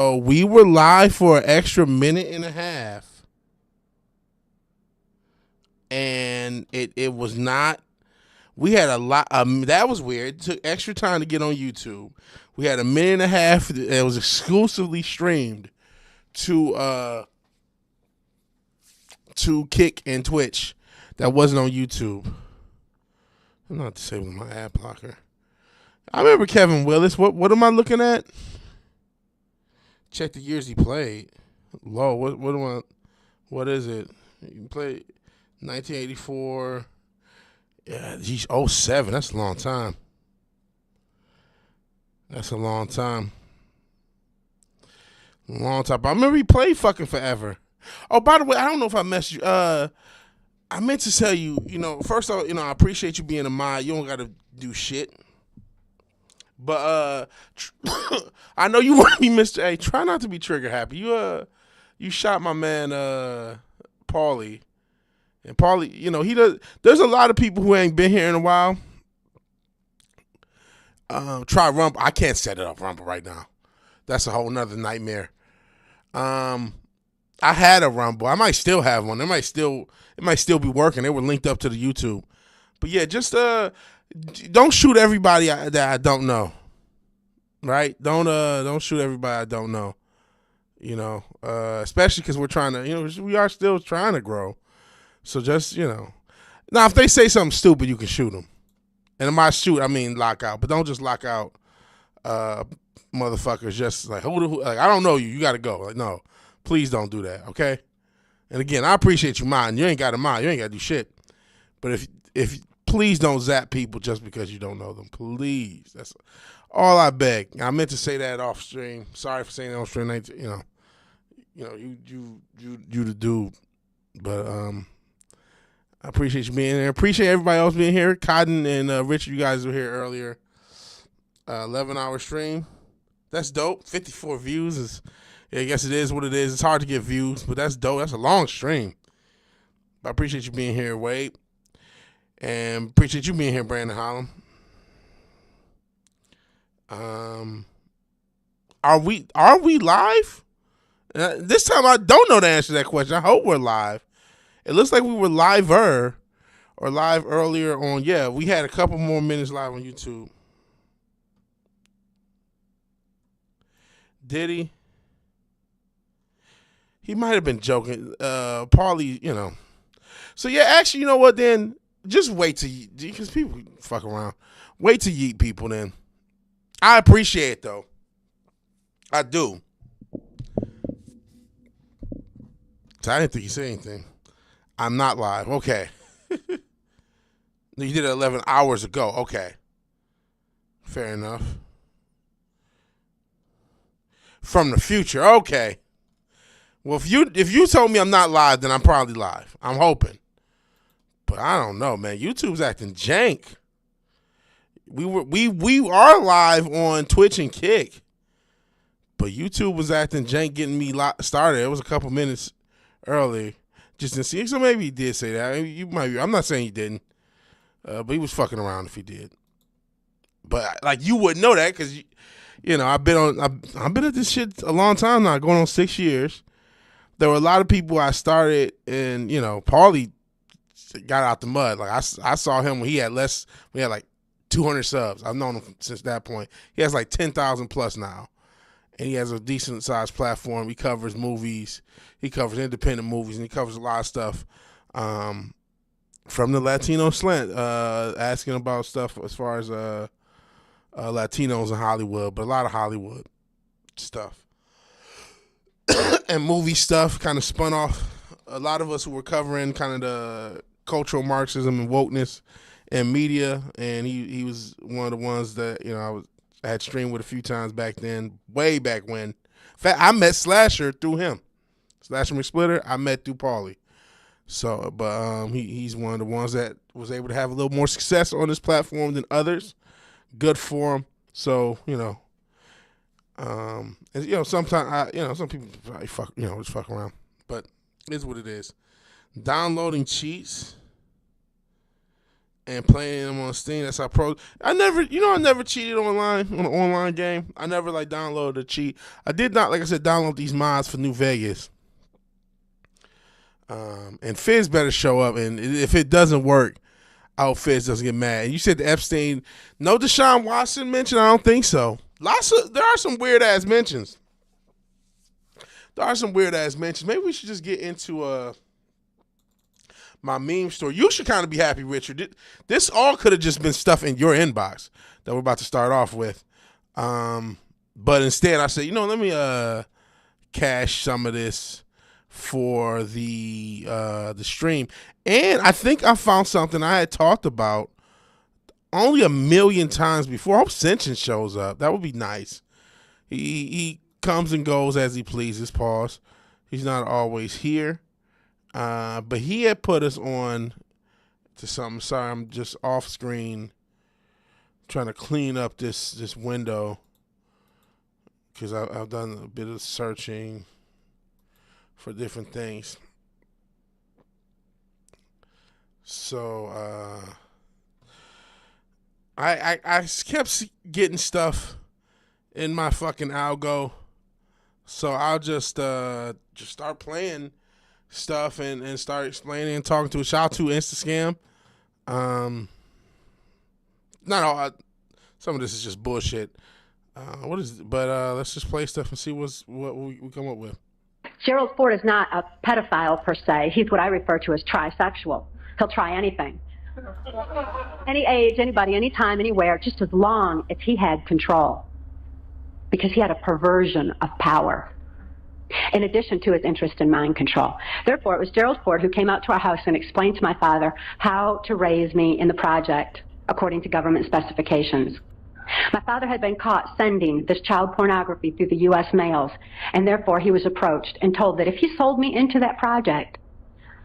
So we were live for an extra minute and a half, and it was not. We had a lot. That was weird. It took extra time to get on YouTube. We had a minute and a half that was exclusively streamed to Kick and Twitch. That wasn't on YouTube. I'm not disabling my ad blocker. I remember Kevin Willis. What am I looking at? Check the years he played. Low. What is it? He played 1984. Yeah, geez, 07. That's a long time. That's a long time. Long time. But I remember he played fucking forever. Oh, by the way, I don't know if I messed you. I meant to tell you, first off, I appreciate you being a mod. You don't got to do shit. But I know you want to be Mr. A. Try not to be trigger happy. You shot my man Paulie. And Paulie, he does. There's a lot of people who ain't been here in a while. Try Rumble. I can't set it up Rumble right now. That's a whole nother nightmare. I had a Rumble. I might still have one. It might still be working. They were linked up to the YouTube. But yeah, just don't shoot everybody that I don't know. Right? Don't shoot everybody I don't know. Especially because we're trying to, we are still trying to grow. So just, now if they say something stupid, you can shoot them. And by shoot, I mean lock out. But don't just lock out motherfuckers just like, like, I don't know you. You got to go. Like, no, please don't do that, okay? And again, I appreciate you mind. You ain't got to mind. You ain't got to do shit. But if please don't zap people just because you don't know them. Please. That's all I beg. I meant to say that off stream. Sorry for saying that off stream. You the dude. But I appreciate you being here. Appreciate everybody else being here. Cotton and Richard, you guys were here earlier. 11-hour stream. That's dope. 54 views I guess it is what it is. It's hard to get views, but that's dope. That's a long stream. I appreciate you being here, Wade. And appreciate you being here, Brandon Holland. Are we live? This time I don't know the answer to that question. I hope we're live. It looks like we were live earlier on. Yeah, we had a couple more minutes live on YouTube. Did he? He might have been joking. Paulie, So yeah, actually, you know what then? Just wait till because people fuck around. Wait till you eat people then. I appreciate it though. I do. So I didn't think you said anything. I'm not live. Okay. You did it 11 hours ago. Okay. Fair enough. From the future. Okay. Well, if you told me I'm not live, then I'm probably live. I'm hoping. But I don't know, man. YouTube's acting jank. We are live on Twitch and Kick. But YouTube was acting jank getting me started. It was a couple minutes early. Just didn't see it. So maybe he did say that. You might be, I'm not saying he didn't. But he was fucking around if he did. But like you wouldn't know that because I've been at this shit a long time now, going on 6 years. There were a lot of people I started, and Paulie got out the mud. Like I saw him when he had like 200 subs. I've known him since that point. He has like 10,000 plus now, and he has a decent sized platform. He covers movies, he covers independent movies, and he covers a lot of stuff from the Latino slant, asking about stuff as far as Latinos in Hollywood, but a lot of Hollywood stuff. And movie stuff kind of spun off. A lot of us who were covering kind of the cultural Marxism and wokeness and media, and he was one of the ones that I had streamed with a few times back then, way back when. In fact, I met Slasher through him. Slasher McSplitter, I met through Paulie. So, but he's one of the ones that was able to have a little more success on this platform than others. Good for him. So, and sometimes some people probably just fuck around, but it is what it is. Downloading cheats. and playing them on Steam. That's how pro. I never cheated online on an online game. I never like downloaded a cheat. I did not, like I said, download these mods for New Vegas. And Fizz better show up, and if it doesn't work, I hope Fizz doesn't get mad. And you said the Epstein, no Deshaun Watson mention? I don't think so. There are some weird ass mentions. Maybe we should just get into my meme story. You should kind of be happy, Richard. This all could have just been stuff in your inbox that we're about to start off with. But instead, I said, let me cache some of this for the stream. And I think I found something I had talked about only 1,000,000 times before. I hope Simpson shows up. That would be nice. He comes and goes as he pleases. Pause. He's not always here. But he had put us on to something. Sorry, I'm just off screen trying to clean up this window because I've done a bit of searching for different things. So I kept getting stuff in my fucking algo, so I'll just start playing stuff and start explaining and talking to a shout out to InstaScam. Not all. Some of this is just bullshit. Let's just play stuff and see what we come up with. Gerald Ford is not a pedophile per se. He's what I refer to as trisexual. He'll try anything. Any age, anybody, anytime, anywhere, just as long as he had control. Because he had a perversion of power, in addition to his interest in mind control. Therefore, it was Gerald Ford who came out to our house and explained to my father how to raise me in the project according to government specifications. My father had been caught sending this child pornography through the U.S. mails, and therefore he was approached and told that if he sold me into that project,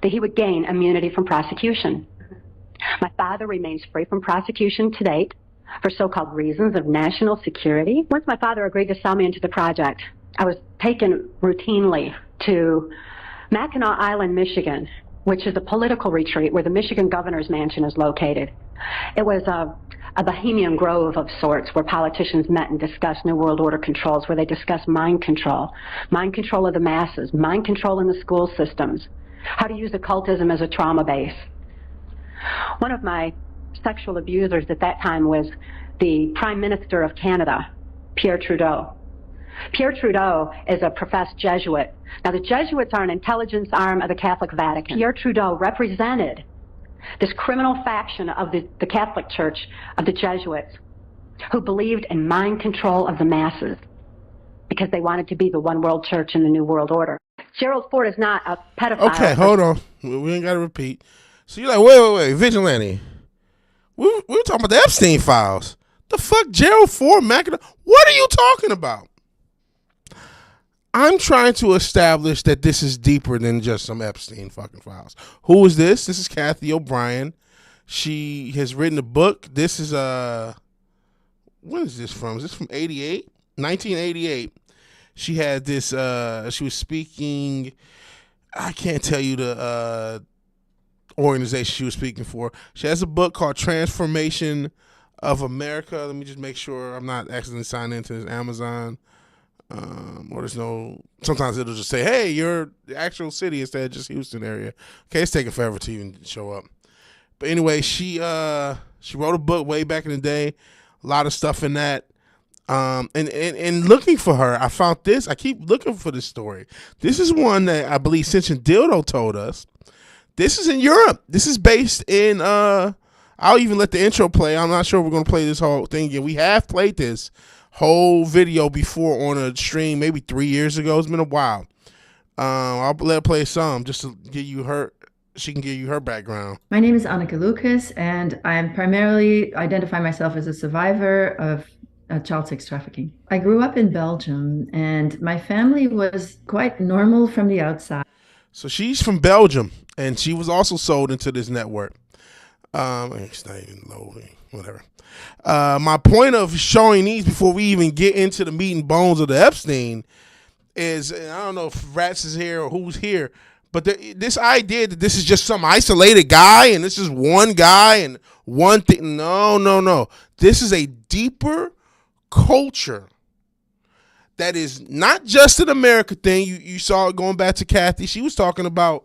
that he would gain immunity from prosecution. My father remains free from prosecution to date for so-called reasons of national security. Once my father agreed to sell me into the project, I was taken routinely to Mackinac Island, Michigan, which is a political retreat where the Michigan governor's mansion is located. It was a bohemian grove of sorts where politicians met and discussed New World Order controls, where they discussed mind control of the masses, mind control in the school systems, how to use occultism as a trauma base. One of my sexual abusers at that time was the Prime Minister of Canada, Pierre Trudeau. Pierre Trudeau is a professed Jesuit. Now, the Jesuits are an intelligence arm of the Catholic Vatican. Pierre Trudeau represented this criminal faction of the Catholic Church of the Jesuits who believed in mind control of the masses because they wanted to be the one world church in the New World Order. Gerald Ford is not a pedophile. Okay, hold on. We ain't got to repeat. So you're like, wait, Vigilante. We were talking about the Epstein files. The fuck, Gerald Ford, Mackinac? What are you talking about? I'm trying to establish that this is deeper than just some Epstein fucking files. Who is this? This is Kathy O'Brien. She has written a book. This is when is this from? Is this from 88? 1988. She had this, she was speaking, I can't tell you the organization she was speaking for. She has a book called Transformation of America. Let me just make sure I'm not accidentally signed into this Amazon. Or there's no, sometimes it'll just say, hey, you're the actual city instead of just Houston area. Okay, it's taking forever to even show up. But anyway, she wrote a book way back in the day, a lot of stuff in that. And looking for her, I found this. I keep looking for this story. This is one that I believe Cincin Dildo told us. This is in Europe. This is based in, I'll even let the intro play. I'm not sure we're going to play this whole thing again. We have played this whole video before on a stream maybe 3 years ago. It's been a while. I'll let her play some just to give you her, she can give you her background. My name is Anneke Lucas, and I am primarily identify myself as a survivor of child sex trafficking. I grew up in Belgium, and my family was quite normal from the outside. So she's from Belgium, and she was also sold into this network. It's not even loading, whatever. My point of showing these before we even get into the meat and bones of the Epstein is, and I don't know if Rats is here or who's here, But this idea that this is just some isolated guy and this is one guy and one thing. No. This is a deeper culture that is not just an America thing. You saw it going back to Kathy. She was talking about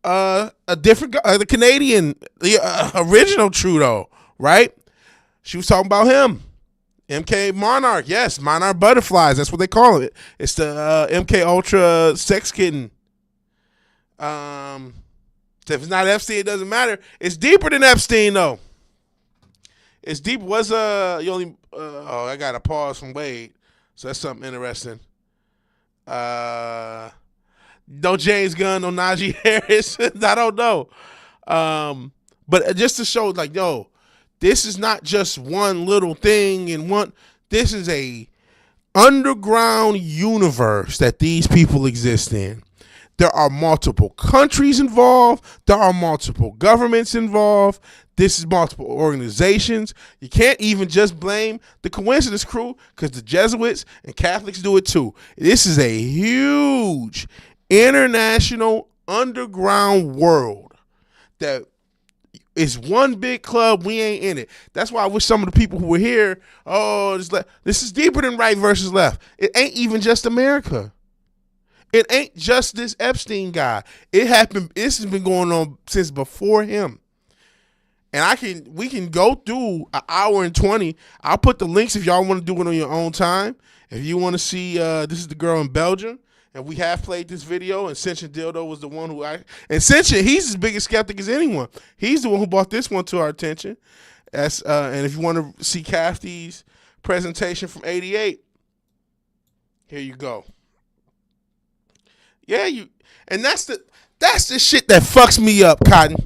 a different guy, the Canadian, the original Trudeau, right? She was talking about him. MK Monarch, yes, Monarch butterflies. That's what they call it. It's the MK Ultra sex kitten. If it's not Epstein, it doesn't matter. It's deeper than Epstein, though. It's deep. Was you only? I got a pause from Wade, so that's something interesting. No James Gunn, no Najee Harris. I don't know. But just to show, like, yo, this is not just one little thing and one. This is a underground universe that these people exist in. There are multiple countries involved. There are multiple governments involved. This is multiple organizations. You can't even just blame the coincidence crew because the Jesuits and Catholics do it too. This is a huge international underground world that is one big club. We ain't in it. That's why I wish some of the people who were here, this is deeper than right versus left. It ain't even just America. It ain't just this Epstein guy. It happened. This has been going on since before him. And we can go through an hour and 20. I'll put the links if y'all want to do it on your own time. If you want to see, this is the girl in Belgium, and we have played this video. And Sentient Dildo was the one and Sentient, he's as big a skeptic as anyone. He's the one who brought this one to our attention. And if you want to see Kathy's presentation from '88, here you go. Yeah, and that's the shit that fucks me up, Cotton.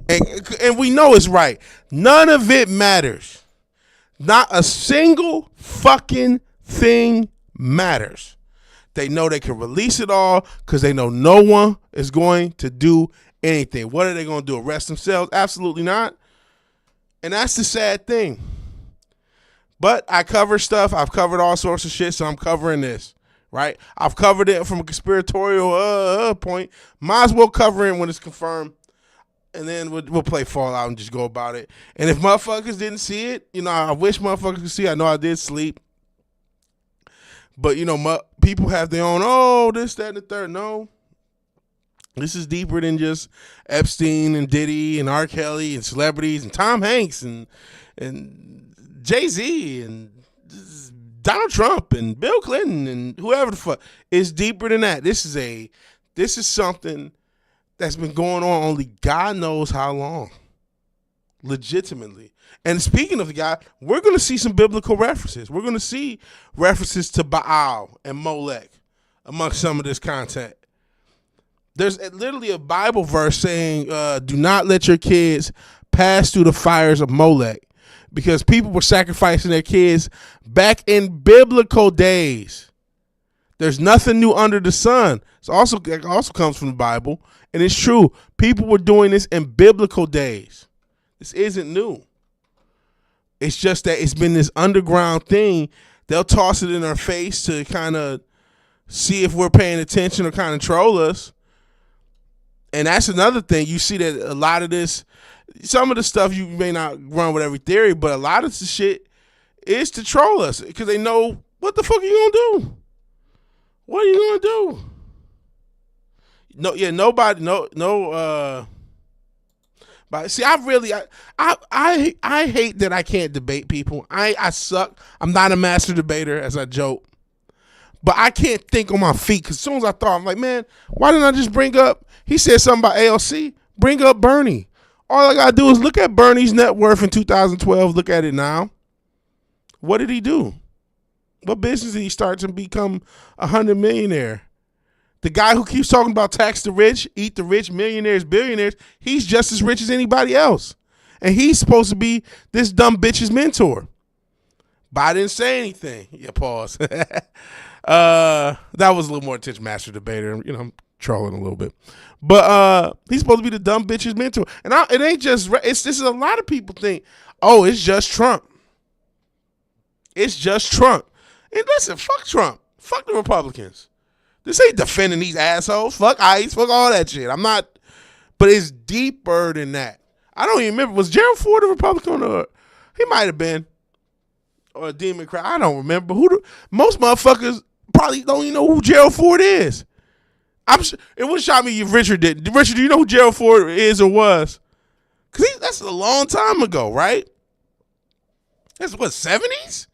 And we know it's right. None of it matters. Not a single fucking thing matters. They know they can release it all because they know no one is going to do anything. What are they going to do? Arrest themselves? Absolutely not. And that's the sad thing. But I cover stuff. I've covered all sorts of shit, so I'm covering this. Right? I've covered it from a conspiratorial point. Might as well cover it when it's confirmed. And then we'll play Fallout and just go about it. And if motherfuckers didn't see it, I wish motherfuckers could see it. I know I did sleep. But, people have their own, this, that, and the third. No. This is deeper than just Epstein and Diddy and R. Kelly and celebrities and Tom Hanks and Jay-Z and Donald Trump and Bill Clinton and whoever the fuck. It's deeper than that. This is something that's been going on only God knows how long. Legitimately. And speaking of the guy, we're going to see some biblical references. We're going to see references to Baal and Molech amongst some of this content. There's literally a Bible verse saying, do not let your kids pass through the fires of Molech. Because people were sacrificing their kids back in biblical days. There's nothing new under the sun. It also comes from the Bible. And it's true. People were doing this in biblical days. This isn't new. It's just that it's been this underground thing. They'll toss it in our face to kind of see if we're paying attention or kind of troll us. And that's another thing. You see that a lot of this, some of the stuff you may not run with every theory, but a lot of the shit is to troll us because they know, what the fuck are you going to do? What are you going to do? No, yeah, nobody, but see, I hate that I can't debate people. I suck. I'm not a master debater, as I joke. But I can't think on my feet because as soon as I thought, I'm like, man, why didn't I just bring up, he said something about ALC, bring up Bernie. All I got to do is look at Bernie's net worth in 2012, look at it now. What did he do? What business did he start to become $100 millionaire? The guy who keeps talking about tax the rich, eat the rich, millionaires, billionaires, he's just as rich as anybody else. And he's supposed to be this dumb bitch's mentor. But I didn't say anything. Yeah, pause. That was a little more attention master debater. I'm trolling a little bit. But he's supposed to be the dumb bitch's mentor. And it ain't just, this is a lot of people think, oh, it's just Trump. It's just Trump. And listen, fuck Trump. Fuck the Republicans. This ain't defending these assholes. Fuck ICE. Fuck all that shit. I'm not. But it's deeper than that. I don't even remember. Was Gerald Ford a Republican or he might have been, or a Democrat? I don't remember. Most motherfuckers probably don't even know who Gerald Ford is. It wouldn't shock me if Richard did. Richard, do you know who Gerald Ford is or was? Because that's a long time ago, right? That's what, 70s?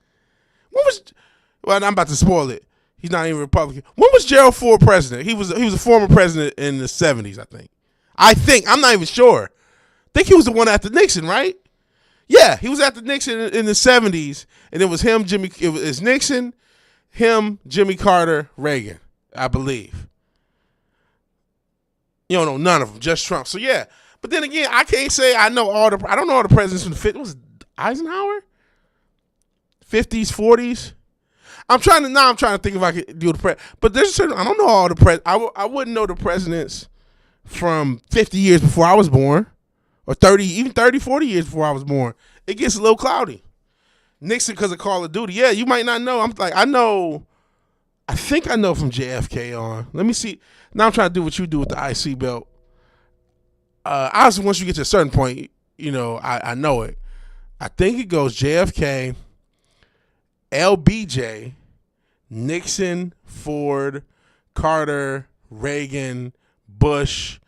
Well, I'm about to spoil it. He's not even Republican. When was Gerald Ford president? He was a former president in the 70s, I think. I'm not even sure. I think he was the one after Nixon, right? Yeah, he was after Nixon in the 70s, and it was him, it was Nixon, him, Jimmy Carter, Reagan, I believe. You don't know none of them, just Trump. So yeah, but then again, I can't say I don't know all the presidents from the 50s. Was Eisenhower? 50s, 40s? I'm trying to think if I could do the but there's certain, I don't know all the I wouldn't know the presidents from 50 years before I was born, or 30, 40 years before I was born. It gets a little cloudy. Nixon because of Call of Duty. Yeah, you might not know. I think I know from JFK on. Let me see. Now I'm trying to do what you do with the IC belt. Obviously, once you get to a certain point, I know it. I think it goes JFK, LBJ, Nixon, Ford, Carter, Reagan, Bush,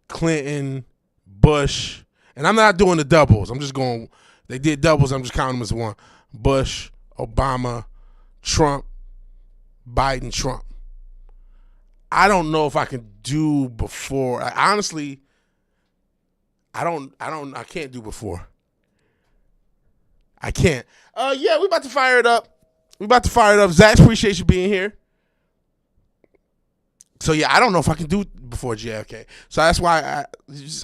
Clinton, Bush. And I'm not doing the doubles. I'm just going, they did doubles. I'm just counting them as one. Bush, Obama, Trump, Biden, Trump. I don't know if I can do before. Honestly, I can't do before. I can't. Yeah, we about to fire it up. Zach, appreciate you being here. So yeah, I don't know if I can do it before JFK. So that's why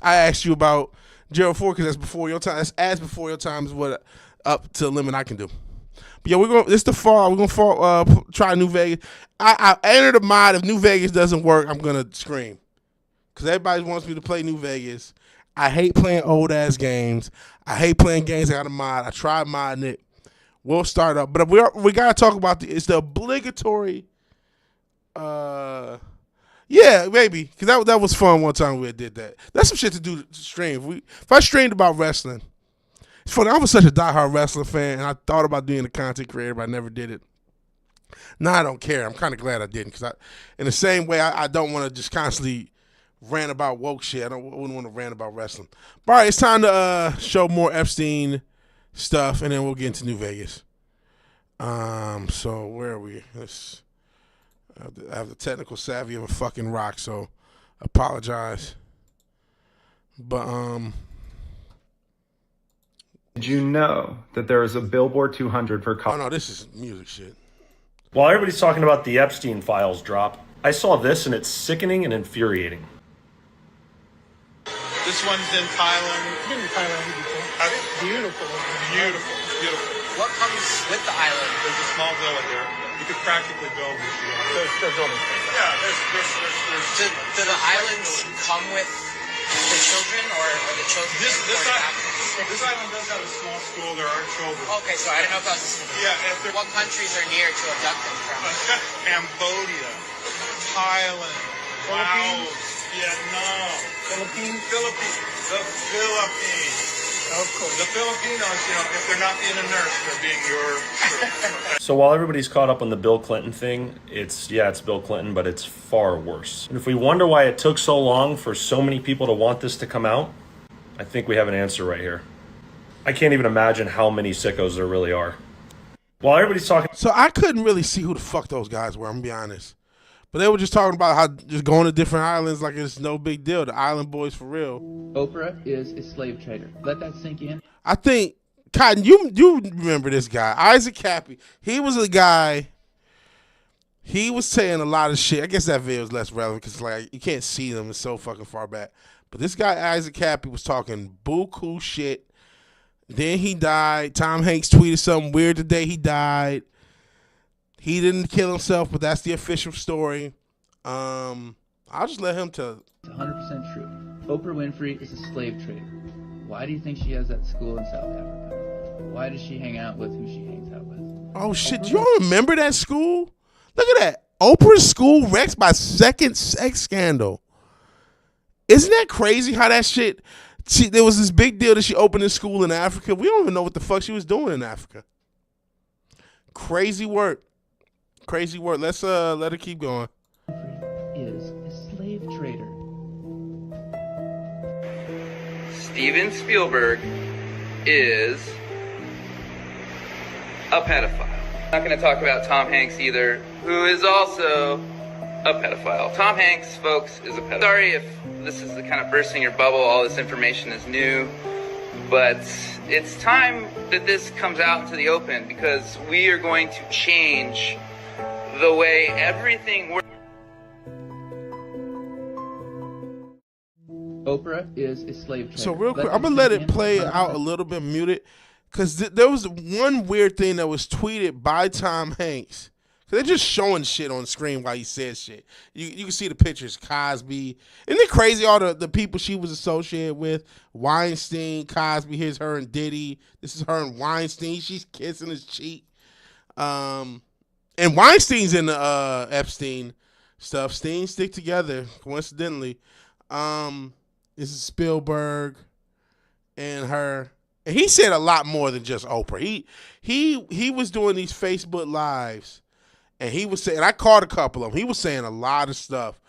I asked you about Gerald Ford, because that's before your time. That's as before your time is what up to the limit I can do. But yeah, it's the fall. We're gonna try New Vegas. I enter the mod. If New Vegas doesn't work, I'm gonna scream, because everybody wants me to play New Vegas. I hate playing old ass games. I hate playing games out of mod. I tried modding it. We'll start up, but we gotta talk about it's the obligatory. Yeah, maybe, because that was fun one time we did that. That's some shit to do to stream. If I streamed about wrestling, it's funny. I was such a diehard wrestling fan, and I thought about being a content creator, but I never did it. Now I don't care. I'm kind of glad I didn't, because in the same way, I don't want to just constantly rant about woke shit. I wouldn't want to rant about wrestling. But all right, it's time to show more Epstein stuff, and then we'll get into New Vegas. So where are we? I have the technical savvy of a fucking rock, so apologize. But Did you know that there is a Billboard 200 for oh no, this is music shit. While everybody's talking about the Epstein files drop, I saw this and it's sickening and infuriating. This one's in Thailand. Been in Thailand before. Beautiful. Beautiful. Beautiful. What comes with the island? There's a small villa here. You could practically build this. They're building things. Yeah, there's Do the islands come with the children, or are the children? This island does have a small school. There are children. Okay, so I didn't know if that was. Yeah. What countries are near to abduct them from? Cambodia, Thailand, Laos, Vietnam, Philippines. The Philippines. Of course. The Filipinos, if they're not being a nurse, they're being your... So while everybody's caught up on the Bill Clinton thing, it's Bill Clinton, but it's far worse. And if we wonder why it took so long for so many people to want this to come out, I think we have an answer right here. I can't even imagine how many sickos there really are. While everybody's talking... So I couldn't really see who the fuck those guys were, I'm going to be honest. But they were just talking about how just going to different islands like it's no big deal. The island boys for real. Oprah is a slave trader. Let that sink in. I think, Cotton, you remember this guy, Isaac Cappy. He was a guy, he was saying a lot of shit. I guess that video is less relevant because you can't see them. It's so fucking far back. But this guy, Isaac Cappy, was talking buku shit. Then he died. Tom Hanks tweeted something weird the day he died. He didn't kill himself, but that's the official story. I'll just let him tell it. It's 100% true. Oprah Winfrey is a slave trader. Why do you think she has that school in South Africa? Why does she hang out with who she hangs out with? Oh, shit. Do y'all remember that school? Look at that. Oprah's school wrecked by second sex scandal. Isn't that crazy how that shit? There was this big deal that she opened a school in Africa. We don't even know what the fuck she was doing in Africa. Crazy work. Crazy work. Let's let her keep going. Is a slave trader. Steven Spielberg is a pedophile. Not going to talk about Tom Hanks either, who is also a pedophile. Tom Hanks, folks, is a pedophile. Sorry if this is the kind of bursting your bubble, all this information is new, but it's time that this comes out into the open because we are going to change the way everything works. Oprah is a slave trader. So real quick, I'm gonna let it play out a little bit muted, because there was one weird thing that was tweeted by Tom Hanks. They're just showing shit on screen while he says shit. You can see the pictures. Cosby. Isn't it crazy all the people she was associated with? Weinstein, Cosby. Here's her and Diddy. This is her and Weinstein. She's kissing his cheek. And Weinstein's in the Epstein stuff. Stein stick together, coincidentally. This is Spielberg and her. And he said a lot more than just Oprah. He was doing these Facebook Lives. And he was saying, I caught a couple of them. He was saying a lot of stuff.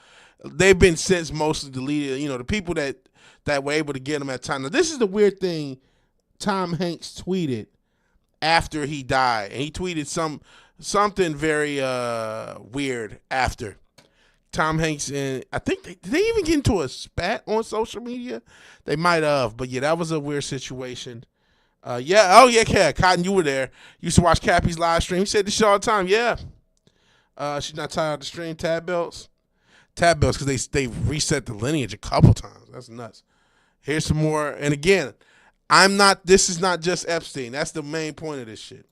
They've been since mostly deleted. You know, the people that were able to get them at the time. Now, this is the weird thing Tom Hanks tweeted after he died. And he tweeted something very weird after. Tom Hanks, and I think, did they even get into a spat on social media? They might have. But, yeah, that was a weird situation. Cotton, you were there. Used to watch Cappy's live stream. He said this shit all the time. Yeah. She's not tired of the stream. Tab belts, because they reset the lineage a couple times. That's nuts. Here's some more. And again, this is not just Epstein. That's the main point of this shit.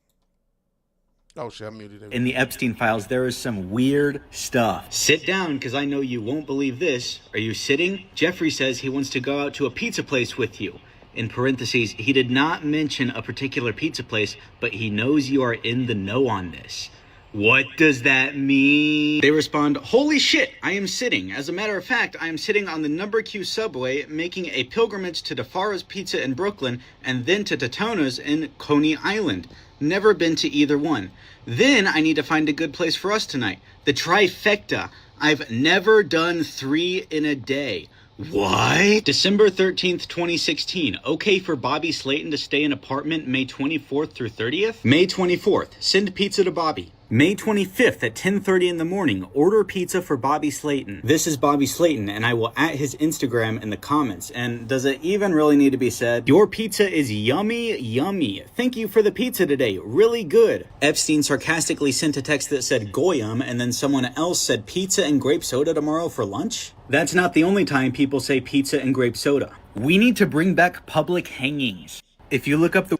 Oh shit, I muted it. In the Epstein files, there is some weird stuff. Sit down, because I know you won't believe this. Are you sitting? Jeffrey says he wants to go out to a pizza place with you. In parentheses, he did not mention a particular pizza place, but he knows you are in the know on this. What does that mean? They respond, holy shit, I am sitting. As a matter of fact, I am sitting on the number Q subway, making a pilgrimage to DeFara's Pizza in Brooklyn, and then to Totona's in Coney Island. Never been to either one. Then I need to find a good place for us tonight. The trifecta. I've never done 3 in a day. What? December 13th, 2016. Okay for Bobby Slayton to stay in apartment May 24th through 30th? May 24th. Send pizza to Bobby. May 25th at 10:30 in the morning. Order pizza for Bobby Slayton. This is Bobby Slayton, and I will at his Instagram in the comments. And does it even really need to be said? Your pizza is yummy, yummy. Thank you for the pizza today. Really good. Epstein sarcastically sent a text that said Goyam, and then someone else said pizza and grape soda tomorrow for lunch? That's not the only time people say pizza and grape soda. We need to bring back public hangings. If you look up the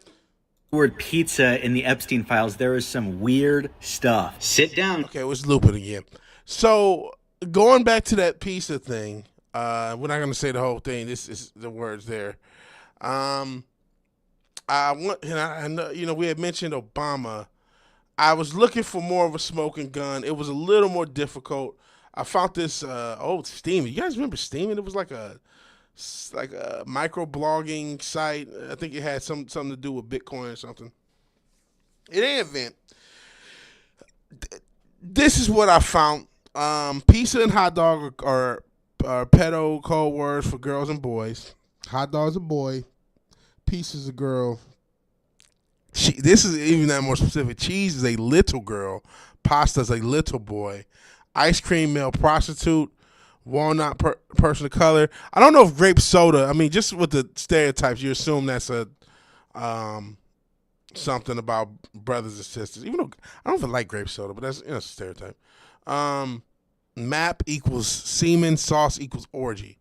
word pizza in the Epstein files, there is some weird stuff. Sit down. Okay, let's loop it again. So going back to that pizza thing, we're not going to say the whole thing. This is the words there. I know, we had mentioned Obama. I was looking for more of a smoking gun. It was a little more difficult. I found this old Steamy. You guys remember Steamy? It was like a micro blogging site. I think it had something to do with Bitcoin or something. In any event, this is what I found. Pizza and hot dog are pedo code words for girls and boys. Hot dog's a boy. Pizza's a girl. This is even that more specific. Cheese is a little girl. Pasta's a little boy. Ice cream male prostitute. Walnut person of color. I don't know if grape soda. I mean, just with the stereotypes, you assume that's a something about brothers and sisters. Even though I don't even like grape soda, but that's a stereotype. Map equals semen. Sauce equals orgy,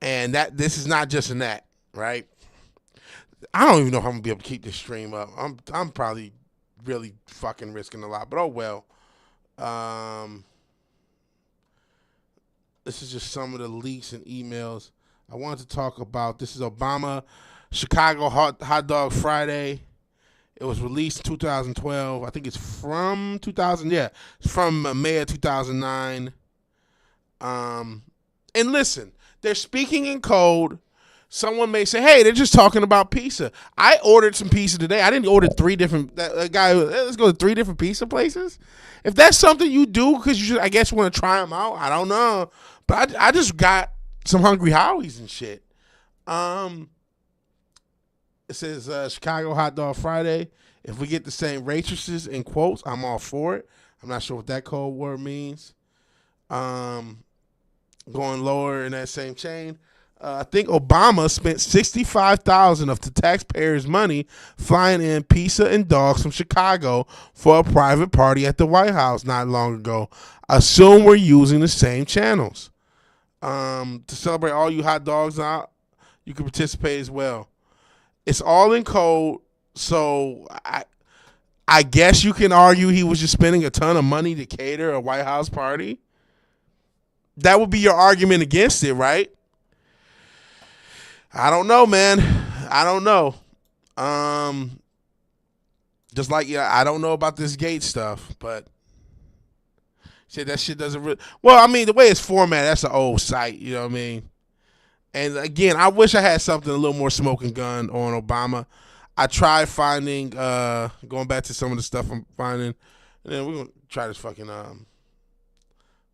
and this is not just an act, right? I don't even know if I'm gonna be able to keep this stream up. I'm probably really fucking risking a lot, but oh well. This is just some of the leaks and emails I wanted to talk about. This is Obama, Chicago Hot Dog Friday. It was released in 2012. I think it's from 2000. Yeah, it's from May of 2009. And listen, they're speaking in code. Someone may say, "Hey, they're just talking about pizza." I ordered some pizza today. I didn't order 3 different. That guy, let's go to 3 different pizza places. If that's something you do because I guess you want to try them out. I don't know, but I just got some Hungry Howies and shit. It says Chicago Hot Dog Friday. If we get the same waitresses in quotes, I'm all for it. I'm not sure what that code word means. Going lower in that same chain. I think Obama spent $65,000 of the taxpayers' money flying in pizza and dogs from Chicago for a private party at the White House not long ago. Assume we're using the same channels. To celebrate all you hot dogs out, you can participate as well. It's all in code, so I guess you can argue he was just spending a ton of money to cater a White House party. That would be your argument against it, right? I don't know, man. I don't know. Just like, I don't know about this Gates stuff, but shit, that shit doesn't really. Well, I mean, the way it's formatted, that's an old site. You know what I mean? And again, I wish I had something a little more smoking gun on Obama. I tried finding, going back to some of the stuff I'm finding, and then we're gonna try this fucking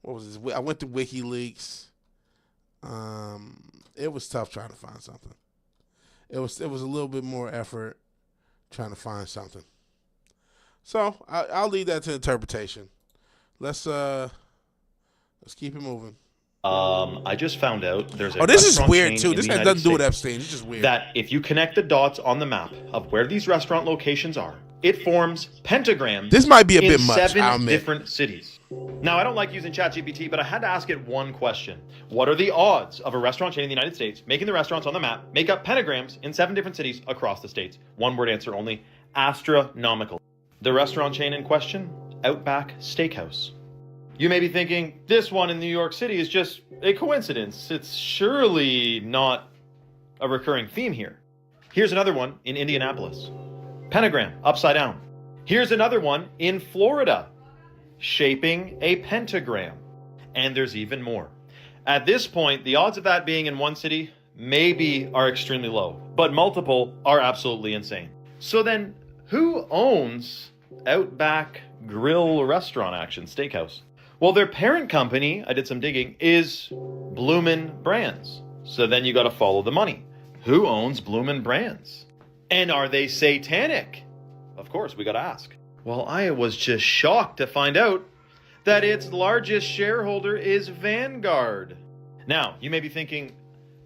what was this? I went to WikiLeaks. It was tough trying to find something. It was a little bit more effort trying to find something. So I'll leave that to interpretation. Let's keep it moving. I just found out there's a this is restaurant weird chain too. in This the has United nothing to do with States Epstein. It's just weird. that if you connect the dots on the map of where these restaurant locations are, it forms pentagrams. This might be a bit in much, I'll 7 admit. different cities. Now, I don't like using ChatGPT, but I had to ask it one question. What are the odds of a restaurant chain in the United States making the restaurants on the map make up pentagrams in 7 different cities across the states? One word answer only: astronomical. The restaurant chain in question? Outback Steakhouse. You may be thinking, this one in New York City is just a coincidence. It's surely not a recurring theme here. Here's another one in Indianapolis. Pentagram, upside down. Here's another one in Florida, shaping a pentagram. And there's even more. At this point, the odds of that being in one city maybe are extremely low, but multiple are absolutely insane. So then, who owns Outback Grill Restaurant Action Steakhouse? Well, their parent company, I did some digging, is Bloomin' Brands. So then you got to follow the money. Who owns Bloomin' Brands? And are they satanic? Of course, we got to ask. Well, I was just shocked to find out that its largest shareholder is Vanguard. Now, you may be thinking,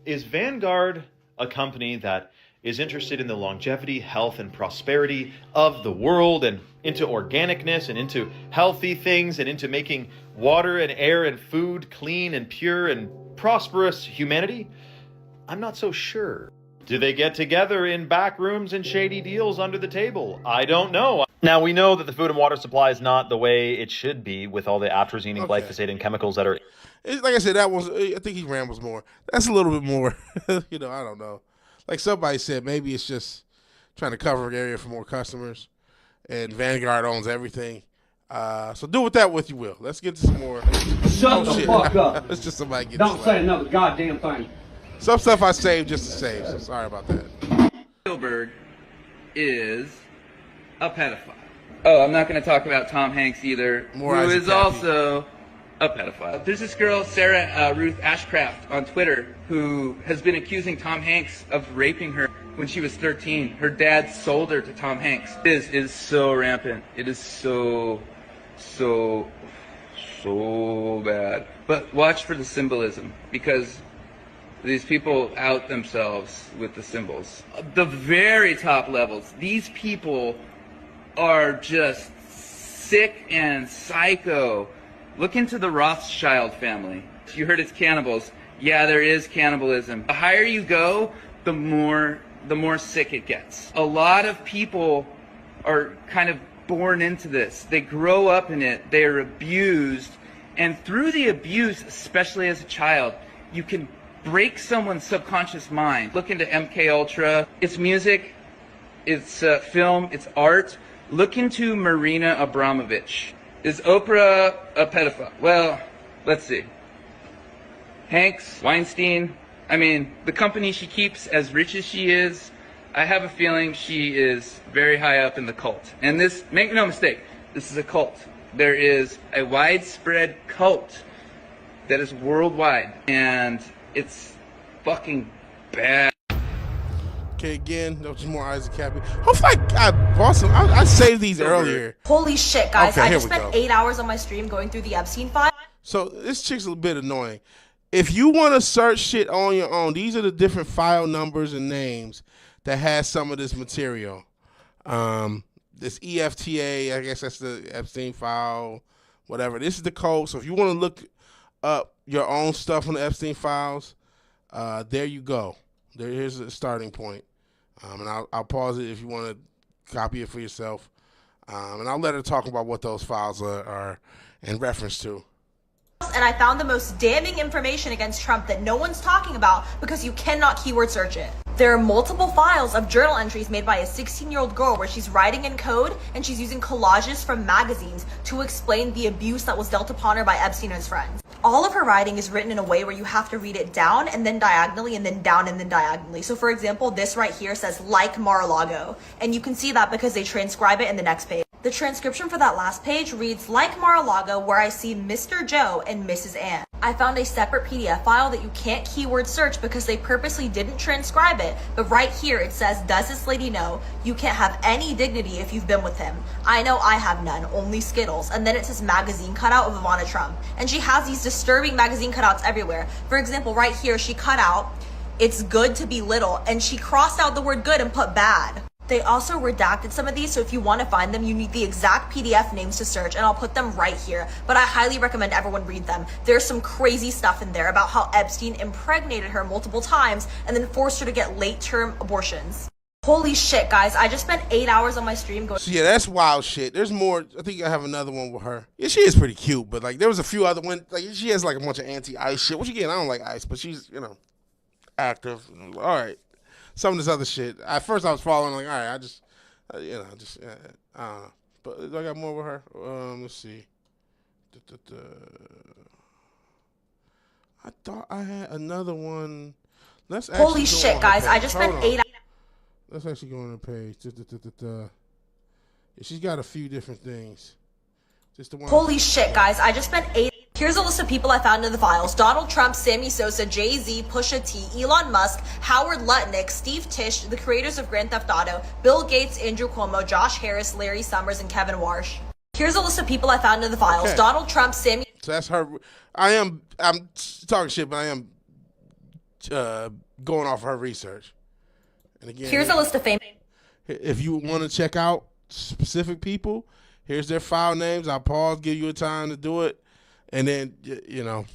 is Vanguard a company that is interested in the longevity, health, and prosperity of the world, and into organicness, and into healthy things, and into making water and air and food clean and pure and prosperous humanity? I'm not so sure. Do they get together in back rooms and shady deals under the table? I don't know. Now, we know that the food and water supply is not the way it should be with all the atrazine and glyphosate and chemicals that are... Like I said, that was, I think he rambles more. That's a little bit more, I don't know. Like somebody said, maybe it's just trying to cover an area for more customers, and Vanguard owns everything. So do with that what you will. Let's get to some more. Shut the fuck up. Let's just somebody get. Don't say another goddamn thing. Some stuff I saved just to save. So sorry about that. Spielberg is a pedophile. Oh, I'm not going to talk about Tom Hanks either, who is also a pedophile. There's this girl, Sarah Ruth Ashcraft, on Twitter, who has been accusing Tom Hanks of raping her when she was 13. Her dad sold her to Tom Hanks. This is so rampant. It is so bad. But watch for the symbolism, because these people out themselves with the symbols. The very top levels, these people are just sick and psycho. Look into the Rothschild family. You heard it's cannibals. Yeah, there is cannibalism. The higher you go, the more sick it gets. A lot of people are kind of born into this. They grow up in it. They are abused. And through the abuse, especially as a child, you can break someone's subconscious mind. Look into MK Ultra. It's music. it's film, it's art. Look into Marina Abramovich. Is Oprah a pedophile? Well, let's see. Hanks, Weinstein, I mean, the company she keeps, as rich as she is, I have a feeling she is very high up in the cult. And this, make no mistake, this is a cult. There is a widespread cult that is worldwide, and it's fucking bad. Okay, again, that was just more Isaac Cappy. Hopefully I bought some. I saved these earlier. Holy shit, guys. Okay, I just spent 8 hours on my stream going through the Epstein file. So this chick's a bit annoying. If you want to search shit on your own, these are the different file numbers and names that has some of this material. This EFTA, I guess that's the Epstein file, whatever. This is the code. So if you want to look up your own stuff on the Epstein files, there you go. Here's a starting point. And I'll pause it if you want to copy it for yourself. And I'll let her talk about what those files are in reference to. And I found the most damning information against Trump that no one's talking about because you cannot keyword search it. There are multiple files of journal entries made by a 16-year-old girl where she's writing in code and she's using collages from magazines to explain the abuse that was dealt upon her by Epstein and his friends. All of her writing is written in a way where you have to read it down and then diagonally and then down and then diagonally. So for example, this right here says like Mar-a-Lago, and you can see that because they transcribe it in the next page. The transcription for that last page reads, like Mar-a-Lago, where I see Mr. Joe and Mrs. Ann. I found a separate PDF file that you can't keyword search because they purposely didn't transcribe it, but right here it says, does this lady know you can't have any dignity if you've been with him? I know I have none, only Skittles. And then it says magazine cutout of Ivana Trump. And she has these disturbing magazine cutouts everywhere. For example, right here she cut out, it's good to be little, and she crossed out the word good and put bad. They also redacted some of these, so if you want to find them, you need the exact PDF names to search, and I'll put them right here. But I highly recommend everyone read them. There's some crazy stuff in there about how Epstein impregnated her multiple times and then forced her to get late-term abortions. Holy shit, guys. I just spent 8 hours on my stream going... So yeah, that's wild shit. There's more. I think I have another one with her. Yeah, she is pretty cute, but like there was a few other ones. Like she has like a bunch of anti-ice shit. What you getting? I don't like ice, but she's, active. All right. Some of this other shit. At first, I was following like, all right, I just, I don't know. But I got more with her. Let's see. I thought I had another one. Let's actually Holy shit, guys! I just spent 8 hours. Let's actually go on the page. Yeah, she's got a few different things. Just the one. Holy shit, guys! I just spent 8. Here's a list of people I found in the files. Donald Trump, Sammy Sosa, Jay-Z, Pusha T, Elon Musk, Howard Lutnick, Steve Tisch, the creators of Grand Theft Auto, Bill Gates, Andrew Cuomo, Josh Harris, Larry Summers, and Kevin Warsh. Here's a list of people I found in the files. Okay. Donald Trump, Sammy... So that's her. I'm talking shit, but I am going off her research. And again, here's a list of famous... If you want to check out specific people, here's their file names. I'll pause, give you a time to do it. And then, I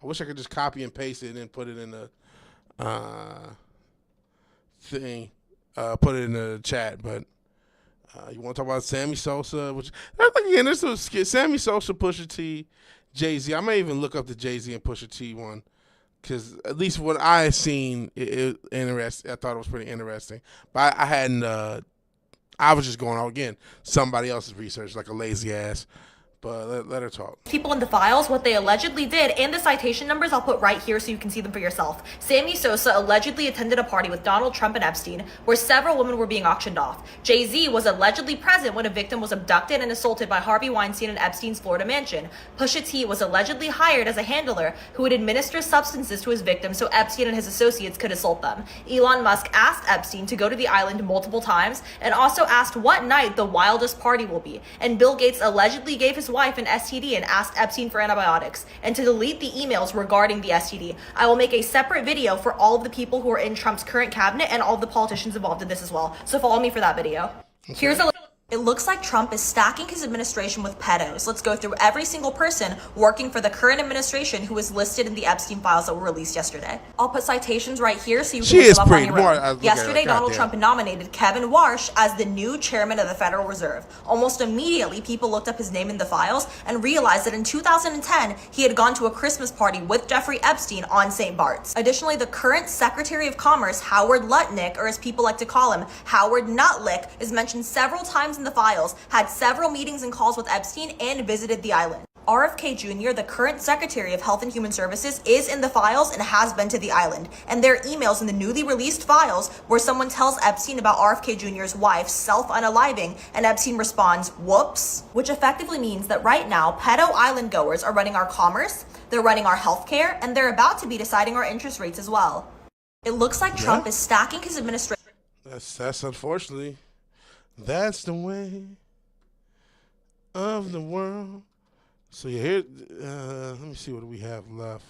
wish I could just copy and paste it and then put it in the thing, put it in the chat. But you want to talk about Sammy Sosa, which, again, this was Sammy Sosa, Pusha T, Jay-Z. I may even look up the Jay-Z and Pusha T one because at least what I had seen, it interesting. I thought it was pretty interesting. But I hadn't, I was just going out, again, somebody else's research, like a lazy ass. But let her talk. People in the files, what they allegedly did, and the citation numbers I'll put right here so you can see them for yourself. Sammy Sosa allegedly attended a party with Donald Trump and Epstein where several women were being auctioned off. Jay-Z was allegedly present when a victim was abducted and assaulted by Harvey Weinstein in Epstein's Florida mansion. Pusha T was allegedly hired as a handler who would administer substances to his victims so Epstein and his associates could assault them. Elon Musk asked Epstein to go to the island multiple times and also asked what night the wildest party will be. And Bill Gates allegedly gave his wife an STD and asked Epstein for antibiotics and to delete the emails regarding the STD. I will make a separate video for all of the people who are in Trump's current cabinet and all of the politicians involved in this as well. So follow me for that video. Okay. It looks like Trump is stacking his administration with pedos. Let's go through every single person working for the current administration who is listed in the Epstein files that were released yesterday. I'll put citations right here so you can look them up on your own. Yesterday, Donald Trump nominated Kevin Warsh as the new chairman of the Federal Reserve. Almost immediately, people looked up his name in the files and realized that in 2010, he had gone to a Christmas party with Jeffrey Epstein on St. Bart's. Additionally, the current Secretary of Commerce, Howard Lutnick, or as people like to call him, Howard Nutlick, is mentioned several times in the files, had several meetings and calls with Epstein, and visited the island. RFK Jr., the current Secretary of Health and Human Services, is in the files and has been to the island. And there are emails in the newly released files where someone tells Epstein about RFK Jr.'s wife self-unaliving, and Epstein responds, whoops, which effectively means that right now, pedo island goers are running our commerce, they're running our healthcare, and they're about to be deciding our interest rates as well. It looks like Trump is stacking his administration. That's unfortunately, that's the way of the world. So here, let me see what we have left.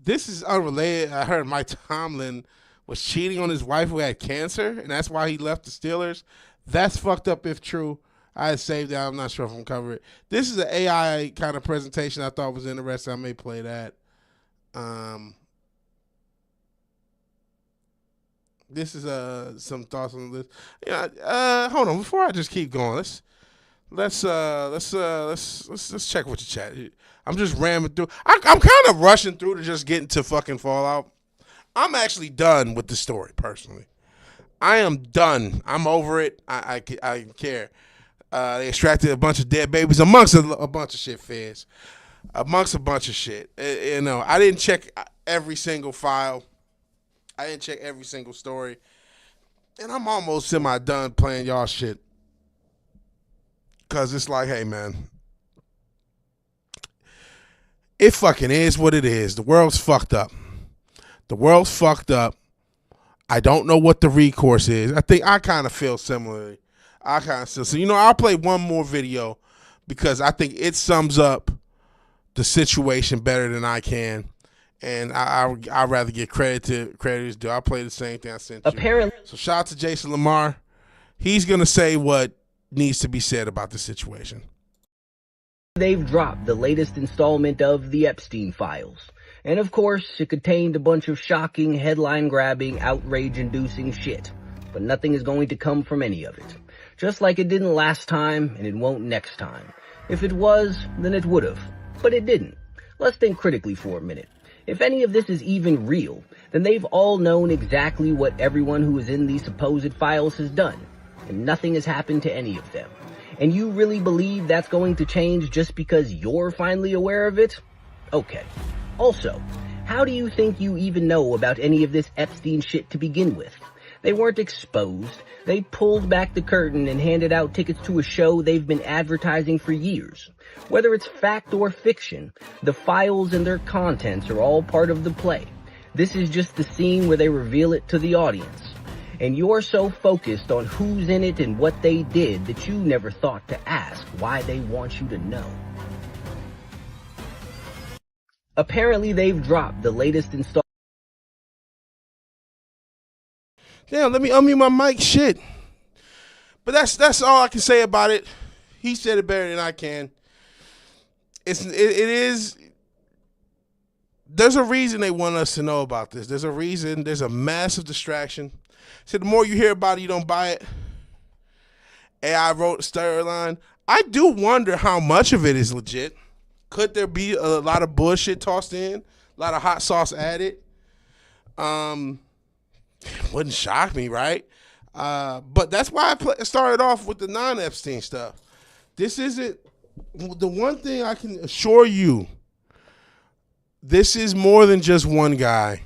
This is unrelated. I heard Mike Tomlin was cheating on his wife who had cancer, and that's why he left the Steelers. That's fucked up if true. I saved that. I'm not sure if I'm going to cover it. This is an AI kind of presentation I thought was interesting. I may play that. This is some thoughts on this. Yeah, hold on. Before I just keep going, let's check with the chat. I'm just ramming through. I'm kind of rushing through to just get into fucking Fallout. I'm actually done with the story personally. I am done. I'm over it. I care. They extracted a bunch of dead babies amongst a bunch of shit, Feds. Amongst a bunch of shit. I didn't check every single file. I didn't check every single story. And I'm almost semi-done playing y'all shit. Because it's like, hey, man. It fucking is what it is. The world's fucked up. I don't know what the recourse is. I think I kind of feel similarly. So, I'll play one more video because I think it sums up the situation better than I can. And I'd rather get credit is due. I'll play the same thing I sent you. Apparently. So shout out to Jason Lamar. He's going to say what needs to be said about the situation. They've dropped the latest installment of the Epstein files. And of course, it contained a bunch of shocking, headline-grabbing, outrage-inducing shit. But nothing is going to come from any of it. Just like it didn't last time, and it won't next time. If it was, then it would've. But it didn't. Let's think critically for a minute. If any of this is even real, then they've all known exactly what everyone who is in these supposed files has done. And nothing has happened to any of them. And you really believe that's going to change just because you're finally aware of it? Okay. Also, how do you think you even know about any of this Epstein shit to begin with? They weren't exposed. They pulled back the curtain and handed out tickets to a show they've been advertising for years. Whether it's fact or fiction, the files and their contents are all part of the play. This is just the scene where they reveal it to the audience. And you're so focused on who's in it and what they did that you never thought to ask why they want you to know. Apparently they've dropped the latest installment. Damn, let me unmute my mic. Shit. But that's all I can say about it. He said it better than I can. It is. There's a reason they want us to know about this. There's a reason. There's a massive distraction. So the more you hear about it, you don't buy it. AI wrote a storyline. I do wonder how much of it is legit. Could there be a lot of bullshit tossed in? A lot of hot sauce added? Wouldn't shock me, right? But that's why I started off with the non-Epstein stuff. This isn't the one thing I can assure you. This is more than just one guy.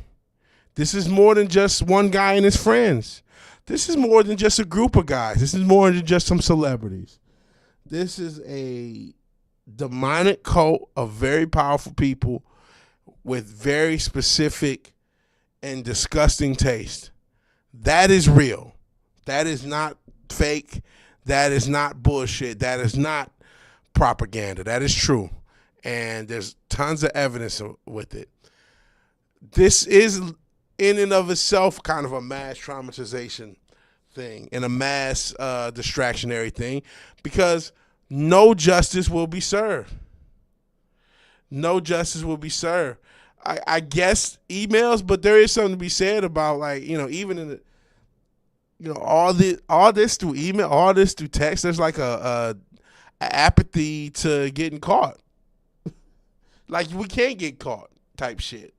This is more than just one guy and his friends. This is more than just a group of guys. This is more than just some celebrities. This is a demonic cult of very powerful people with very specific and disgusting taste. That is real. That is not fake. That is not bullshit. That is not propaganda. That is true. And there's tons of evidence with it. This is in and of itself kind of a mass traumatization thing and a mass distractionary thing, because no justice will be served. No justice will be served. I guess emails, but there is something to be said about, like, even in the, all this through email, all this through text. There's like a apathy to getting caught. Like, we can't get caught type shit.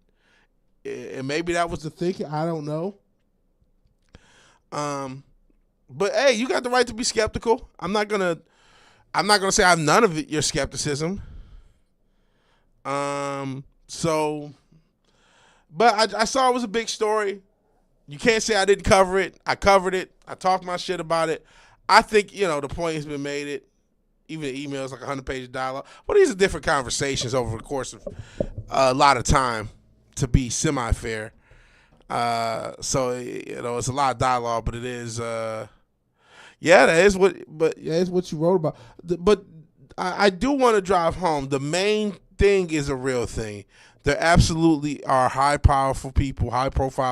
And maybe that was the thinking. I don't know. But hey, you got the right to be skeptical. I'm not gonna say I have none of your skepticism. So, but I saw it was a big story. You can't say I didn't cover it. I covered it. I talked my shit about it. I think, the point has been made. It, even the emails, like 100-page dialogue. But these are different conversations over the course of a lot of time, to be semi-fair. So, it's a lot of dialogue, but it is, that is what you wrote about. But I do want to drive home. The main thing is a real thing. There absolutely are high-profile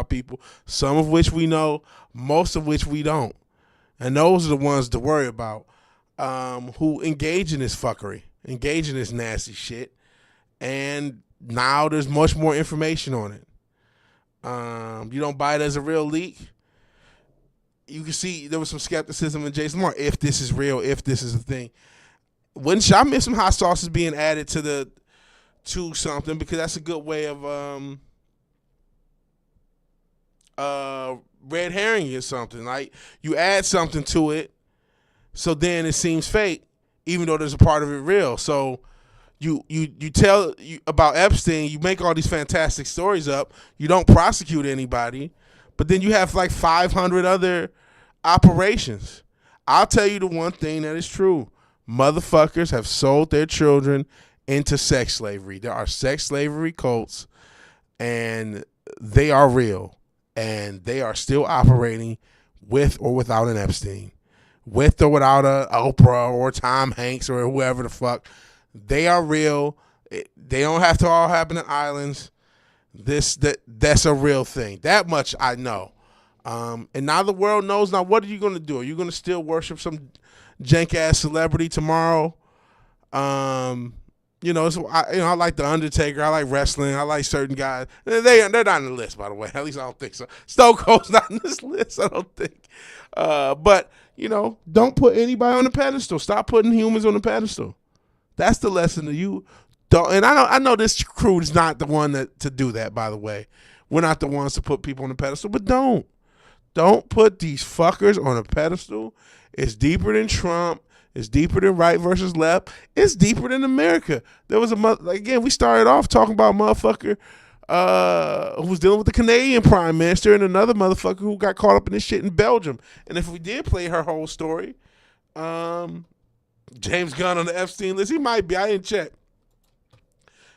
people, some of which we know, most of which we don't. And those are the ones to worry about, who engage in this fuckery, engage in this nasty shit. And now there's much more information on it. You don't buy it as a real leak. You can see there was some skepticism in Jason Moore. If this is real, if this is a thing. Wouldn't y'all miss some hot sauces being added to something, because that's a good way of red herring or something. Like, you add something to it, so then it seems fake, even though there's a part of it real. So you tell about Epstein, you make all these fantastic stories up, you don't prosecute anybody, but then you have like 500 other operations. I'll tell you the one thing that is true. Motherfuckers have sold their children into sex slavery. There are sex slavery cults, and they are real, and they are still operating with or without an Epstein, with or without a Oprah or Tom Hanks or whoever the fuck. They are real. They don't have to all happen in islands. That's a real thing. That much I know. And now the world knows. Now, what are you going to do? Are you going to still worship some jank ass celebrity tomorrow? So I like The Undertaker. I like wrestling. I like certain guys. They're not on the list, by the way. At least I don't think so. Stone Cold's not on this list, I don't think. But don't put anybody on the pedestal. Stop putting humans on the pedestal. That's the lesson to you. Don't. And I know this crew is not the one to do that, by the way. We're not the ones to put people on the pedestal, but don't put these fuckers on a pedestal. It's deeper than Trump. It's deeper than right versus left. It's deeper than America. There was we started off talking about a motherfucker who was dealing with the Canadian prime minister, and another motherfucker who got caught up in this shit in Belgium. And if we did play her whole story, James Gunn on the Epstein list, he might be. I didn't check.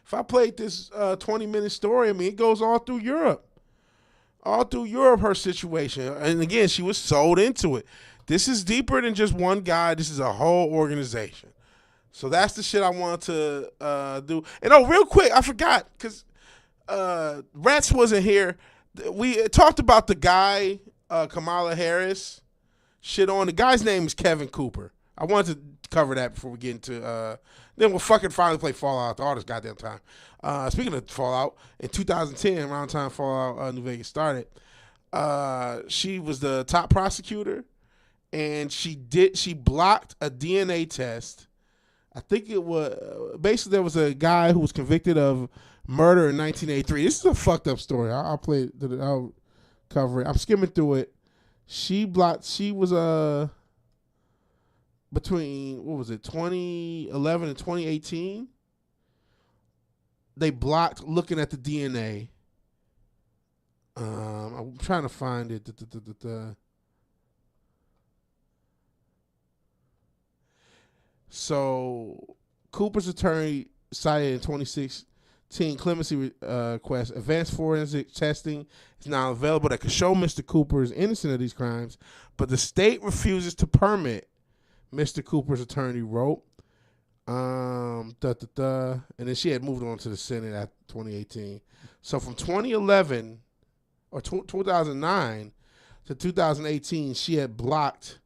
If I played this 20-minute story, it goes all through Europe. All through Europe, her situation. And again, she was sold into it. This is deeper than just one guy. This is a whole organization. So that's the shit I want to do. And real quick, I forgot, because Rats wasn't here. We talked about the guy, Kamala Harris, shit on. The guy's name is Kevin Cooper. I wanted to cover that before we get into, then we'll fucking finally play Fallout all this goddamn time. Speaking of Fallout, in 2010, around the time Fallout New Vegas started, she was the top prosecutor. And she blocked a DNA test. I think it was basically there was a guy who was convicted of murder in 1983. This is a fucked up story. I'll play it. I'll cover it. I'm skimming through it. She was between 2011 and 2018. They blocked looking at the DNA. I'm trying to find it. So Cooper's attorney cited in 2016 clemency request. Advanced forensic testing is now available that could show Mr. Cooper is innocent of these crimes, but the state refuses to permit, Mr. Cooper's attorney wrote. And then she had moved on to the Senate at 2018. So from 2011 or 2009 to 2018, she had blocked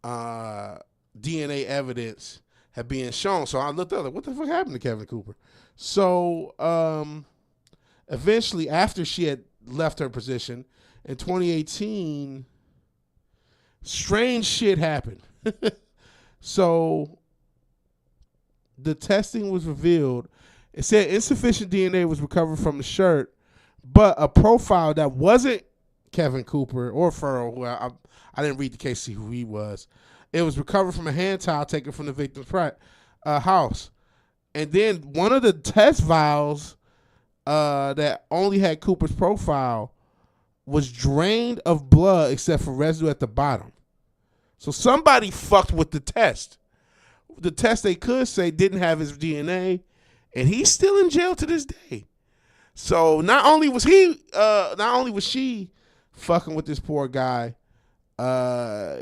DNA evidence had been shown. So I looked up, like, what the fuck happened to Kevin Cooper? So eventually, after she had left her position in 2018, strange shit happened. So the testing was revealed. It said insufficient DNA was recovered from the shirt, but a profile that wasn't Kevin Cooper or Furrow, who I didn't read the case to see who he was. It was recovered from a hand towel taken from the victim's house. And then one of the test vials that only had Cooper's profile was drained of blood except for residue at the bottom. So somebody fucked with the test. The test, they could say, didn't have his DNA, and he's still in jail to this day. So not only was she fucking with this poor guy,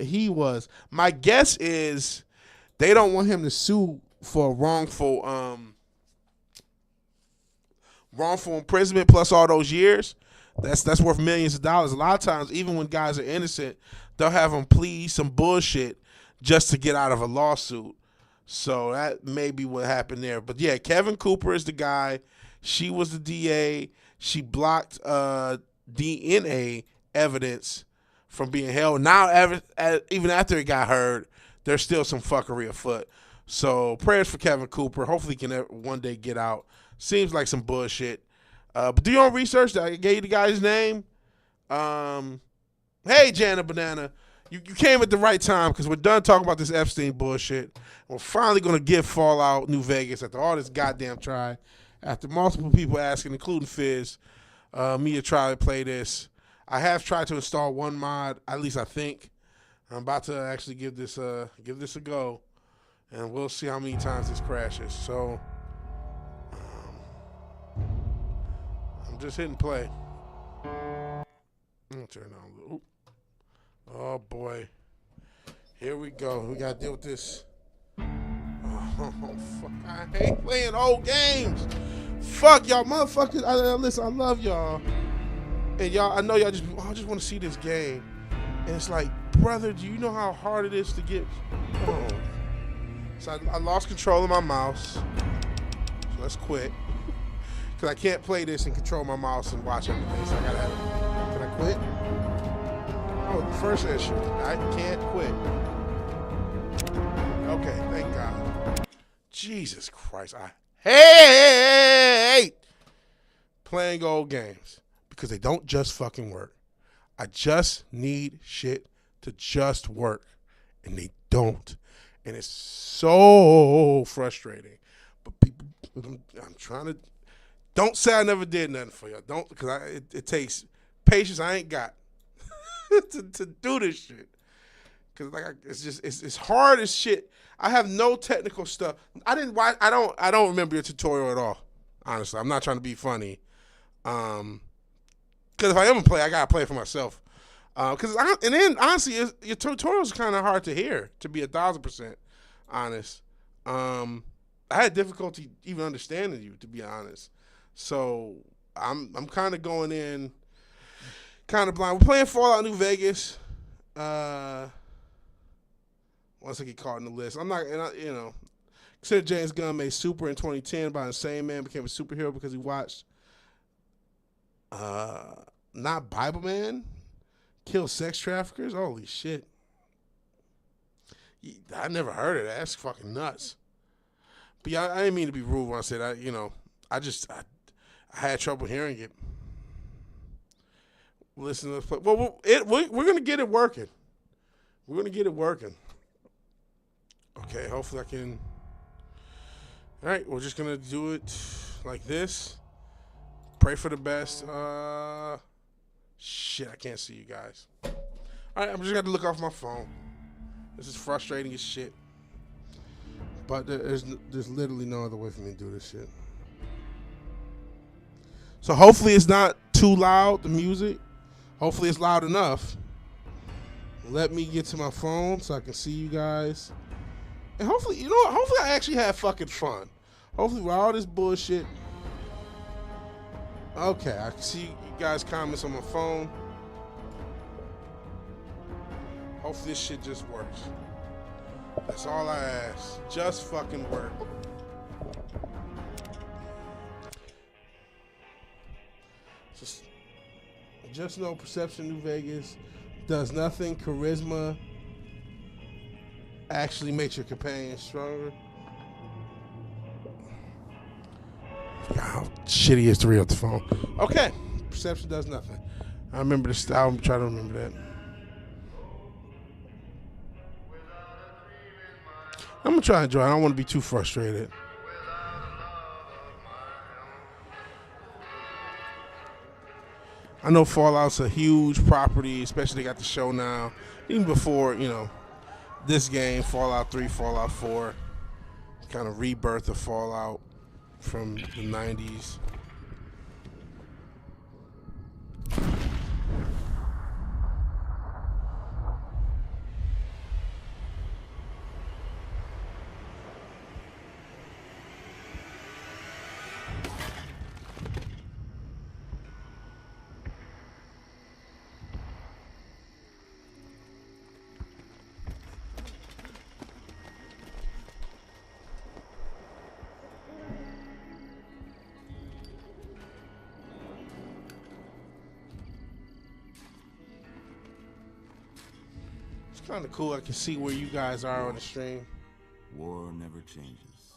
he was. My guess is they don't want him to sue for wrongful imprisonment plus all those years. That's worth millions of dollars. A lot of times, even when guys are innocent, they'll have them plead some bullshit just to get out of a lawsuit. So that may be what happened there. But yeah, Kevin Cooper is the guy. She was the DA. She blocked DNA evidence from being held. Now, even after it got heard, there's still some fuckery afoot. So prayers for Kevin Cooper. Hopefully he can one day get out. Seems like some bullshit. But do your own research. I gave you the guy's name. Hey, Jana Banana. You came at the right time because we're done talking about this Epstein bullshit. We're finally going to give Fallout New Vegas after all this goddamn try. After multiple people asking, including Fizz, me to try to play this. I have tried to install one mod, at least I think. I'm about to actually give this a go, and we'll see how many times this crashes. So I'm just hitting play. I'm gonna turn on. Ooh. Oh boy, here we go. We gotta deal with this. Oh fuck! I hate playing old games. Fuck y'all, motherfuckers. Listen, I love y'all, and y'all. I know y'all just. I just want to see this game, and it's like, brother, do you know how hard it is to get? Oh. So I lost control of my mouse. So let's quit, cause I can't play this and control my mouse and watch everything. So I gotta have it. Can I quit? Oh, the first issue. I can't quit. Okay, thank God. Jesus Christ, I hate playing old games because they don't just fucking work. I just need shit to just work, and they don't, and it's so frustrating. But people, I'm trying to. Don't say I never did nothing for y'all. Don't, because it takes patience I ain't got to do this shit. Cause like it's hard as shit. I have no technical stuff. I don't remember your tutorial at all. Honestly, I'm not trying to be funny. Cause if I ever play, I gotta play for myself. And then honestly, your tutorials are kind of hard to hear. To be 1,000% honest, I had difficulty even understanding you. To be honest, so I'm kind of going in kind of blind. We're playing Fallout New Vegas. Once I get caught in the list, I'm not, consider James Gunn made Super in 2010 by the same man became a superhero because he watched not Bible Man kill sex traffickers. Holy shit. I never heard of that. That's fucking nuts. But yeah, I didn't mean to be rude when I said I had trouble hearing it. Listen to this play. Well, we're gonna get it working. We're gonna get it working. Okay, hopefully I can. All right, we're just gonna do it like this. Pray for the best. Shit, I can't see you guys. All right, I'm just gonna look off my phone. This is frustrating as shit. But there's literally no other way for me to do this shit. So hopefully it's not too loud, the music. Hopefully it's loud enough. Let me get to my phone so I can see you guys. And hopefully, hopefully I actually have fucking fun. Hopefully with all this bullshit. Okay, I can see you guys' comments on my phone. Hopefully this shit just works. That's all I ask. Just fucking work. Just know Perception New Vegas does nothing. Charisma actually makes your companion stronger. How shitty is to read off the phone. Okay. Perception does nothing. I remember this. I'm trying to remember that. I'm gonna try and enjoy it. I don't want to be too frustrated. I know Fallout's a huge property, especially they got the show now. Even before, this game, Fallout 3, Fallout 4, kind of rebirth of Fallout from the 90s. Kind of cool. I can see where you guys are on the stream. War never changes.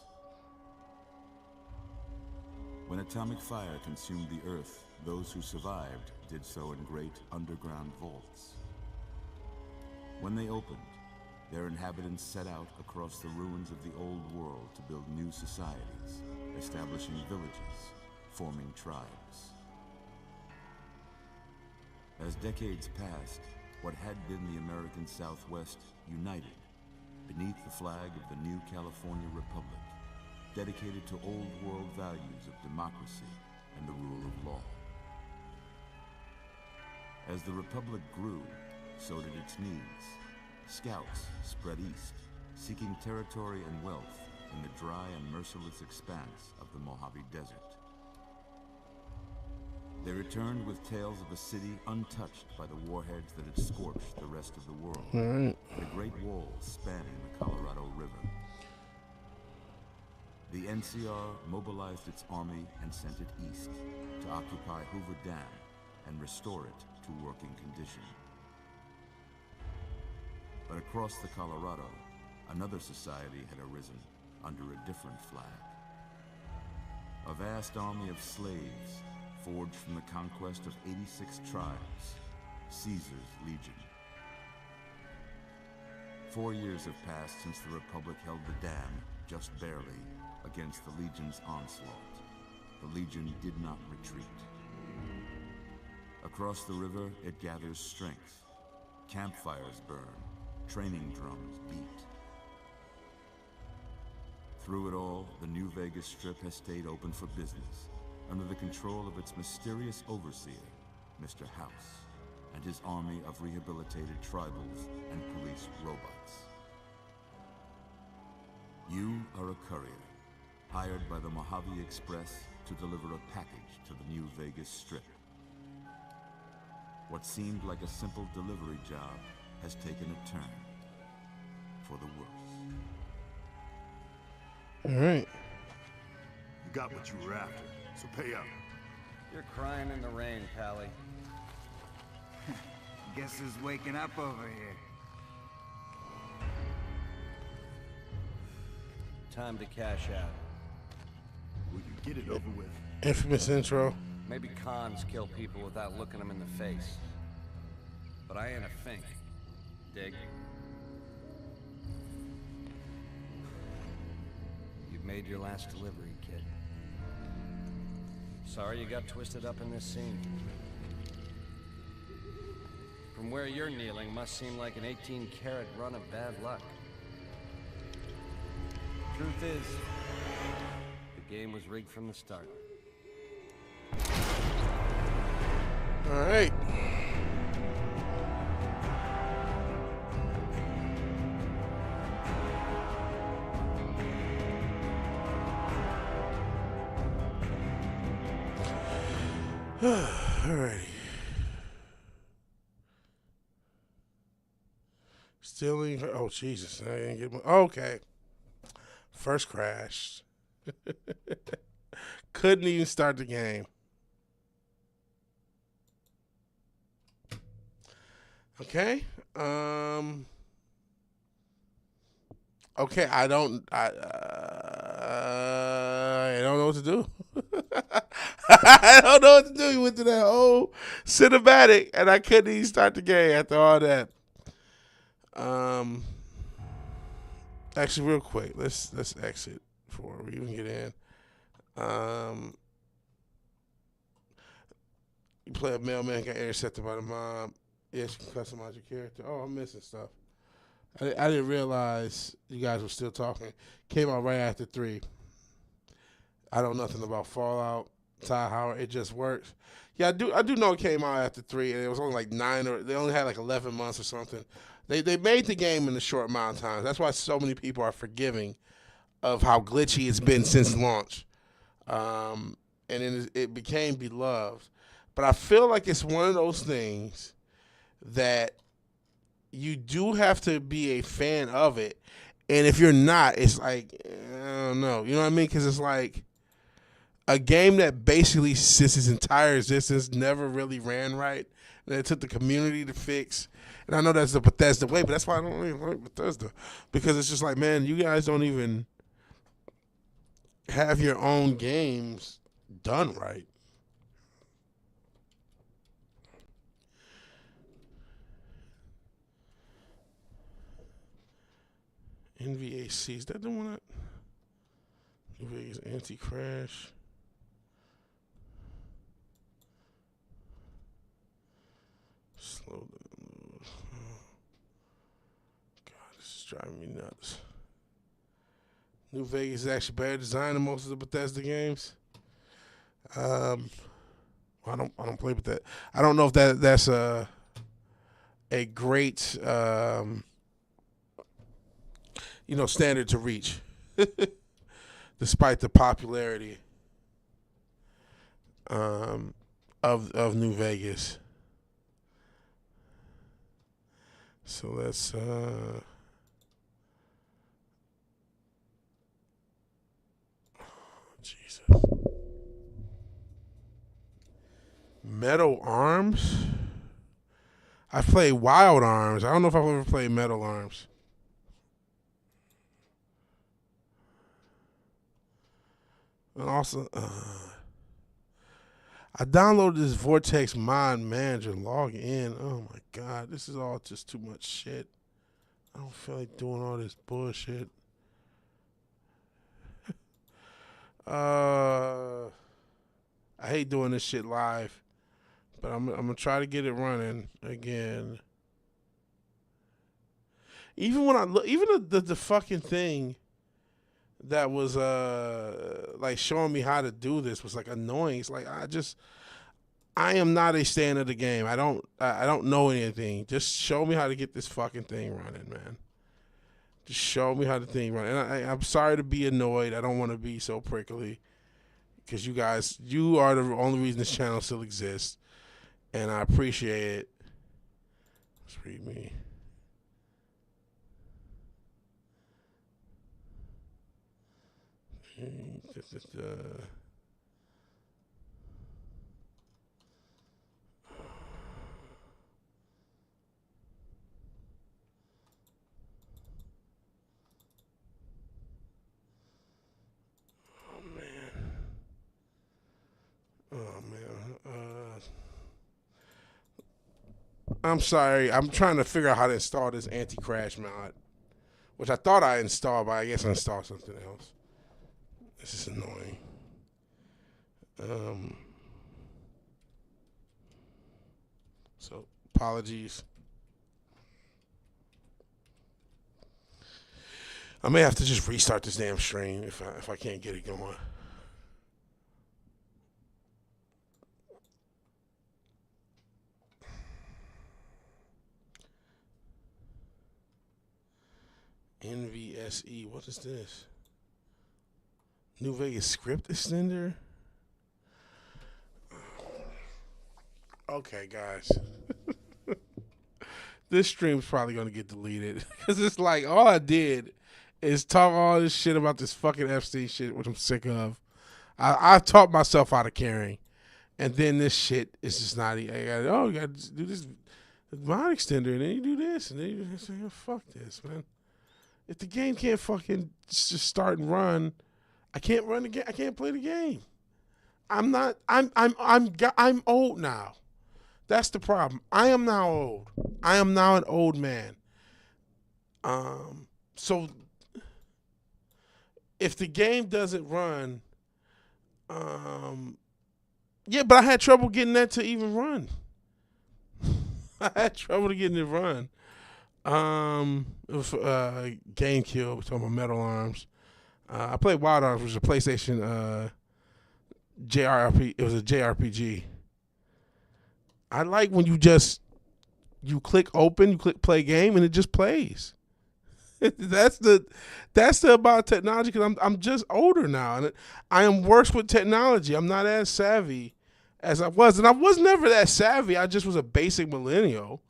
When atomic fire consumed the earth, those who survived did so in great underground vaults. When they opened, their inhabitants set out across the ruins of the old world to build new societies, establishing villages, forming tribes. As decades passed, what had been the American Southwest united beneath the flag of the new California Republic, dedicated to old world values of democracy and the rule of law. As the Republic grew, so did its needs. Scouts spread east, seeking territory and wealth in the dry and merciless expanse of the Mojave Desert. They returned with tales of a city untouched by the warheads that had scorched the rest of the world. Right. The Great Wall spanning the Colorado River. The NCR mobilized its army and sent it east to occupy Hoover Dam and restore it to working condition. But across the Colorado, another society had arisen under a different flag. A vast army of slaves forged from the conquest of 86 tribes, Caesar's Legion. 4 years have passed since the Republic held the dam, just barely, against the Legion's onslaught. The Legion did not retreat. Across the river, it gathers strength. Campfires burn, training drums beat. Through it all, the New Vegas Strip has stayed open for business, under the control of its mysterious overseer, Mr. House, and his army of rehabilitated tribals and police robots. You are a courier, hired by the Mojave Express to deliver a package to the New Vegas Strip. What seemed like a simple delivery job has taken a turn for the worse. All right. You got what you were after, so pay up. You're crying in the rain, Pally. Guess who's waking up over here? Time to cash out. Will you get it over with? Infamous intro. Maybe cons kill people without looking them in the face. But I ain't a fink. Dig? You've made your last delivery, kid. Sorry you got twisted up in this scene. From where you're kneeling must seem like an 18-carat run of bad luck. Truth is, the game was rigged from the start. All right. All righty. Stealing her. Oh, Jesus. I didn't get my. Okay. First crash. Couldn't even start the game. Okay. Okay, I don't know what to do. I don't know what to do. You went to that whole cinematic, and I couldn't even start the game after all that. Actually, real quick, let's exit before we even get in. You play a mailman, got intercepted by the mob. Yes, you can customize your character. Oh, I'm missing stuff. I didn't realize you guys were still talking. Came out right after 3. I know nothing about Fallout, Ty Howard. It just works. Yeah, I do know it came out after 3, and it was only like 9 or they only had like 11 months or something. They made the game in a short amount of time. That's why so many people are forgiving of how glitchy it's been since launch, and then it became beloved. But I feel like it's one of those things that you do have to be a fan of it. And if you're not, it's like, I don't know. You know what I mean? Because it's like a game that basically, since its entire existence, never really ran right. And it took the community to fix. And I know that's the Bethesda way, but that's why I don't really like Bethesda. Because it's just like, man, you guys don't even have your own games done right. NVAC, is that the one that New Vegas anti-crash? Slow down. God, this is driving me nuts. New Vegas is actually better designed than most of the Bethesda games. I don't play with that. I don't know if that's a great standard to reach, despite the popularity of New Vegas. So let's Jesus. Metal Arms? I've played Wild Arms. I don't know if I've ever played Metal Arms. And also, I downloaded this Vortex Mod Manager. Log in. Oh my God, this is all just too much shit. I don't feel like doing all this bullshit. I hate doing this shit live, but I'm gonna try to get it running again. Even when I look, even the fucking thing that was like showing me how to do this was like annoying. It's like I am not a stand of the game. I don't know anything. Just show me how to get this fucking thing running, man. Just show me how the thing runs. And I'm sorry to be annoyed. I don't want to be so prickly, because you are the only reason this channel still exists, and I appreciate it. Let's read me. I'm sorry. I'm trying to figure out how to install this anti-crash mod, which I thought I installed, but I guess I installed something else. This is annoying. So apologies. I may have to just restart this damn stream if I can't get it going. NVSE, what is this? New Vegas script extender? Okay, guys. this stream's probably gonna get deleted because it's like all I did is talk all this shit about this fucking Epstein shit, which I'm sick of. I've taught myself out of caring, and then this shit is just not. You gotta do this mod extender, and then you do this, and then you say, fuck this, man. If the game can't fucking just start and run, I can't run the game. I can't play the game. I'm old now. That's the problem. I am now old. I am now an old man. So if the game doesn't run, yeah, but I had trouble getting that to even run. I had trouble getting it to run. It was GameCube. We're talking about Metal Arms. I played Wild Arms, which was a PlayStation JRPG. It was a JRPG. I like when you click open, you click play game, and it just plays. That's the about technology, because I'm just older now, and I am worse with technology. I'm not as savvy as I was, and I was never that savvy. I just was a basic millennial.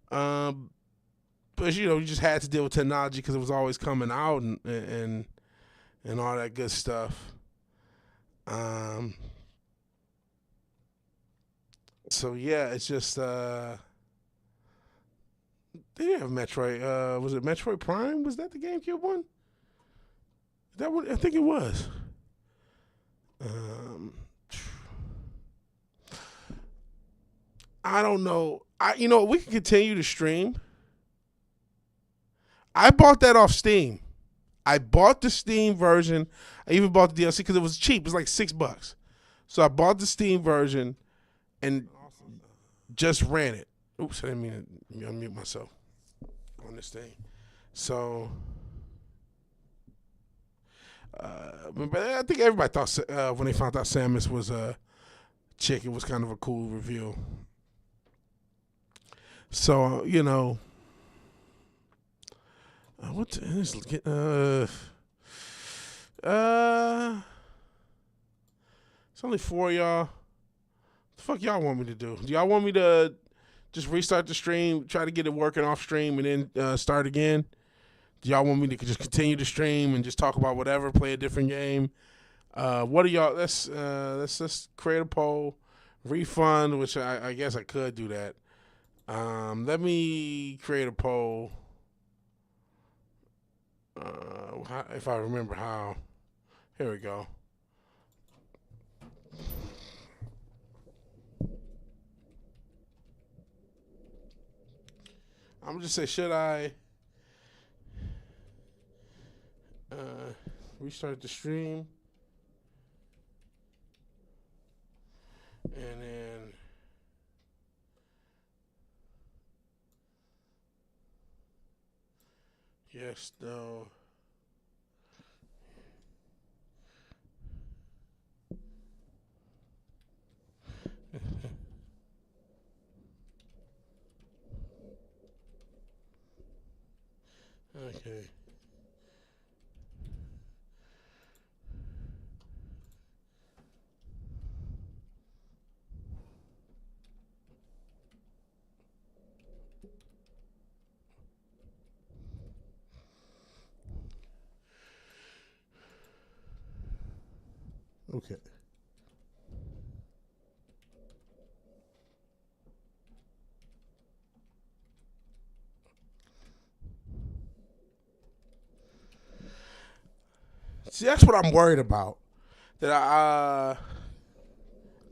But you just had to deal with technology because it was always coming out and all that good stuff. So yeah, it's just they didn't have Metroid. Was it Metroid Prime? Was that the GameCube one? That one, I think it was. I don't know. We can continue to stream. I bought that off Steam. I bought the Steam version. I even bought the DLC because it was cheap. It was like $6. So I bought the Steam version and just ran it. Oops, I didn't mean to unmute myself on this thing. So, but I think everybody thought when they found out Samus was a chick, it was kind of a cool reveal. So, it's only 4 of y'all. The fuck y'all want me to do? Do y'all want me to just restart the stream, try to get it working off stream, and then start again? Do y'all want me to just continue the stream and just talk about whatever, play a different game? What are y'all? Let's create a poll, refund, which I guess I could do that. Let me create a poll. If I remember how. Here we go. I'm gonna just say, should I restart the stream? And then yes, no. Okay. Okay. See, that's what I'm worried about. That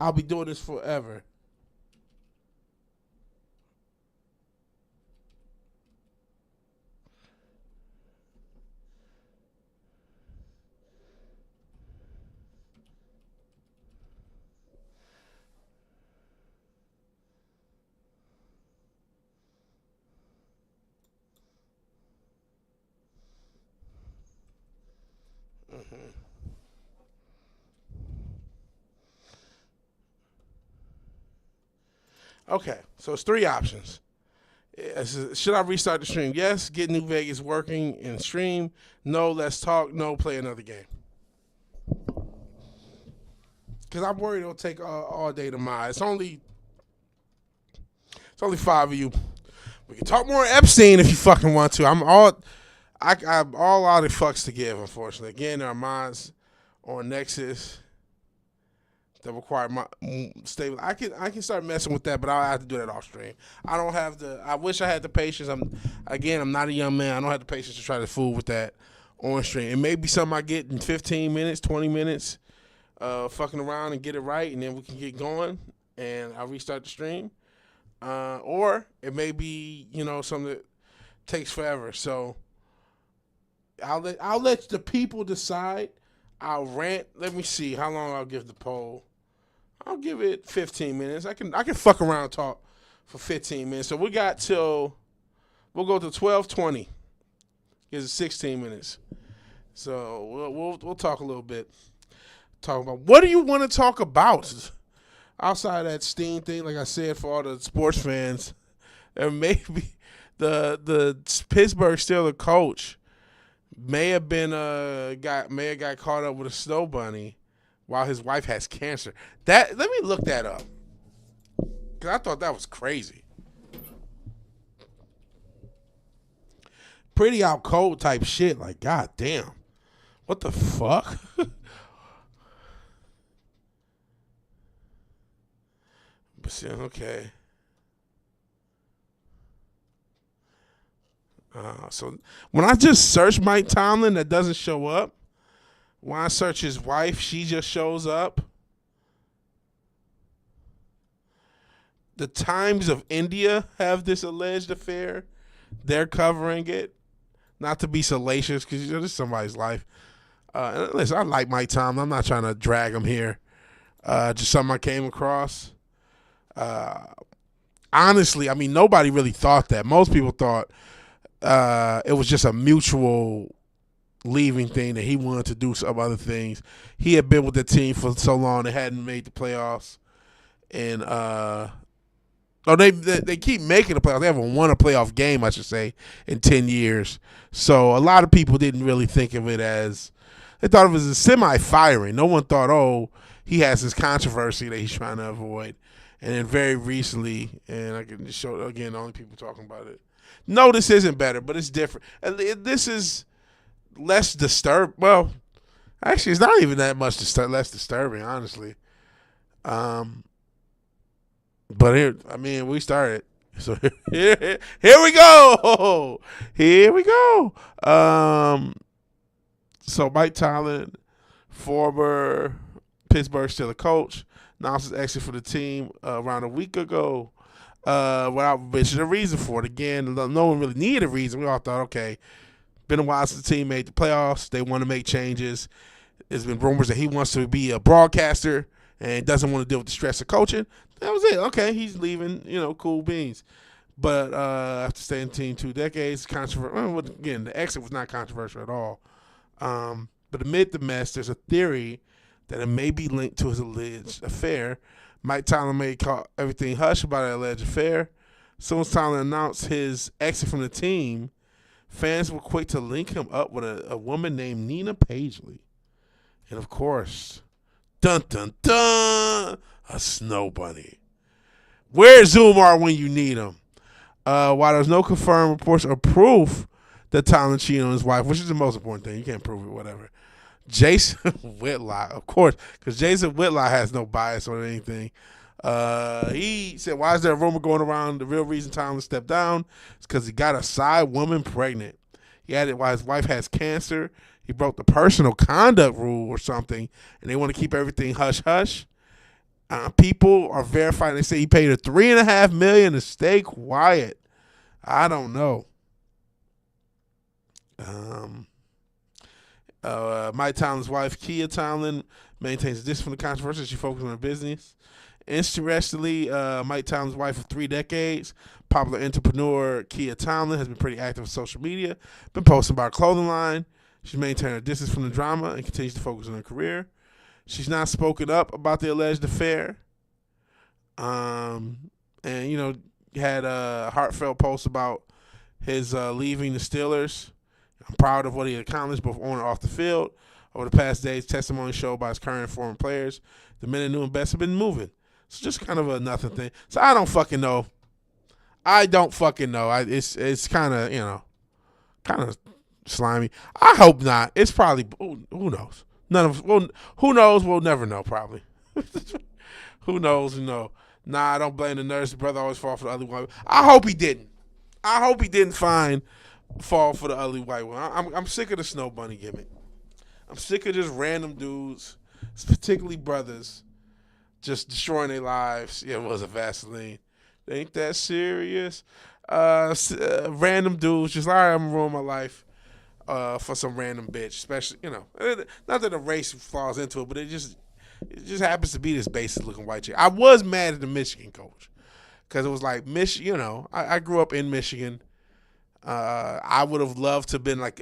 I'll be doing this forever. Okay, so it's 3 options. Should I restart the stream? Yes, get New Vegas working in stream. No, let's talk. No, play another game. Because I'm worried it'll take all day to mod. It's only 5 of you. We can talk more Epstein if you fucking want to. I'm all out of fucks to give, unfortunately. Again, there are mods on Nexus that require my stable. I can start messing with that, but I'll have to do that off stream. I don't have the. I wish I had the patience. I'm not a young man. I don't have the patience to try to fool with that on stream. It may be something I get in 15 minutes, 20 minutes, fucking around and get it right, and then we can get going, and I'll restart the stream. Or it may be, something that takes forever. So I'll let the people decide. I'll rant. Let me see how long I'll give the poll. I'll give it 15 minutes. I can fuck around and talk for 15 minutes. So we'll go to 12:20. Gives it 16 minutes. So we'll talk a little bit. Talk about what do you want to talk about? Outside of that Steen thing, like I said, for all the sports fans, and maybe the Pittsburgh Steelers coach may have got caught up with a snow bunny while his wife has cancer. Let me look that up, because I thought that was crazy. Pretty out cold type shit. Like, god damn, what the fuck? Okay. So when I just search Mike Tomlin, that doesn't show up. When I search his wife, she just shows up. The Times of India have this alleged affair. They're covering it. Not to be salacious, because this is somebody's life. Listen, I like Mike Tomlin. I'm not trying to drag him here. Just something I came across. Honestly, I mean, nobody really thought that. Most people thought it was just a mutual leaving thing, that he wanted to do some other things. He had been with the team for so long, they hadn't made the playoffs, and they keep making the playoffs. They haven't won a playoff game, I should say, in 10 years. So a lot of people didn't really think of it as, they thought of it as a semi-firing. No one thought, oh, he has this controversy that he's trying to avoid. And then very recently, and I can just show again, the only people talking about it. No, this isn't better, but it's different. This is less disturbing. Well, actually, it's not even that much less disturbing, honestly. But here, I mean, we started. So here we go. Here we go. So Mike Tomlin, former Pittsburgh Steelers coach, announced his exit for the team around a week ago without mentioning a reason for it. Again, no one really needed a reason. We all thought, okay, been a while since the team made the playoffs. They want to make changes. There's been rumors that he wants to be a broadcaster and doesn't want to deal with the stress of coaching. That was it. Okay, he's leaving, cool beans. But after staying in the team 2 decades, again, the exit was not controversial at all. But amid the mess, there's a theory that it may be linked to his alleged affair. Mike Tomlin may call everything hush about an alleged affair. As soon as Tomlin announced his exit from the team, fans were quick to link him up with a woman named Nina Paisley. And of course, dun dun dun, a snow bunny. Where's Zumar when you need him? While there's no confirmed reports or proof that Tomlin cheated on his wife, which is the most important thing, you can't prove it, whatever. Jason Whitlock, of course, because Jason Whitlock has no bias on anything. He said, why is there a rumor going around? The real reason Tomlin stepped down is because he got a side woman pregnant. He added while his wife has cancer, he broke the personal conduct rule or something, and they want to keep everything hush-hush. People are verifying. They say he paid her $3.5 million to stay quiet. I don't know. Mike Tomlin's wife, Kia Tomlin, maintains a distance from the controversy. She focuses on her business. Interestingly, Mike Tomlin's wife of 3 decades, popular entrepreneur Kia Tomlin, has been pretty active on social media, been posting about her clothing line. She's maintained her distance from the drama and continues to focus on her career. She's not spoken up about the alleged affair. And, had a heartfelt post about his leaving the Steelers. I'm proud of what he accomplished both on and off the field. Over the past days, testimony showed by his current and former players, the men and new and best have been moving. It's just kind of a nothing thing. So I don't fucking know. I don't fucking know. It's kind of kind of slimy. I hope not. It's probably who knows. None of us. Well, who knows? We'll never know. Probably. Who knows? Nah, I don't blame the nurse. The brother always fall for the ugly white woman. I hope he didn't. I hope he didn't fall for the ugly white woman. I'm sick of the snow bunny gimmick. I'm sick of just random dudes, particularly brothers, just destroying their lives. Yeah, it was a Vaseline. Ain't that serious? Random dudes just, all right, I'm gonna ruin my life for some random bitch. Especially, not that the race falls into it, but it just happens to be this basic looking white chick. I was mad at the Michigan coach because it was like, I grew up in Michigan. I would have loved to have been like,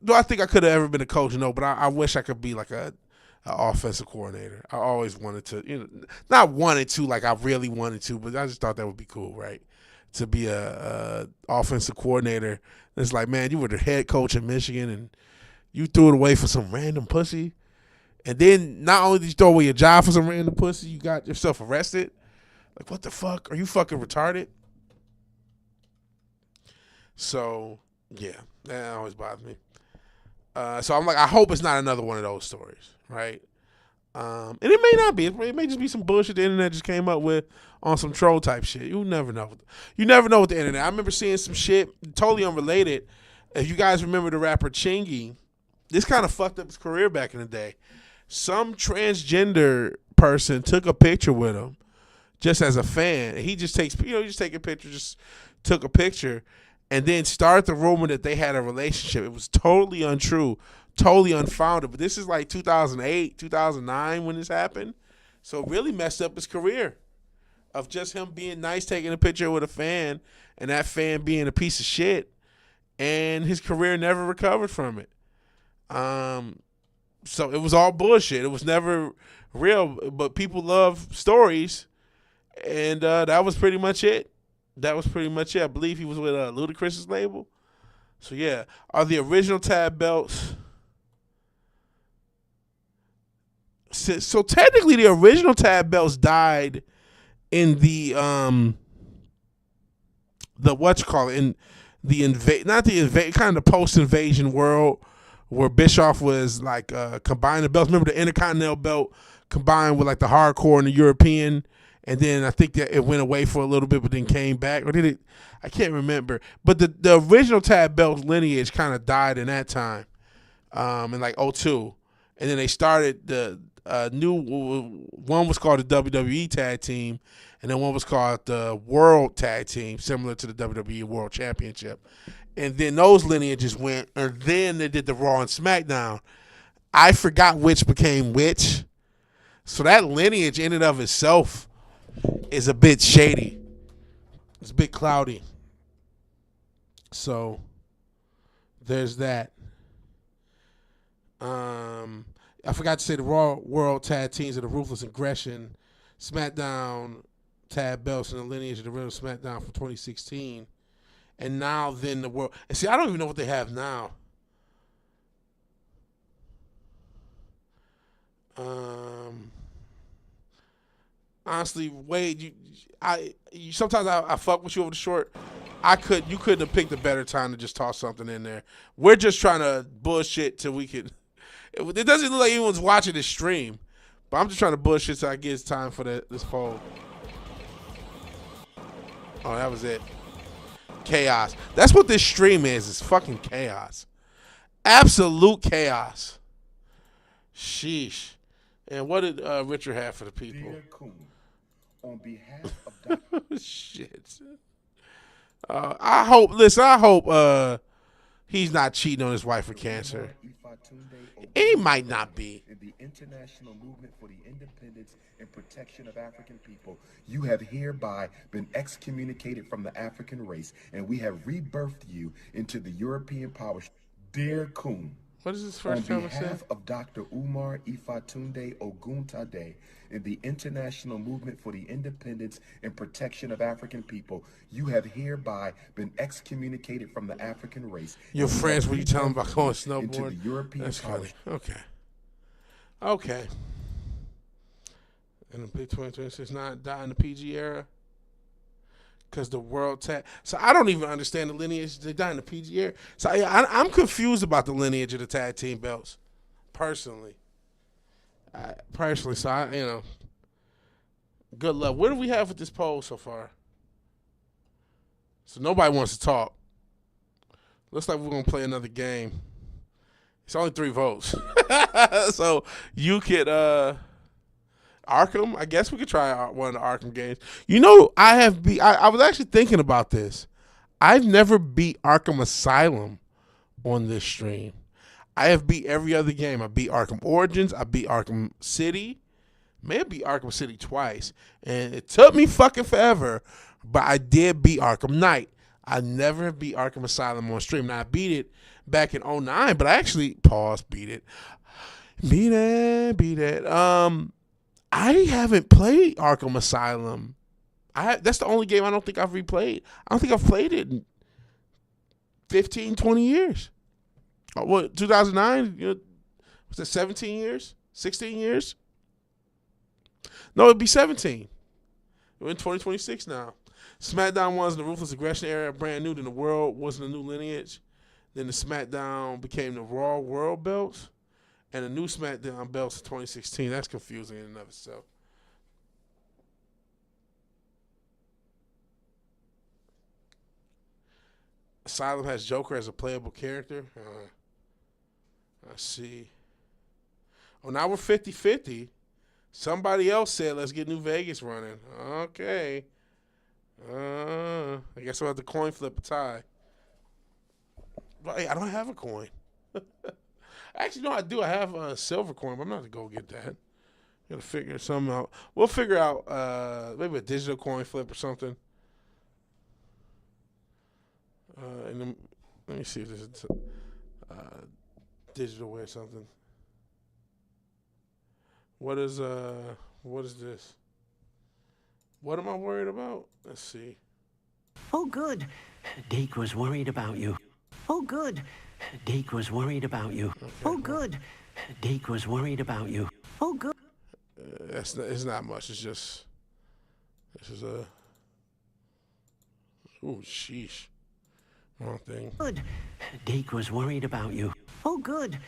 do I think I could have ever been a coach? No, but I wish I could be like a offensive coordinator. I always wanted to, not wanted to like I really wanted to, but I just thought that would be cool, right? To be a offensive coordinator. It's like, man, you were the head coach in Michigan and you threw it away for some random pussy. And then not only did you throw away your job for some random pussy, you got yourself arrested. Like, what the fuck? Are you fucking retarded? So, yeah, that always bothers me. So I'm like, I hope it's not another one of those stories, right? And it may not be. It may just be some bullshit the internet just came up with on some troll type shit. You never know. You never know with the internet. I remember seeing some shit totally unrelated. If you guys remember the rapper Chingy, this kind of fucked up his career back in the day. Some transgender person took a picture with him just as a fan. He just takes, just take a picture, just took a picture, and then started the rumor that they had a relationship. It was totally untrue, totally unfounded. But this is like 2008, 2009 when this happened. So it really messed up his career of just him being nice, taking a picture with a fan, and that fan being a piece of shit. And his career never recovered from it. So it was all bullshit. It was never real, but people love stories, and that was pretty much it. I believe he was with Ludacris's label. So yeah, are the original Tad belts? So technically, the original Tad belts died in the kind of post-invasion world where Bischoff was like combining the belts. Remember the Intercontinental belt combined with like the hardcore and the European, and then I think that it went away for a little bit, but then came back, or did it? I can't remember. But the original Tad belt lineage kind of died in that time, in like 2002, and then they started the new one was called the WWE Tag Team, and then one was called the World Tag Team, similar to the WWE World Championship. And then those lineages went, and then they did the Raw and SmackDown. I forgot which became which. So that lineage in and of itself is a bit shady. It's a bit cloudy. So there's that. I forgot to say the Raw World Tag Teams of the Ruthless Aggression, SmackDown Tag belts, and the lineage of the real SmackDown from 2016. And now then the world. And see, I don't even know what they have now. Honestly, Wade, sometimes I fuck with you over the short. You couldn't have picked a better time to just toss something in there. We're just trying to bullshit till we can. It doesn't look like anyone's watching this stream, but I'm just trying to bullshit so I get time for this poll. Oh, that was it. Chaos. That's what this stream is. It's fucking chaos. Absolute chaos. Sheesh. And what did Richard have for the people? Dear Coon, on behalf of Dr. Shit. I hope he's not cheating on his wife for cancer. He might not be. In the international movement for the independence and protection of African people, you have hereby been excommunicated from the African race, and we have rebirthed you into the European power. Dear Coon, what is his first time? On behalf of Dr. Umar Ifatunde Oguntade and the international movement for the independence and protection of African people, you have hereby been excommunicated from the African race. Your friends, when you tell them about going snowboarding? Into the European That's power. funny. Okay. And the big 2026 not die in the PG era. Because the world tag. So I don't even understand the lineage. They died in the PG era. So I'm confused about the lineage of the tag team belts, personally. So good luck. What do we have with this poll so far? So nobody wants to talk. Looks like we're going to play another game. It's only 3 votes. So you could, Arkham, I guess we could try one of the Arkham games. I was actually thinking about this. I've never beat Arkham Asylum on this stream. I have beat every other game. I beat Arkham Origins. I beat Arkham City. May have beat Arkham City twice. And it took me fucking forever, but I did beat Arkham Knight. I never beat Arkham Asylum on stream. Now, I beat it back in 2009, but I actually beat it. Beat it. I haven't played Arkham Asylum. That's the only game I don't think I've replayed. I don't think I've played it in 15, 20 years. What, 2009? Was it 17 years? 16 years? No, it'd be 17. We're in 2026 now. SmackDown was in the Ruthless Aggression era, brand new. Then the World wasn't a new lineage. Then the SmackDown became the Raw World belts. And the new SmackDown belts in 2016. That's confusing in and of itself. Asylum has Joker as a playable character. Let's see. Oh, now we're 50-50. Somebody else said, let's get New Vegas running. Okay. I guess we'll have to coin flip a tie. But, hey, I don't have a coin. Actually, no, I do. I have a silver coin, but I'm not going to go get that. Got to figure something out. We'll figure out maybe a digital coin flip or something. And then, let me see if this is digital way or something. What is this? What am I worried about? Let's see. Oh, good. Dake was worried about you. Oh, good. Dake was worried about you. Okay. Oh, good. Dake was worried about you. Oh, good. It's not much. It's just. This is a. Ooh, sheesh. Wrong thing. Good. Dake was worried about you. Oh, good.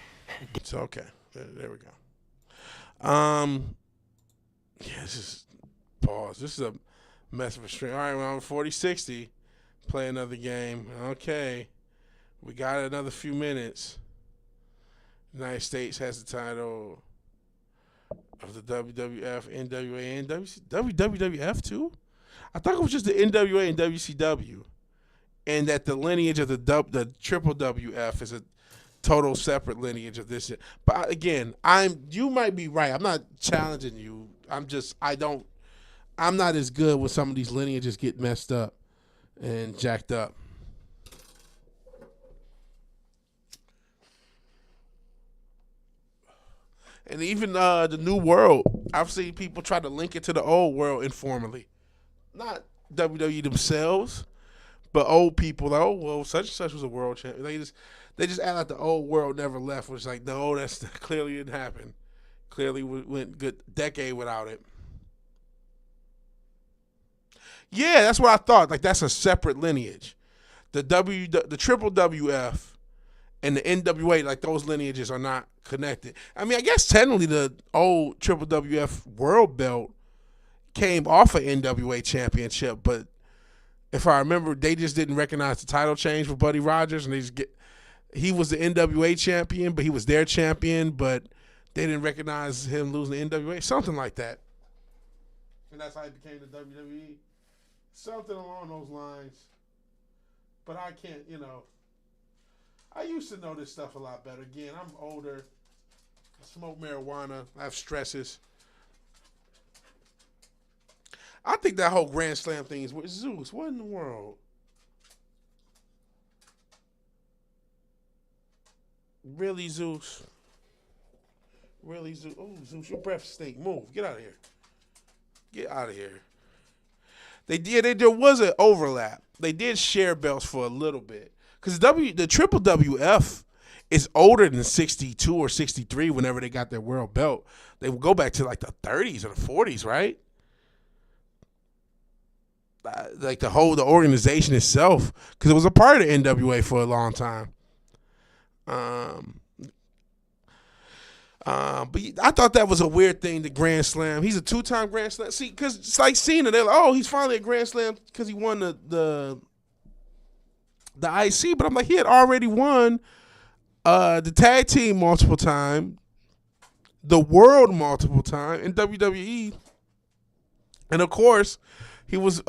It's okay. There we go. Yeah, this is pause. This is a mess of a stream. All right, we're on 40-60. Play another game. Okay. We got another few minutes. United States has the title of the WWF, NWA, and WWF too? I thought it was just the NWA and WCW. And that the lineage of the triple WF is a total separate lineage of this shit. But again, you might be right. I'm not challenging you. I'm not as good when some of these lineages get messed up and jacked up. And even the new world, I've seen people try to link it to the old world informally. Not WWE themselves, but old people. Like, oh, well, such and such was a world champion. They just act like the old world never left, which is like, no, that's clearly didn't happen. Clearly went good decade without it. Yeah, that's what I thought. Like, that's a separate lineage. The triple WF and the NWA, like, those lineages are not connected. I mean, I guess technically the old triple WF world belt came off an NWA championship, but if I remember, they just didn't recognize the title change for Buddy Rogers, and he was the NWA champion, but he was their champion, but they didn't recognize him losing the NWA, something like that. And that's how he became the WWE. Something along those lines. But I can't, I used to know this stuff a lot better. Again, I'm older. I smoke marijuana. I have stresses. I think that whole Grand Slam thing is with Zeus. What in the world? Really, Zeus? Really, Zeus? Oh, Zeus, your breath stink. Move. Get out of here. Get out of here. There was an overlap. They did share belts for a little bit. Because the triple WF is older than 62 or 63 whenever they got their world belt. They would go back to like the 30s or the 40s, right? like the organization itself, because it was a part of the NWA for a long time. But I thought that was a weird thing, the Grand Slam. He's a 2-time Grand Slam. See, because it's like Cena, they're like, oh, he's finally a Grand Slam because he won the IC. But I'm like, he had already won the tag team multiple times, the world multiple times in WWE, and of course, he was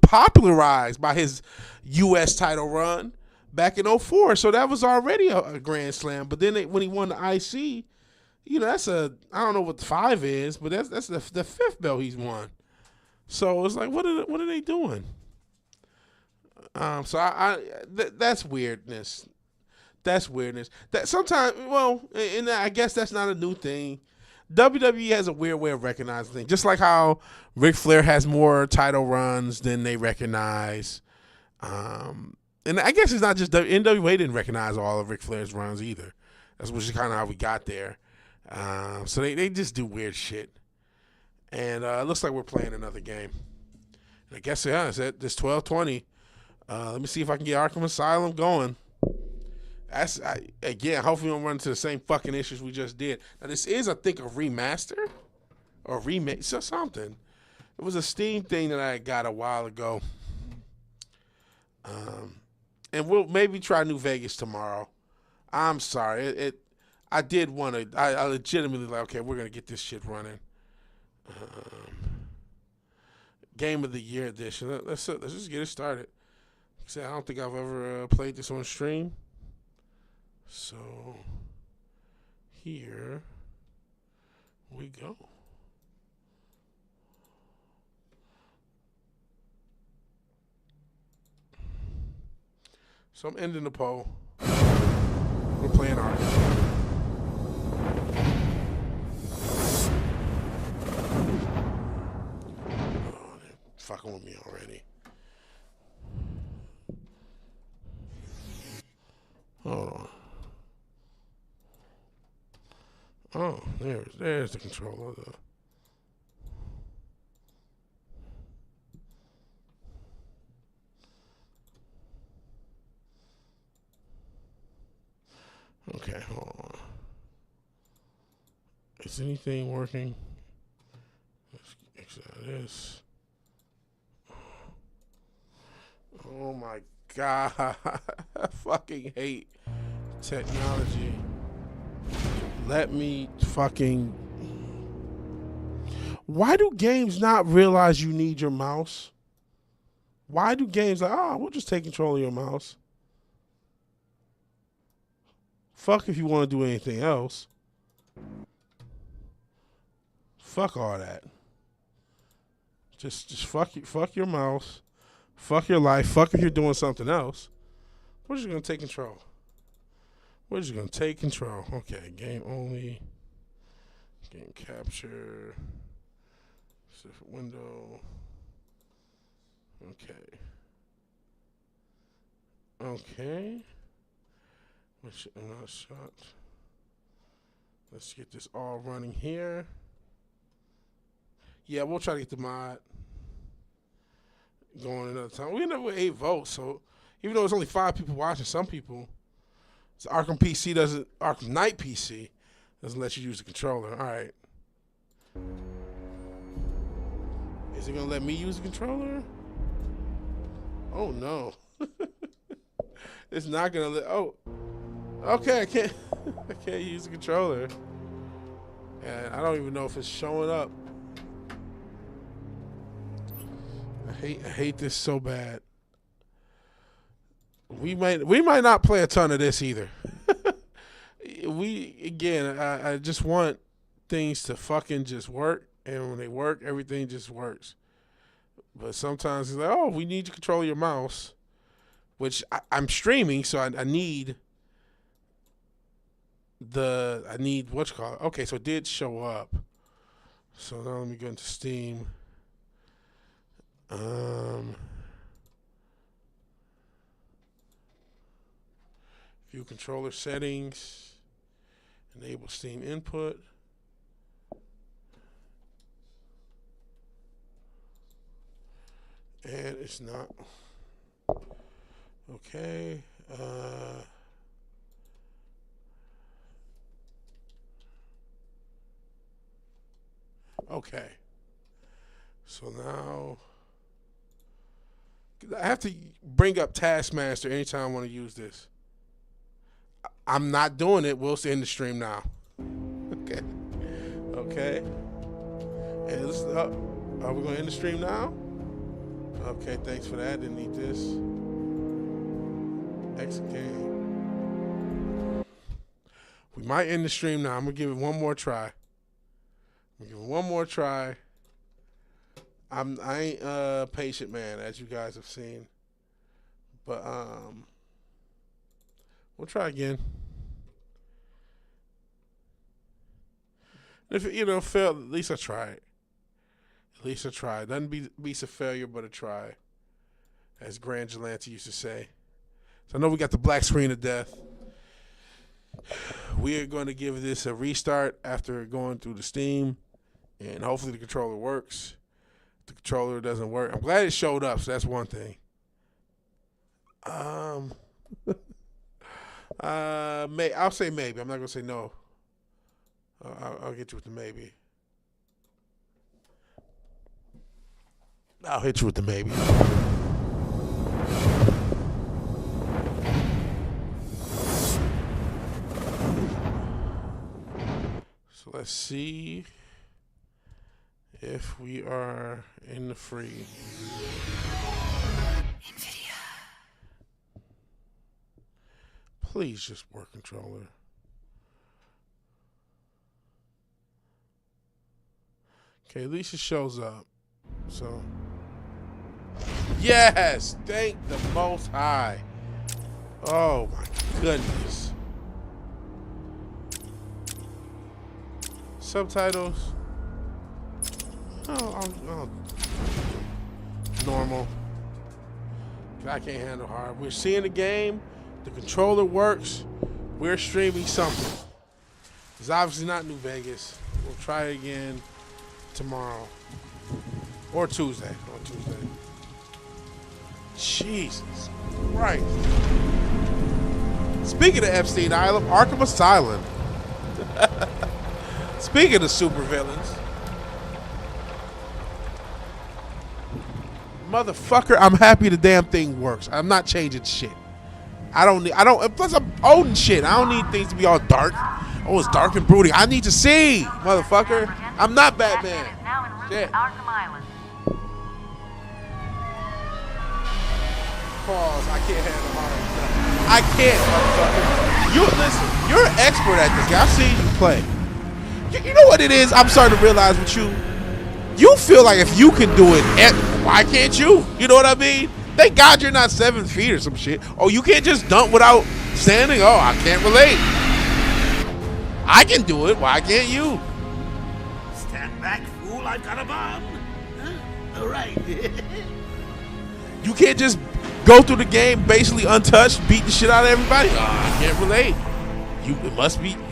popularized by his U.S. title run back in 2004. So that was already a Grand Slam. But then when he won the IC, that's I don't know what the 5 is, but that's the 5th belt he's won. So it's like, what are they doing? So that's weirdness. That's weirdness. That sometimes, and I guess that's not a new thing. WWE has a weird way of recognizing things, just like how Ric Flair has more title runs than they recognize. And I guess it's not just NWA didn't recognize all of Ric Flair's runs either. That's which is kind of how we got there. So they just do weird shit. And it looks like we're playing another game. And I guess, it's at this 12:20. Let me see if I can get Arkham Asylum going. Again, hopefully we don't run into the same fucking issues we just did. Now, this is, I think, a remaster or remake, so something. It was a Steam thing that I got a while ago. And we'll maybe try New Vegas tomorrow. I'm sorry. I did want to, I legitimately okay, we're going to get this shit running. Game of the Year edition. Let's just get it started. I don't think I've ever played this on stream. So, here we go. So I'm ending the poll. We're playing Arkham. Oh, they're fucking with me already. Hold on. Oh, there's the controller. Okay, hold on. Is anything working? Let's exit out of this. Oh my God. I fucking hate technology. Let me fucking... Why do games not realize you need your mouse? Why do games we'll just take control of your mouse? Fuck if you want to do anything else. Fuck all that. Just fuck your mouse. Fuck your life. Fuck if you're doing something else. We're just going to take control. We're just going to take control. Okay, game only. Game capture. Different window. Okay. Okay. Which another shot. Let's get this all running here. Yeah, we'll try to get the mod going another time. We ended up with 8 votes, so even though it's only 5 people watching, some people, Arkham Knight PC doesn't let you use the controller. All right. Is it gonna let me use the controller? Oh no. It's not gonna let. Oh, okay. I can't use the controller, and I don't even know if it's showing up. I hate this so bad. We might not play a ton of this either. I just want things to fucking just work, and when they work, everything just works. But sometimes it's like, oh, we need to control your mouse, which I'm streaming, so I need what's called. Okay, so it did show up. So now let me go into Steam. View controller settings. Enable Steam input. And it's not. Okay. Okay. So now I have to bring up Taskmaster anytime I want to use this. I'm not doing it. We'll end the stream now. Okay. Okay. And this, are we going to end the stream now? Okay, thanks for that. Didn't need this. Exit game. We might end the stream now. I'm going to give it one more try. I ain't a patient man, as you guys have seen. But we'll try again. If it, failed, at least I tried. Doesn't beats a failure, but a try, as Grand Gelante used to say. So I know we got the black screen of death. We are going to give this a restart after going through the Steam, and hopefully the controller works. If the controller doesn't work, I'm glad it showed up, so that's one thing. I'll say maybe. I'm not going to say no. I'll get you with the maybe. I'll hit you with the maybe. So let's see if we are in the free. NVIDIA. Please just work, controller. Okay, at least it shows up. So, yes! Thank the Most High. Oh my goodness. Subtitles. Oh, normal. I can't handle hard. We're seeing the game. The controller works. We're streaming something. It's obviously not New Vegas. We'll try it again tomorrow. Or Tuesday. Jesus Christ. Speaking of Epstein Island, Arkham Asylum. Speaking of supervillains. Motherfucker, I'm happy the damn thing works. I'm not changing shit. Plus I'm old and shit. I don't need things to be all dark. Oh, it's dark and brooding. I need to see, motherfucker. I'm not Batman. Shit. Pause. I can't handle hard. I can't, motherfucker. You're an expert at this guy. I've seen you play. You know what it is? I'm starting to realize with you. You feel like if you can do it, why can't you? You know what I mean? Thank God you're not 7 feet or some shit. Oh, you can't just dunk without standing? Oh, I can't relate. I can do it. Why can't you? Stand back, fool. I've got a bomb. Huh? All right. You can't just go through the game basically untouched, beat the shit out of everybody? Oh, I can't relate. You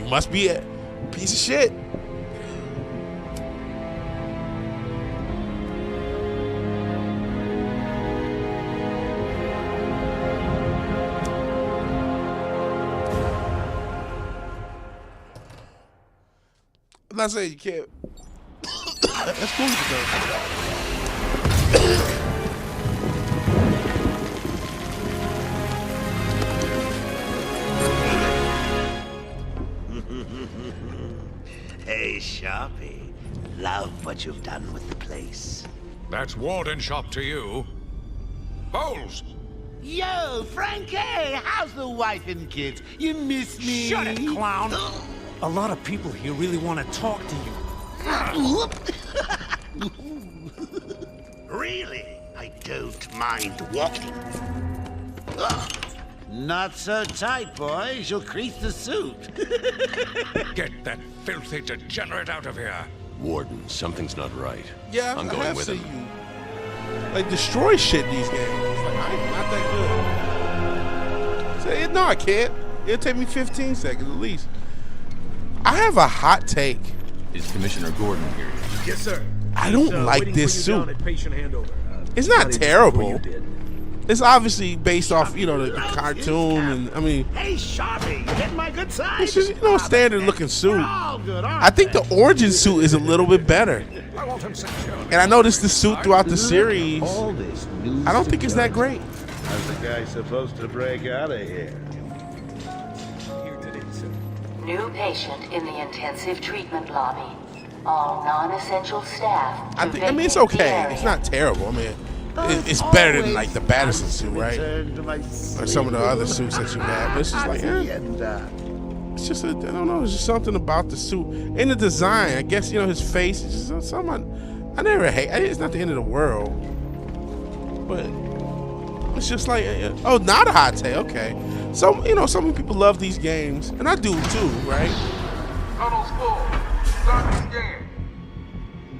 must be a piece of shit. I'm not saying you can't. That's cool. Hey, Sharpie. Love what you've done with the place. That's Warden Shop to you. Bowles! Yo, Frankie! How's the wife and kids? You miss me? Shut it, clown! A lot of people here really want to talk to you. Really? I don't mind walking. Not so tight, boy. She'll crease the suit. Get that filthy degenerate out of here. Warden, something's not right. Yeah, I'm I going have with seen him. You destroy shit in these games. It's like, I'm not that good. So, no, I can't. It'll take me 15 seconds at least. I have a hot take. Is Commissioner Gordon here? Yes, sir. I don't like this suit. It's not terrible. It's obviously based off, the cartoon, and I mean, Hey, Sharpie, you hitting my good side? it's just a standard looking suit. I think the origin suit is a little bit better. And I noticed the suit throughout the series. I don't think it's that great. How's the guy supposed to break out of here? New patient in the intensive treatment lobby. All non-essential staff. I mean, it's okay. It's not terrible. I mean, it's better than like the Batterson suit, right? Or some of the other suits that you have. But it's just like, it's just I don't know. It's just something about the suit and the design. I guess his face is just something I never hate. It's not the end of the world, but it's just like, not a hot take. Okay, so some people love these games, and I do too, right?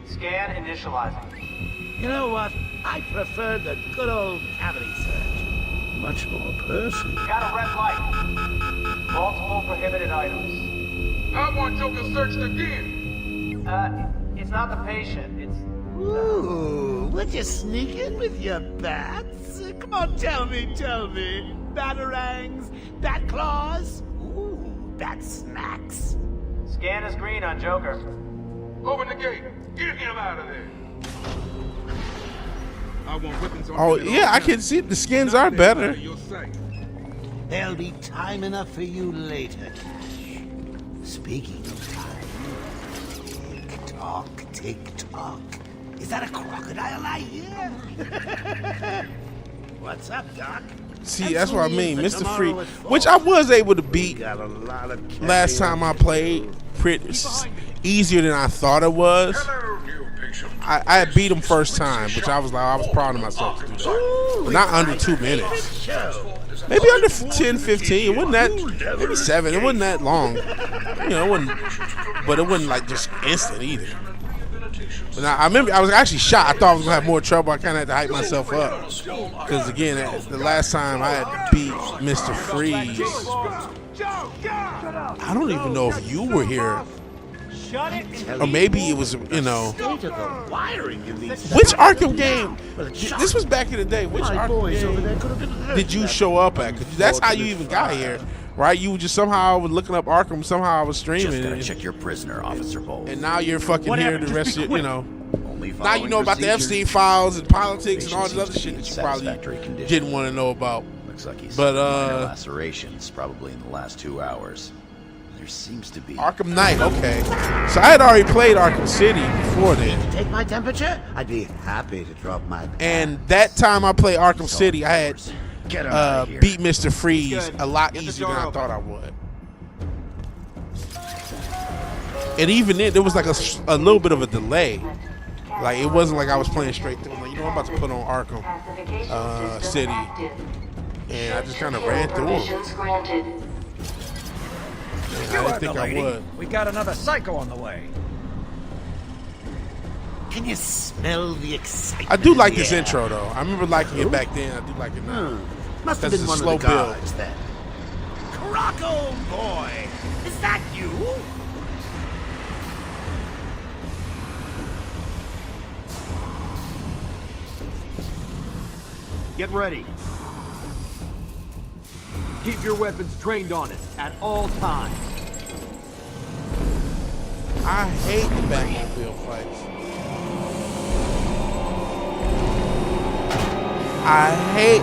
Scan initializing. You know what? I prefer the good old cavity search. Much more personal. Got a red light. Multiple prohibited items. I want Joker searched again. It's not the patient. It's... Ooh, would you sneak in with your bats? Come on, tell me. Batarangs, bat claws, ooh, bat smacks. Scan is green on Joker. Open the gate. Get him out of there. Oh yeah, I can see the skins are better. There'll be time enough for you later, Cash. Speaking of time, tick tock. Is that a crocodile I hear? What's up, Doc? See, that's what I mean, Mr. Freak, which I was able to beat last time I played, pretty easier than I thought it was. I beat him first time, which I was proud of myself to do that. But not under 2 minutes. Maybe under 10, 15. It wasn't that, maybe 7. It wasn't that long. But it wasn't like just instant either. But I remember I was actually shocked. I thought I was going to have more trouble. I kind of had to hype myself up. Because again, the last time I had to beat Mr. Freeze, I don't even know if you were here. Or maybe it was, Which Arkham game? This was back in the day. Which Arkham game did you show up at? 'Cause that's how you even got here, right? You just somehow was looking up Arkham. Somehow I was streaming. Just gotta check your prisoner, Officer Bowles. And now you're fucking here the rest of now you know about the Epstein files and politics and all this other shit that you probably didn't want to know about. Looks like he's minor lacerations, probably in the last 2 hours. There seems to be Arkham Knight. Okay, so I had already played Arkham City before then. Take my temperature? I'd be happy to drop my pants. And that time I played Arkham City, I had beat Mr. Freeze a lot easier than I thought I would. And even then, there was like a little bit of a delay. Like it wasn't like I was playing straight through. I'm like, I'm about to put on Arkham City, and I just kind of ran through them. I didn't think I would. We got another psycho on the way. Can you smell the excitement? I do like this intro though. I remember liking it back then. I do like it now. Must have been one of the guards then. Croco boy, is that you? Get ready. Keep your weapons trained on it at all times. I hate the Batmobile fights.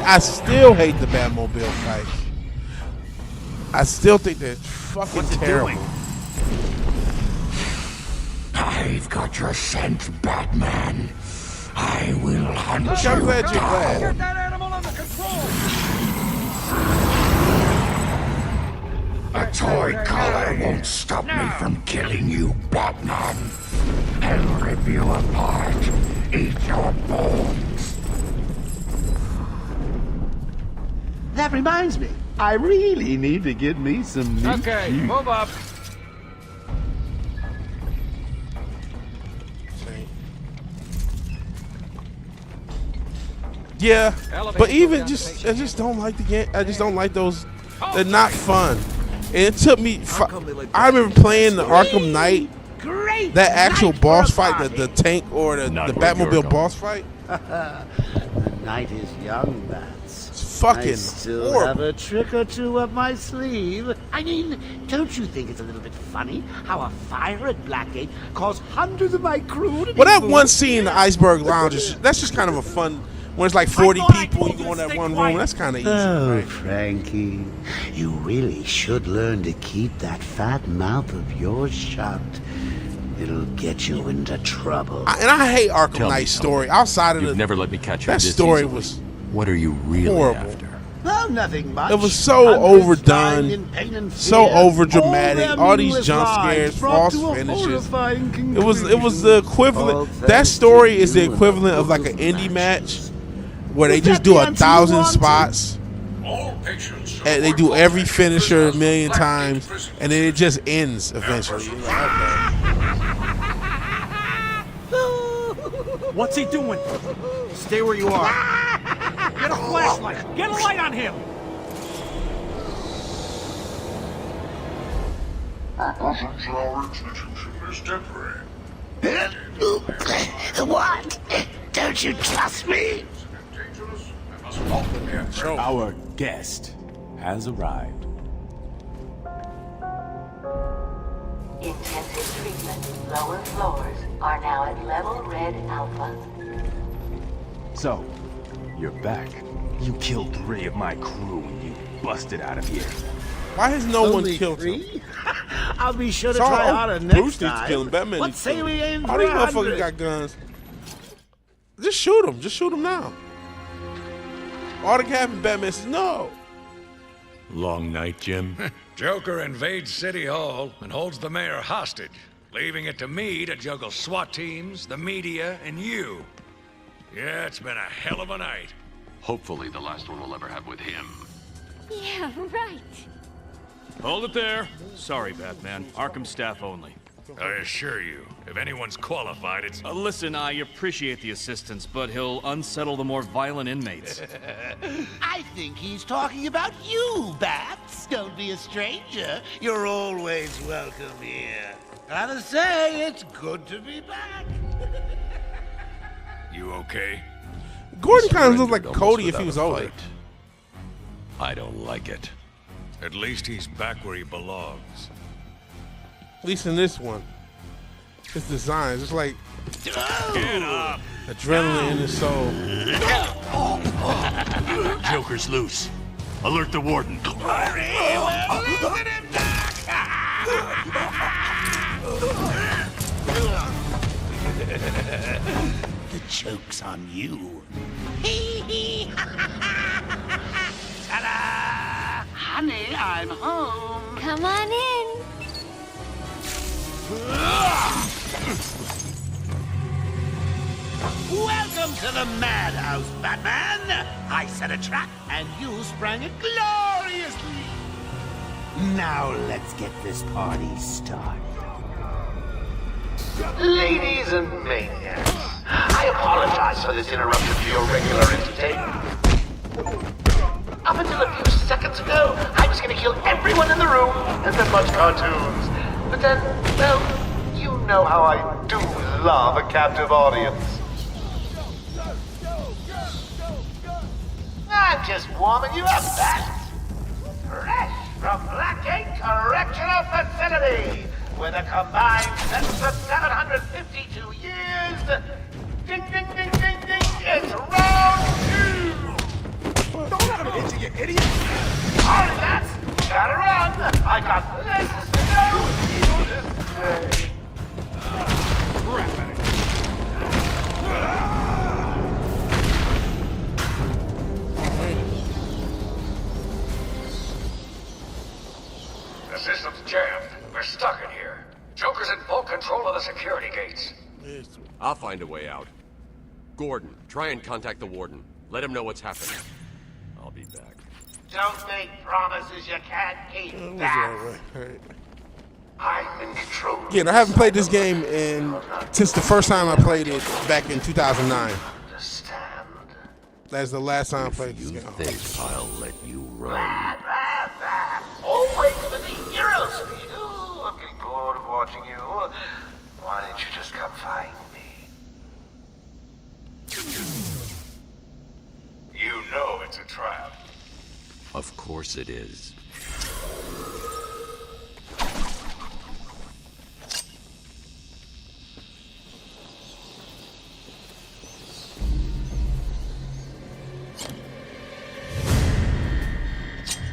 I still hate the Batmobile fights. I still think they're fucking terrible. I've got your scent, Batman. I will hunt you. I'm glad you're glad. Get that animal under control. A toy collar won't stop me from killing you, Batman. I'll rip you apart, eat your bones. That reminds me, I really need to get me some meat. Okay, move up. Yeah, but even I just don't like the game. I just don't like those. They're not fun. And it took me. I remember playing the Arkham Knight. That actual boss fight, the tank or the Batmobile boss fight. Night is young, Bats. It's fucking I still horrible. have a trick or two up my sleeve. I mean, don't you think it's a little bit funny how a fire at Blackgate caused hundreds of my crew to be Well, that one moved? scene in the Iceberg Lounge, that's just kind of a fun, when it's like 40 people, you go in that one room, that's kind of easy, Oh, right? Frankie, you really should learn to keep that fat mouth of yours shut. It'll get you into trouble. And I hate Arkham Tell me Knight's something. story. Outside of You've never let me catch you that this story easily. was What are you really horrible. after? Oh, nothing much. It was so Hundreds dying in overdone, pain and so fear. over dramatic. All All their these meaningless jump lives scares, brought false to a finishes. horrifying It was the All equivalent. thanks That story to is the you and equivalent a of like book an of indie match matches. where they Was just that do the a answer you 1,000 wanted? spots. And they do every finisher a million times, and then it just ends eventually. You're like, okay. What's he doing? Stay where you are. Get a flashlight. Get a light on him. What? Don't you trust me? Our guest has arrived. Intensive treatment. Lower floors are now at level red alpha. So, you're back. You killed 3 of my crew when you busted out of here. Why has no one Only killed 3? him? I'll be sure to It's all- try harder next Bruce needs to time. kill him. Batman What needs to say kill we him. aim All for these 100? motherfuckers got guns. Just shoot him. Just shoot him now. All the Captain Batman says no. Long night, Jim. Joker invades City Hall and holds the mayor hostage, leaving it to me to juggle SWAT teams, the media, and you. Yeah, it's been a hell of a night. Hopefully the last one we'll ever have with him. Yeah, right. Hold it there. Sorry, Batman. Arkham staff only. I assure you, if anyone's qualified, it's... Listen, I appreciate the assistance, but he'll unsettle the more violent inmates. I think he's talking about you, Bats. Don't be a stranger. You're always welcome here. Gotta say, it's good to be back. You okay? Gordon kind of looks like Surrendered Cody almost if he was without a older. fight. I don't like it. At least he's back where he belongs. At least in this one. His design is just like Get up! adrenaline in his soul. Joker's loose. Alert the warden. The joke's on you. Ta-da! Honey, I'm home. Come on in. Welcome to the madhouse, Batman! I set a trap, and you sprang it gloriously! Now let's get this party started. Ladies and maniacs, I apologize for this interruption to your regular entertainment. Up until a few seconds ago, I was going to kill everyone in the room and then watch cartoons. But then, well, you know how I do love a captive audience. I'm just warming you up, Bats. Fresh from Blackgate Correctional Facility, with a combined sentence of 752 years. Ding, ding, ding, ding, ding. It's round 2. Don't let him hit you, you idiot. All right, Bats. Gotta run. I got places to go this day. Crap at it. The system's jammed. We're stuck in here. Joker's in full control of the security gates. I'll find a way out. Gordon, try and contact the warden. Let him know what's happening. I'll be back. Don't make promises you can't keep, Bats. I'm in control. Again, I haven't played this game since the first time I played it back in 2009. That's the last time I played this game. I'll let you run. Always with the hero speed. Oh, I'm getting bored of watching you. Why don't you just come find me? Of course it is.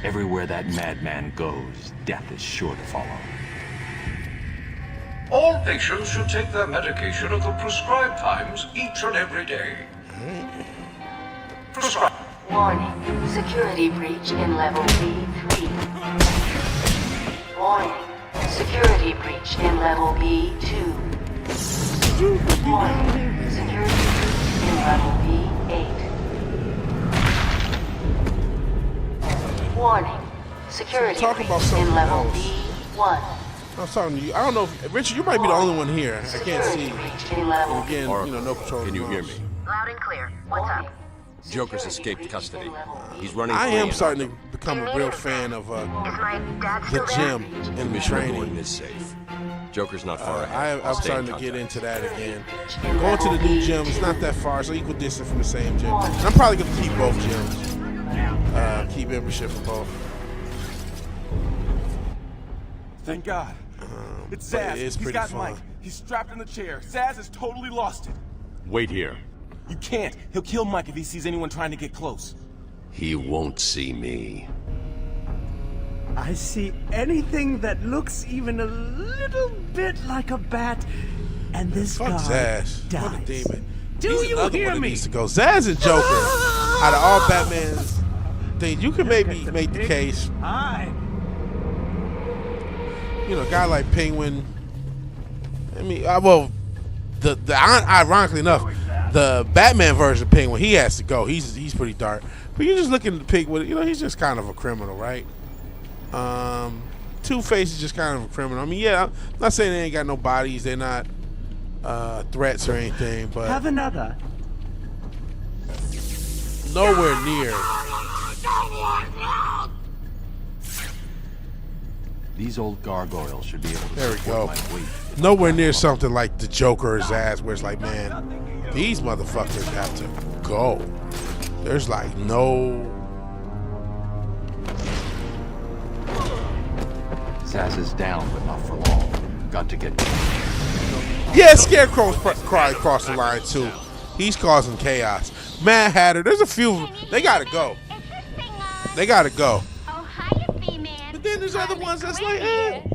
Everywhere that madman goes, death is sure to follow. All patients should take their medication at the prescribed times each and every day. Prescribe. Warning. Security breach in level B3. Warning. Security breach in level B2. Warning. Security breach in level B8. Warning. Security breach in level B1. I was talking to you. I don't know if Richard, you might be the only one here. I can't see. And again, no control. Can you hear me? Loud and clear. What's up? Joker's escaped custody. He's running. I am starting to become a real fan of the gym and the training. Gordon is safe. Joker's not far ahead. I'm starting to get into that again. Going to the new gym, it's not that far, so equal distance from the same gym. And I'm probably going to keep both gyms. Keep membership for both. Thank God. It's Zaz. He's got fun. Mike. He's strapped in the chair. Zaz has totally lost it. Wait here. You can't. He'll kill Mike if he sees anyone trying to get close. He won't see me. I see anything that looks even a little bit like a bat, and this Fuck guy Zaz. dies. What a demon. Do He's you another hear one that me? needs to go. Zaz and Joker, out of all Batman's things, you can maybe make the case. You know, a guy like Penguin. I mean, well, ironically enough, the Batman version of Penguin, he has to go. He's pretty dark. But you just look at the Penguin, you know, he's just kind of a criminal, right? Two-Face is just kind of a criminal. I mean, yeah, I'm not saying they ain't got no bodies. They're not threats or anything, but Have another. nowhere near. These old gargoyles should be able to There we support go. my weight. Nowhere near something like the Joker or Zaz, where it's like, man, these motherfuckers have to go. There's like no. Zaz is down, but not for long. Got to get. Yeah, Scarecrow's crying across the line too. He's causing chaos. Mad Hatter, there's a few of them. They gotta go. They gotta go. But then there's other ones that's like,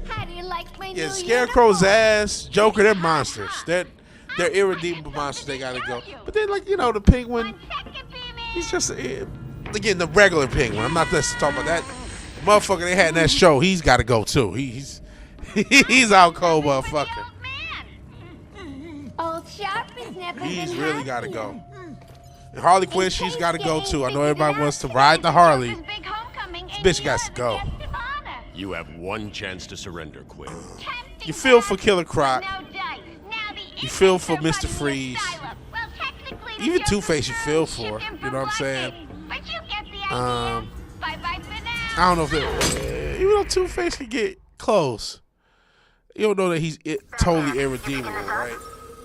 How do you like my yeah, new Scarecrow's ass, Joker, they're monsters. They're irredeemable monsters. They gotta go. But then, like, you know, the Penguin, he's just again the regular Penguin. I'm not just talking about that the motherfucker they had in that show. He's got to go too. He's out cold, motherfucker. Old Sharp is never He's been really got to happier. go. And Harley Quinn, she's got to go too. I know everybody wants to ride the Harley. This bitch got to go. You have one chance to surrender, Quinn. You feel for Killer Croc. You feel for Mr. Freeze. Even Two-Face you feel for. You know what I'm saying? I don't know if even though Two-Face can get close, you don't know that he's totally irredeemable, right?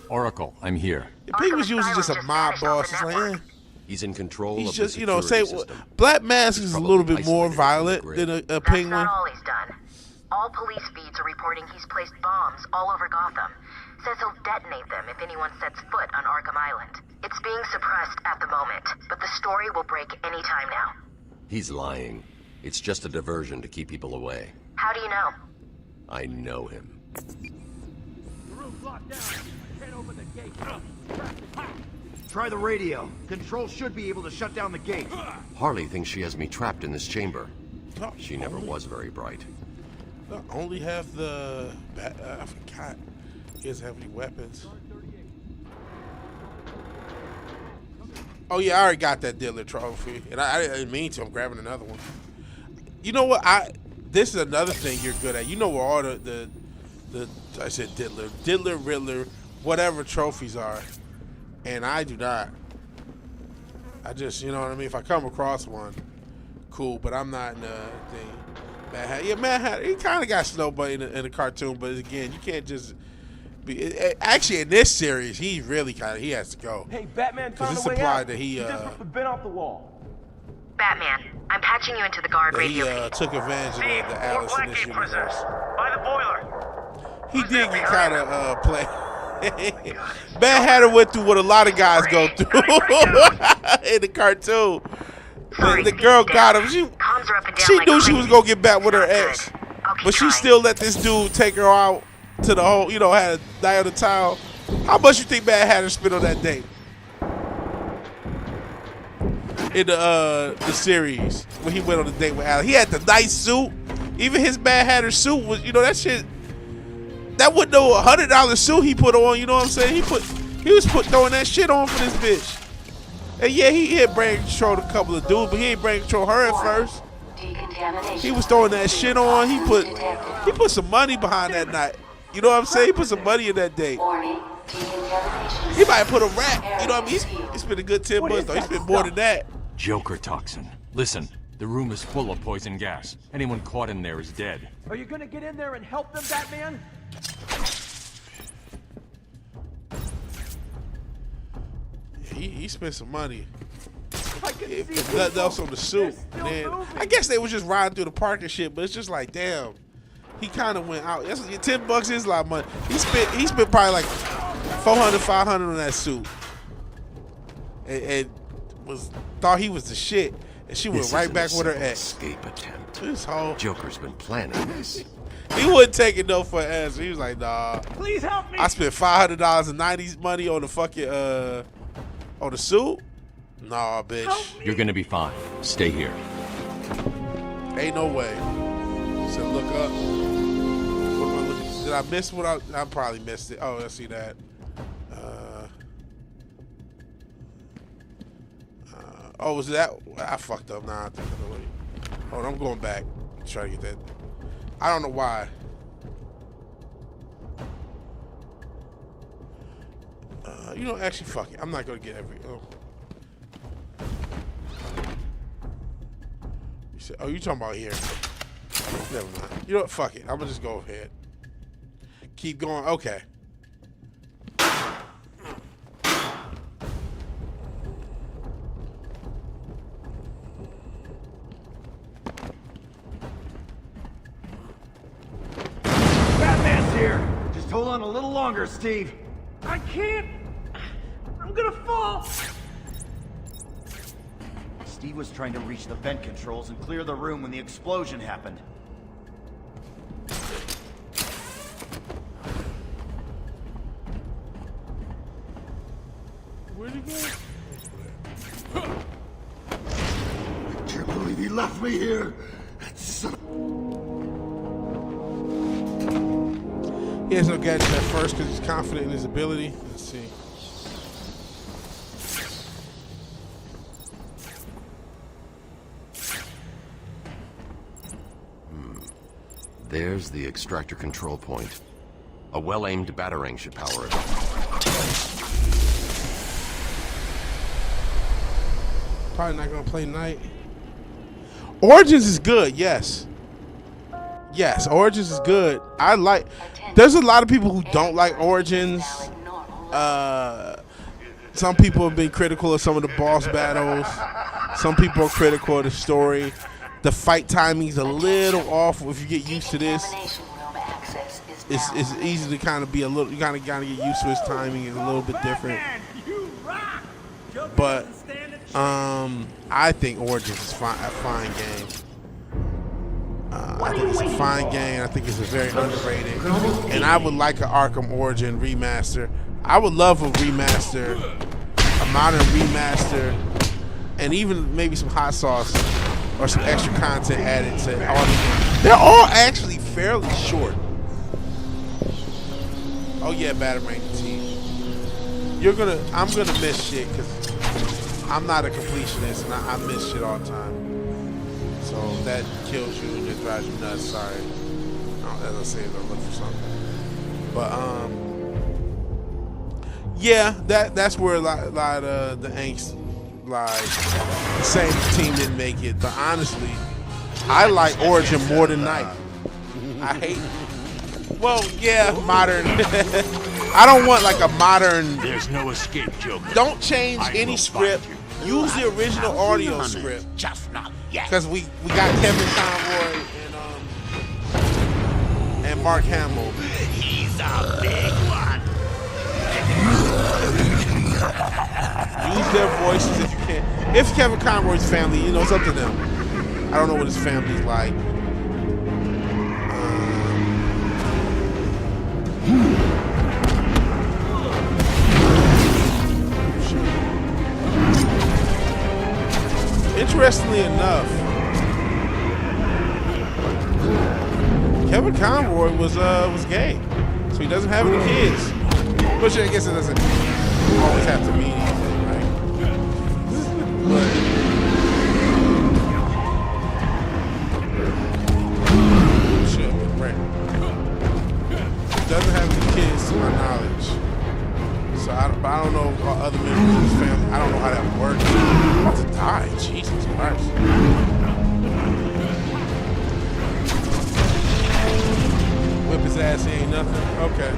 Oracle, I'm here. If he was usually just a mob boss, it's like, eh. He's in control He's of just, the you know, security say system. Black Mask is a little bit more violent than a Penguin. That's not all he's done. All police feeds are reporting he's placed bombs all over Gotham. Says he'll detonate them if anyone sets foot on Arkham Island. It's being suppressed at the moment, but the story will break any time now. He's lying. It's just a diversion to keep people away. How do you know? I know him. The room's locked down. Can't open the gate. Try the radio. Control should be able to shut down the gate. Harley thinks she has me trapped in this chamber. She never was very bright. I only have the... I forgot. He doesn't have any weapons. Oh yeah, I already got that Diddler trophy, and I didn't mean to. I'm grabbing another one. You know what? This is another thing you're good at. You know where all the I said Diddler, Riddler, whatever trophies are, and I do not. I just, you know what I mean. If I come across one, cool, but I'm not in the thing. Mad Hatter, yeah, Mad Hatter. He kind of got Snowball in the cartoon, but again, you can't just. Actually, in this series, he really he has to go. Hey, Batman found it's a way implied out. that he just ripped the bin off the wall. Batman, I'm patching you into the guard radio. He took advantage of the Alice in this universe. By the boiler. He did get kind of play. Mad Hatter went through what a lot of guys go through in the cartoon. The girl got him. She knew she was gonna get back with her ex, but she still let this dude take her out to the whole. You know, had a night on the town. How much you think Mad Hatter spent on that date? In the series when he went on the date with Alice, he had the nice suit. Even his Mad Hatter suit was, you know, that shit. That wasn't no $100 suit he put on. You know what I'm saying? He was throwing that shit on for this bitch. And yeah, he had brain controlled a couple of dudes, but he ain't brain control her at first. He was throwing that shit on. He put some money behind that night. You know what I'm saying? He put some money in that date. He might put a rack. You know what I mean? He spent a good 10 bucks though. He spent more than that. Joker toxin. Listen, the room is full of poison gas. Anyone caught in there is dead. Are you gonna get in there and help them, Batman? He spent some money. Nothing else on the suit. Then, I guess they was just riding through the park and shit, but it's just like, damn. He kind of went out. That's, 10 bucks is a lot of money. He spent probably like $400, $500 on that suit, and thought he was the shit. And she went right back with her ex. Escape attempt. This whole Joker's been planning this. He wouldn't take it no for an answer. He was like, nah. Please help me. I spent $500 in 90s money on the fucking on the suit. Nah, bitch. You're gonna be fine. Stay here. Ain't no way. So look up. What am I looking? Did I miss what I probably missed it. Oh, I see that. Oh, was that? I fucked up. Nah, I think I know what. Hold on, I'm going back. Try to get that. I don't know why. You know, actually, fuck it. I'm not gonna get every. Oh. You said, oh, you talking about here? Never mind. You know what? Fuck it. I'm gonna just go ahead. Keep going. Okay. Batman's here. Just hold on a little longer, Steve. I can't. I'm gonna fall. Steve was trying to reach the vent controls and clear the room when the explosion happened. Where'd he go? I can't believe he left me here. He has no gadgets at first because he's confident in his ability. Let's see. There's the extractor control point. A well-aimed batarang should power it. Probably not gonna play Night. Origins is good, yes. Yes, Origins is good. I like. There's a lot of people who don't like Origins. Some people have been critical of some of the boss battles. Some people are critical of the story. The fight timing's a little off. If you get used to this, it's easy to kind of be a little. You kind of get used to his timing. It's a little bit different. But I think Origins is a fine game. I think it's a fine game. I think it's a very underrated. And I would like an Arkham Origin remaster. I would love a remaster, a modern remaster, and even maybe some hot sauce or some extra content added to all these games. They're all actually fairly short. Oh yeah, Batarang team. I'm gonna miss shit because I'm not a completionist and I miss shit all the time. So if that kills you and it drives you nuts, sorry. As I say, I'll look for something. But yeah, that's where a lot of the angst lies. The same team didn't make it, but honestly, I like Origin more than Night. I hate. Well, yeah, modern. I don't want like a modern. There's no escape, Joker. Don't change any script. use the original audio script. Just not yet. Because we got Kevin Conroy and Mark Hamill. He's a big one. Use their voices if you can. If Kevin Conroy's family, you know, it's up to them. I don't know what his family's like. Interestingly enough, Kevin Conroy was gay, so he doesn't have any kids. Which I guess it doesn't always have to mean anything, right? But shit, right? He doesn't have any kids, to my knowledge. So I don't know about other members of his family. I don't know how that works. I'm about to die. Jesus Christ. Whip his ass, he ain't nothing. Okay.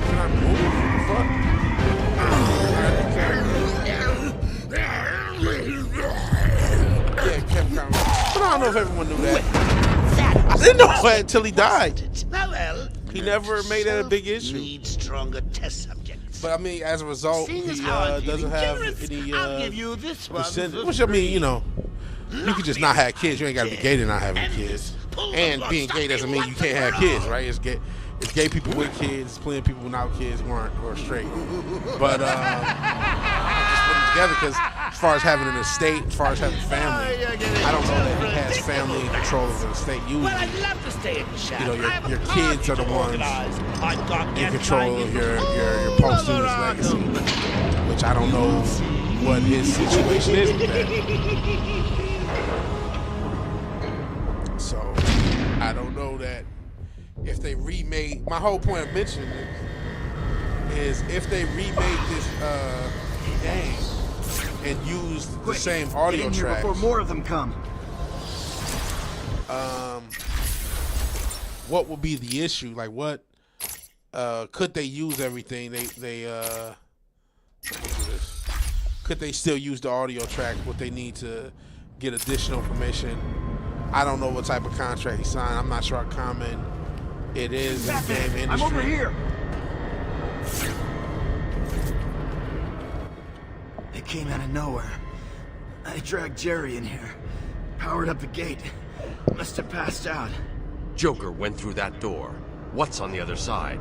Can I move? What the fuck? Yeah, Kevin Conroy. But I don't know if everyone knew that. I didn't know that until he died. Well, he never made that a big issue. Need stronger test subjects. But I mean, as a result, he doesn't have any I'll give you this one. Which I mean, you know, you could just not have kids. You ain't got to be gay to not having kids. And being gay doesn't mean you can't have kids, right? It's gay people with kids, plenty of people without kids who are straight. But just put them together because as far as having an estate, as far as having family, I don't know that he has family control of an estate. Usually, Well, I'd love to stay in the shack. you know, your kids are the ones in control of your posthumous legacy, which I don't know what his situation is with that. So I don't know that if they remade. My whole point of mentioning it is if they remade this game and used the same audio tracks before more of them come. What would be the issue? Like, what could they use everything? Could they still use the audio track? What they need to get additional information? I don't know what type of contract he signed. I'm not sure how common it is in the game industry. I'm over here. It came out of nowhere. I dragged Jerry in here, powered up the gate. Must have passed out. Joker went through that door. What's on the other side?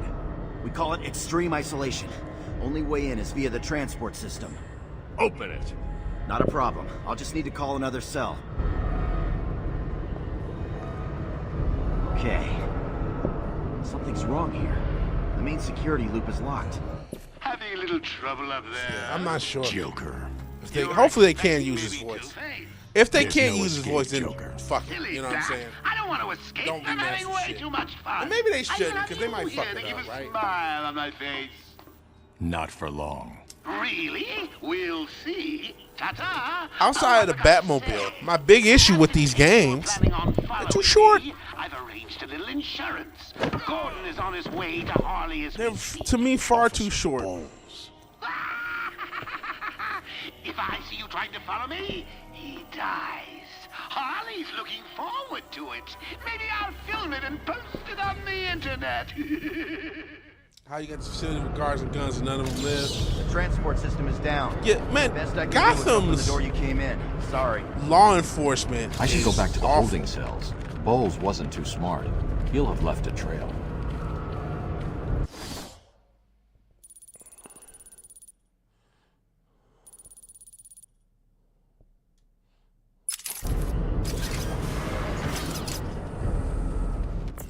We call it extreme isolation. Only way in is via the transport system. Open it. Not a problem. I'll just need to call another cell. Okay. Something's wrong here. The main security loop is locked. Having a little trouble up there. Yeah, I'm not sure. Joker. Hopefully they can use his voice. If they can't use his voice, then fuck it. You know what I'm saying? I don't want to escape. Don't be I'm having way shit. too much fun. And maybe they shouldn't, because they might fuck to it give up, a right? smile on my face. Not for long. Really? We'll see. Ta-ta. Outside of the Batmobile, my big issue with these games, they're too short. I've arranged a little insurance. Gordon is on his way to Harley as They're, to me, far too short. If I see you trying to follow me, he dies. Harley's looking forward to it. Maybe I'll film it and post it on the internet. How you got this facility with guards and guns and none of them live? The transport system is down. Yeah, man, Best I can do is open Gotham's the door you came in. Sorry. law enforcement. I should go back to the awful. holding cells. Bowles wasn't too smart. He'll have left a trail.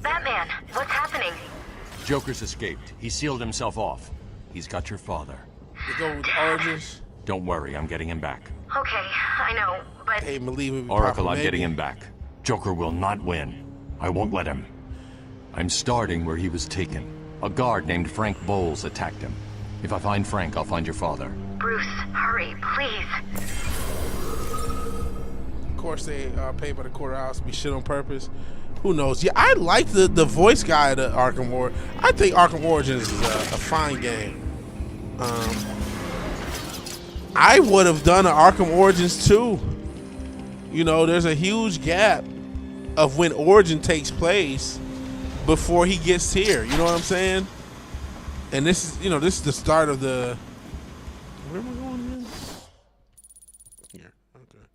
Batman, what's happening? Joker's escaped. He sealed himself off. He's got your father. You go with the origins. Don't worry, I'm getting him back. Okay, I know, but... Hey, believe it. Oracle, I'm getting him back. Joker will not win. I won't let him. I'm starting where he was taken. A guard named Frank Bowles attacked him. If I find Frank, I'll find your father. Bruce, hurry, please. Of course, they pay by the courthouse to be shit on purpose. Who knows? Yeah, I like the voice guy to Arkham Origins. I think Arkham Origins is a fine game. I would have done an Arkham Origins too. You know, there's a huge gap of when Origin takes place before he gets here. You know what I'm saying? And this is, you know, this is the start of the. Where am I going again? Here. Okay.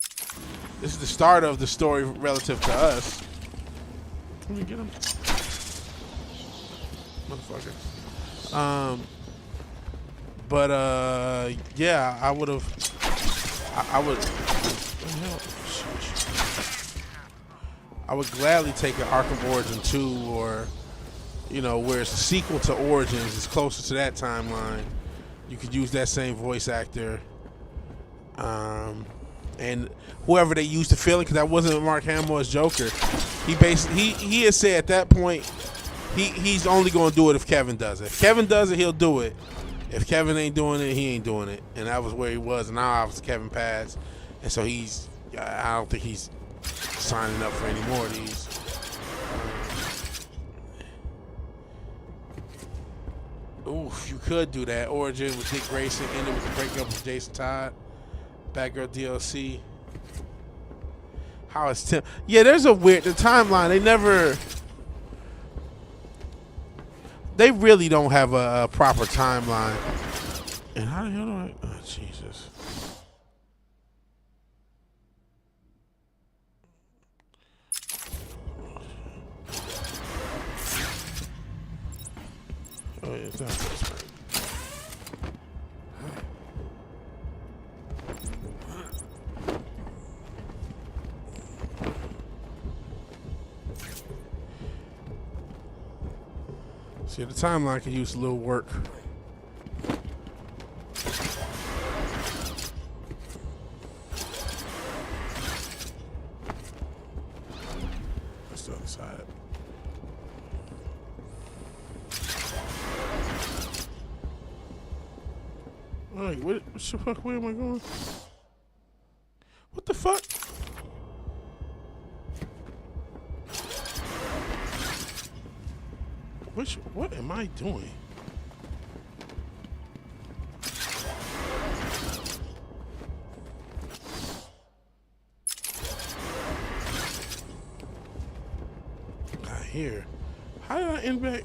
This is the start of the story relative to us. Let me get him, motherfucker. But yeah, I would have. I would. I would gladly take an Arkham Origin 2, or, you know, where it's a sequel to Origins, it's closer to that timeline. You could use that same voice actor, and whoever they used to fill it, because that wasn't Mark Hamill as Joker. He had said at that point he's only going to do it if Kevin does it. If Kevin does it, he'll do it. If Kevin ain't doing it, he ain't doing it. And that was where he was. And now obviously Kevin passed, and so I don't think he's signing up for any more of these. Oof, you could do that. Origin with Dick Grayson, ended with the breakup of Jason Todd. Batgirl DLC. How is Tim? Yeah, there's a weird the timeline. They really don't have a proper timeline. And how the hell do I? Oh, Jesus. Oh, yeah, it's not this way. See, the timeline could use a little work. That's the other side. Alright, what the fuck? Where am I going? What the fuck? What am I doing? Not here. How did I end back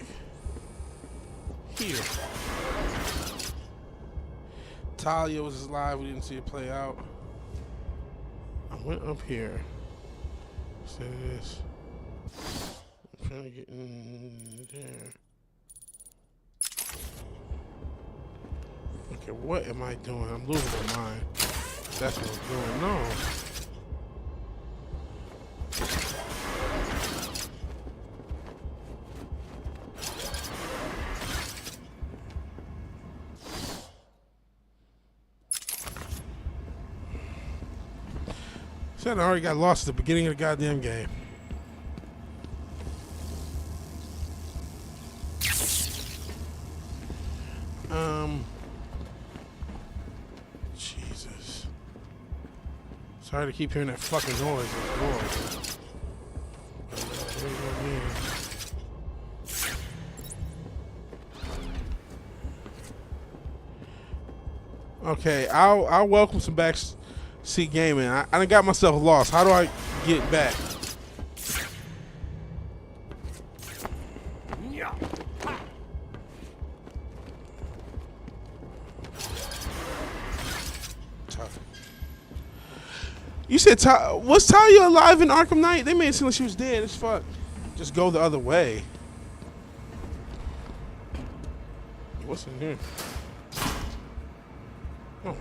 here? Talia was live. We didn't see it play out. I went up here. Say this. I'm trying to get in there. Okay, what am I doing? I'm losing my mind. That's what I'm doing. No. Said I already got lost at the beginning of the goddamn game. Jesus. Sorry to keep hearing that fucking noise. Here we go again. Okay, I'll welcome some backseat gaming. I done got myself lost. How do I get back? You said, was Talia alive in Arkham Knight? They made it seem like she was dead as fuck. Just go the other way. What's in here? Oh.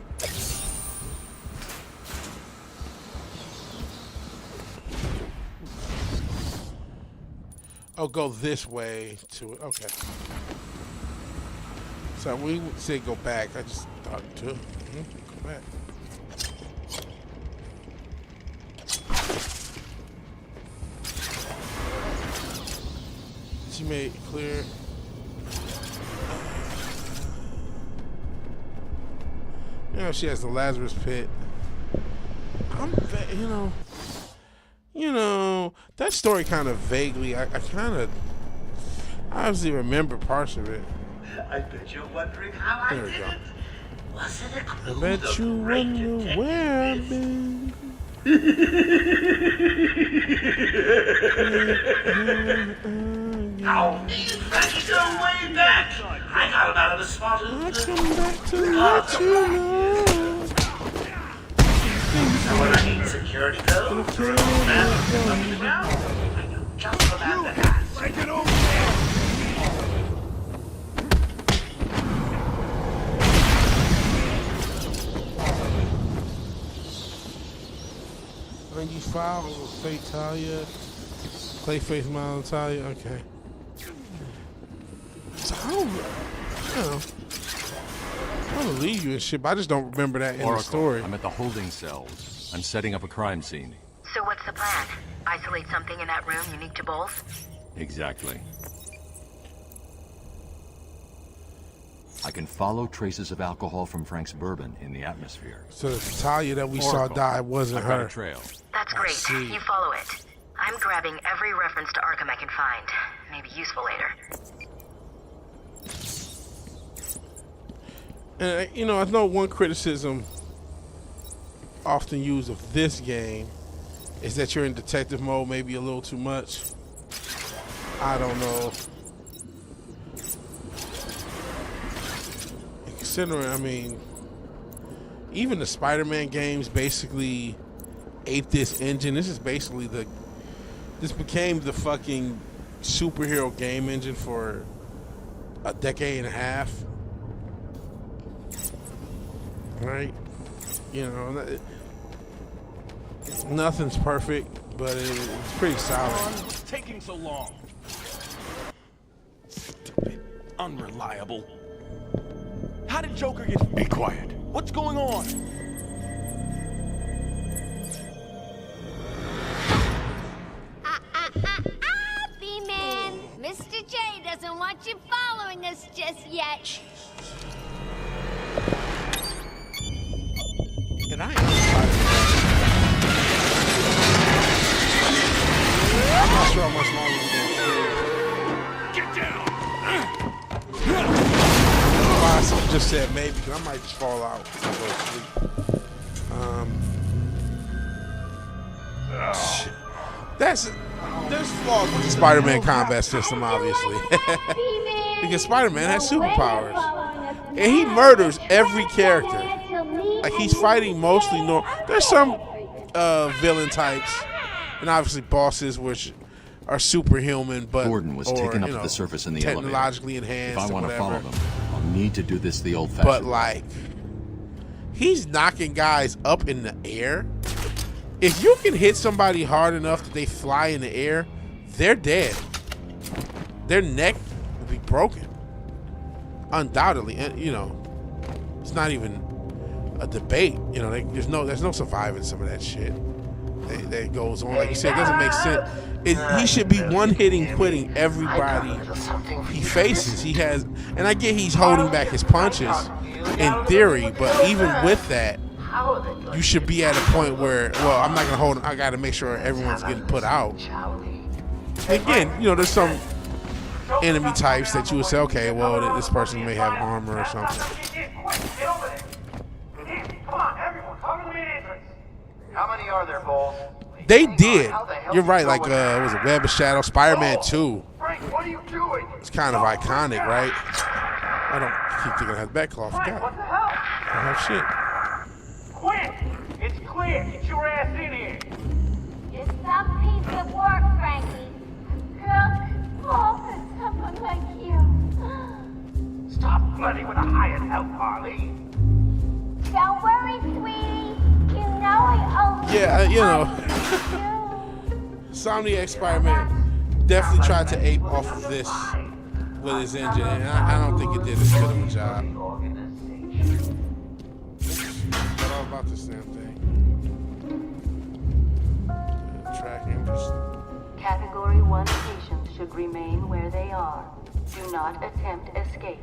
Oh, go this way to it. Okay. So we said go back. I just thought to. Go back. She made it clear. You know, she has the Lazarus pit. You know, that story kind of vaguely, I obviously remember parts of it. I bet you're wondering how I There we did go. it. Was it a I clue bet the you great wonder where I've been. Oh, me and Frankie go way back. I got him out of the spot. I come back to let you know. Now when I need security though, for an old man with lucky ground, I know just the man that has. Take it over there! 95 fake Talia. Clayface Mile Talia. Okay. So I don't believe you and shit, but I just don't remember that in Oracle, the story. I'm at the holding cells. I'm setting up a crime scene. So what's the plan? Isolate something in that room unique to both? Exactly. I can follow traces of alcohol from Frank's bourbon in the atmosphere. So the Talia that we saw die wasn't I've got her. a trail. That's great. You follow it. I'm grabbing every reference to Arkham I can find. Maybe useful later. And you know, I know one criticism often used of this game is that you're in detective mode maybe a little too much. I don't know. And considering, I mean, even the Spider-Man games basically ate this engine. This is basically this became the fucking superhero game engine for a decade and a half. Right? You know, nothing's perfect, but it's pretty solid. What's taking so long? Stupid, unreliable. How did Joker get... Be quiet. What's going on? B-Man, Mr. J doesn't want you following us just yet. And I am I'm not sure how much longer we're going to do. Get down! I just said maybe, because I might just fall out and go to sleep. There's flaws with the Spider-Man combat system, obviously. Because Spider-Man has superpowers. And he murders every character. Like, he's fighting mostly normal. There's some villain types, and obviously bosses, which are superhuman, but Gordon was taken up to the surface in the technologically elevator. enhanced. If I want to follow them, I'll need to do this the old-fashioned But like, he's knocking guys up in the air. If you can hit somebody hard enough that they fly in the air, they're dead. Their neck will be broken, undoubtedly. And you know, it's not even a debate. You know, there's no surviving some of that shit that goes on. Like you said, it doesn't make sense. He should be one-hitting quitting everybody he faces. He has, and I get he's holding back his punches in theory, but even with that, you should be at a point where, well, I'm not gonna hold him. I got to make sure everyone's getting put out. Again, you know, there's some enemy types that you would say, okay, well, this person may have armor or something. Come on, everyone, cover the main entrance. How many are there, Bowles? They did. You're right. Like, was it Web of Shadow? Spider-Man 2. Frank, what are you doing? It's kind of iconic, right? I don't keep thinking I have that claw. I forgot. What the hell? I have shit. Quick! It's clear. Get your ass in here. You're some piece of work, Frankie. Girls fall for someone like you. Stop flirting with a hired help, Harley. Don't worry, sweetie. You know I only... Yeah, you know. Insomniac Spider-Man definitely tried to ape off of this with his engine, and I don't think it did as good of a job. But all about this damn thing. Track interest. Category 1 patients should remain where they are. Do not attempt escape.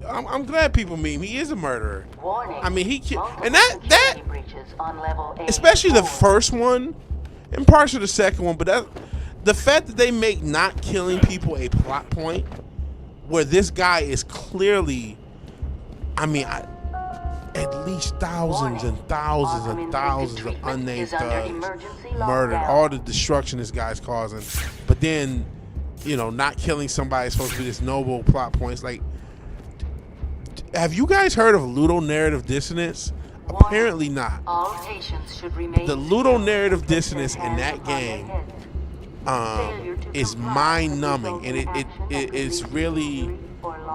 I'm glad people meme. He is a murderer. Warning. I mean, and that on level 84. especially the first one and parts of the second one, but the fact that they make not killing people a plot point where this guy is clearly, at least thousands and thousands and thousands of unnamed thugs murdered, all the destruction this guy's causing, but then, not killing somebody is supposed to be this noble plot point. It's like, have you guys heard of ludonarrative dissonance? Apparently not. All patients should remain The ludonarrative dissonance in that game is mind-numbing, and it's really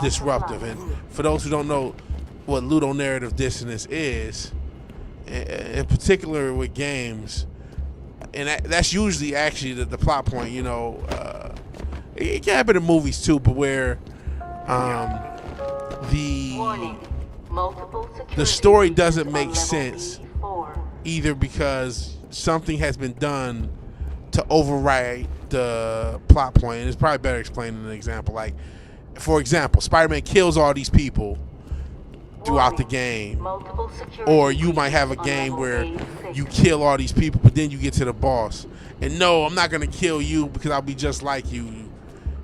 disruptive. And for those who don't know what ludonarrative dissonance is, in particular with games, and that's usually actually the plot point. It can happen in movies too, but where the story doesn't make sense, either because something has been done to override the plot point. And it's probably better explained in an example. Like, for example, Spider-Man kills all these people throughout the game, or you might have a game where you kill all these people, but then you get to the boss, and no, I'm not gonna kill you because I'll be just like you.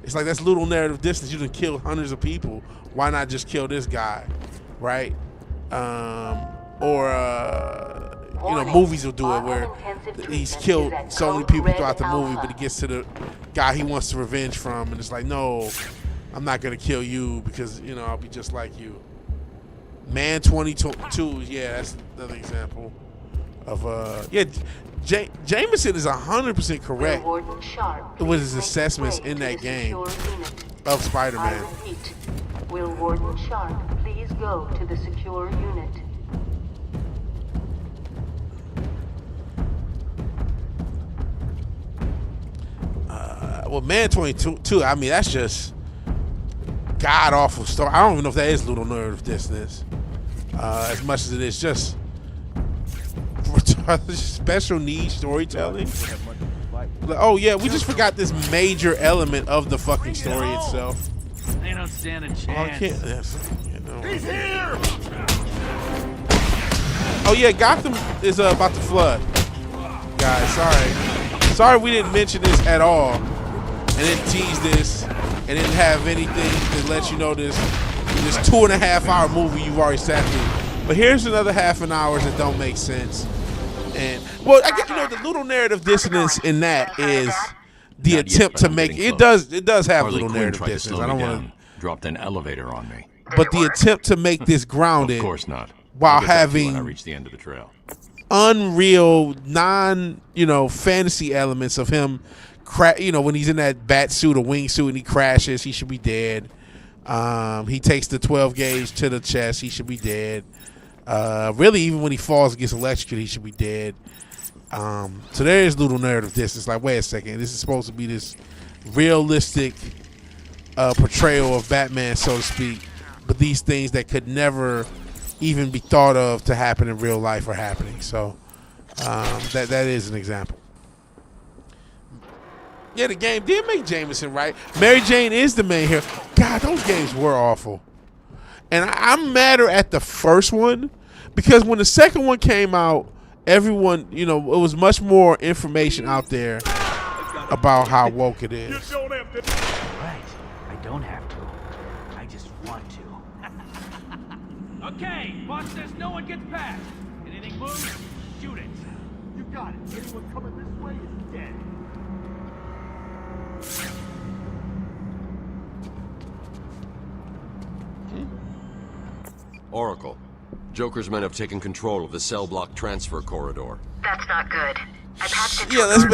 It's like, that's ludonarrative distance. You done killed hundreds of people. Why not just kill this guy, right? Movies will do it where he's killed so many people throughout the movie, but he gets to the guy he wants to revenge from, and it's like, no, I'm not gonna kill you because I'll be just like you. Man 22, yeah, that's another example of Jameson is 100% correct with his assessments in that game of Spider-Man. Will Warden Sharp please go to the secure unit? Man 22, that's just god awful story. I don't even know if that is ludonarrative dissonance, as much as it is just special needs storytelling. Oh yeah, we just forgot this major element of the fucking story itself. They don't stand a chance. Oh, I can't. He's here! Oh yeah, Gotham is about to flood. Guys, sorry we didn't mention this at all, and didn't tease this, and didn't have anything to let you know this 2.5 hour movie you've already sat through. But here's another half an hour that don't make sense. And I guess the ludonarrative dissonance in that is the attempt to make it does have ludonarrative dissonance. I don't want to dropped an elevator on me. But the attempt to make this grounded, of course not, while having when I reach the end of the trail, unreal, fantasy elements of him, when he's in that bat suit or wingsuit and he crashes, he should be dead. He takes the 12 gauge to the chest, he should be dead. Really, even when he falls and gets electrocuted, he should be dead. So there is ludonarrative distance. Like, wait a second, this is supposed to be this realistic portrayal of Batman, so to speak, but these things that could never even be thought of to happen in real life are happening. So that is an example. Yeah, the game did make Jameson right. Mary Jane is the main hero. God, those games were awful. And I'm madder at the first one because when the second one came out, everyone, it was much more information out there about how woke it is. Right. I don't have to. I just want to. Okay, boss says no one gets past. Anything moves, shoot it. You got it. Anyone coming this way is dead. Oracle, Joker's men have taken control of the cell block transfer corridor. That's not good. I passed into let's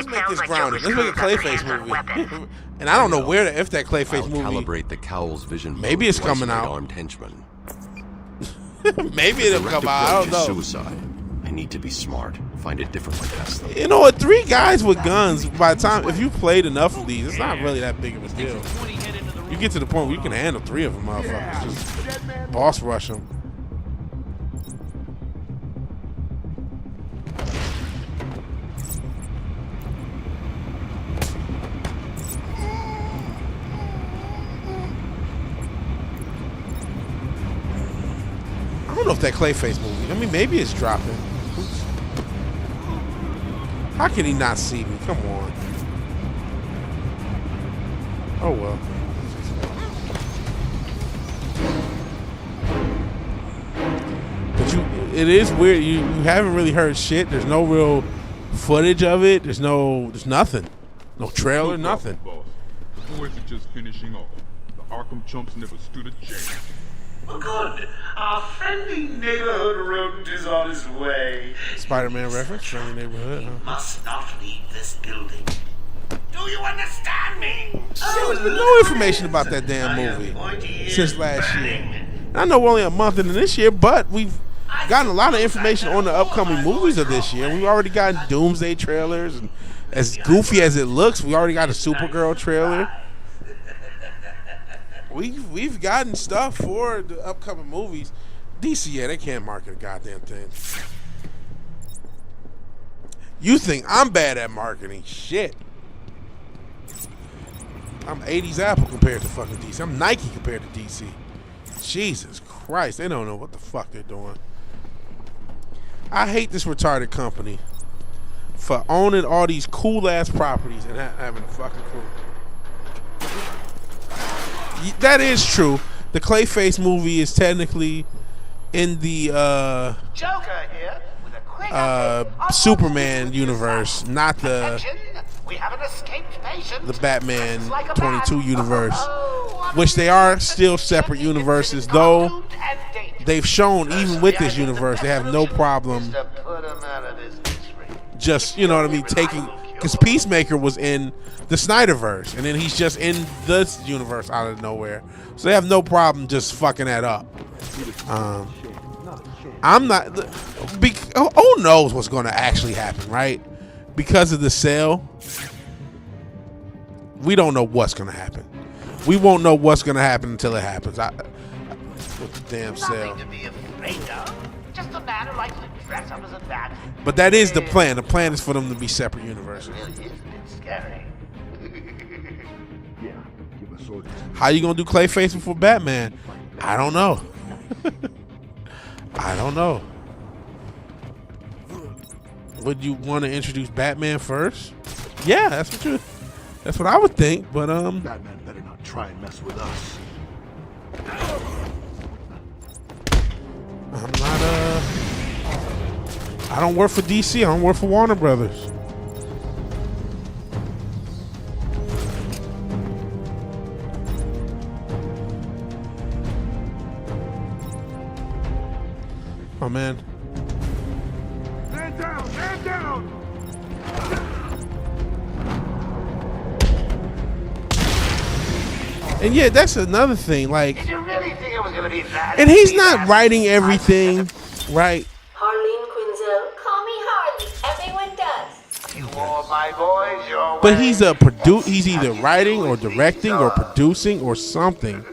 make this grounded. Let's make a Clayface movie. And I don't know if that Clayface movie. Calibrate the Cowl's vision. Maybe it's coming out. Armed henchmen. Maybe it'll come out. I don't know. Suicide. I need to be smart. Find a different way past them. You know what? 3 guys with guns. By the time, if you played enough of these, it's not really that big of a deal. You get to the point where you can handle 3 of them, motherfuckers. Just boss rush them. I don't know if that Clayface movie. Maybe it's dropping. How can he not see me? Come on. Oh well. But it is weird. You haven't really heard shit. There's no real footage of it. There's nothing. No trailer, nothing. The boys are just finishing off. The Arkham chumps never stood a chance. Oh, good. Our friendly neighborhood rodent is on his way. Spider-Man reference, friendly neighborhood. He must not leave this building. Do you understand me? There was no information about that damn movie since last year. I know we're only a month into this year, but we've gotten a lot of information on the upcoming movies of this year. We've already gotten Doomsday trailers, and as goofy as it looks, we already got a Supergirl trailer. We've gotten stuff for the upcoming movies. DC, yeah, they can't market a goddamn thing. You think I'm bad at marketing? Shit. I'm 80s Apple compared to fucking DC. I'm Nike compared to DC. Jesus Christ, they don't know what the fuck they're doing. I hate this retarded company for owning all these cool ass properties and having a fucking clue. That is true. The Clayface movie is technically in the Joker here with a quick Superman universe, not we have an escaped patient. the Batman 22 universe, which they are still separate universes, though they've shown even with this universe they have no problem just, you know what I mean, taking, because Peacemaker was in the Snyderverse and then he's just in this universe out of nowhere, so they have no problem just fucking that up. I'm not, who knows what's going to actually happen, right? Because of the sale, we don't know what's going to happen. We won't know what's going to happen until it happens. With the damn sale. Nothing to be afraid of. Just a man who likes to dress up as a bat. But that is the plan. The plan is for them to be separate universes. Isn't it scary? Yeah, give us orders. How you going to do Clayface before Batman? I don't know. I don't know. Would you want to introduce Batman first? Yeah, that's what I would think, but Batman better not try and mess with us. I'm not I don't work for DC. I don't work for Warner Brothers. Oh man. Man down! Man down! And yeah, that's another thing. Like, Did you really think it was going to be that? and he's not writing everything, right? Harleen Quinzel. Call me Harley. Everyone does. You all my boys, your But he's he's either writing or directing or producing or something.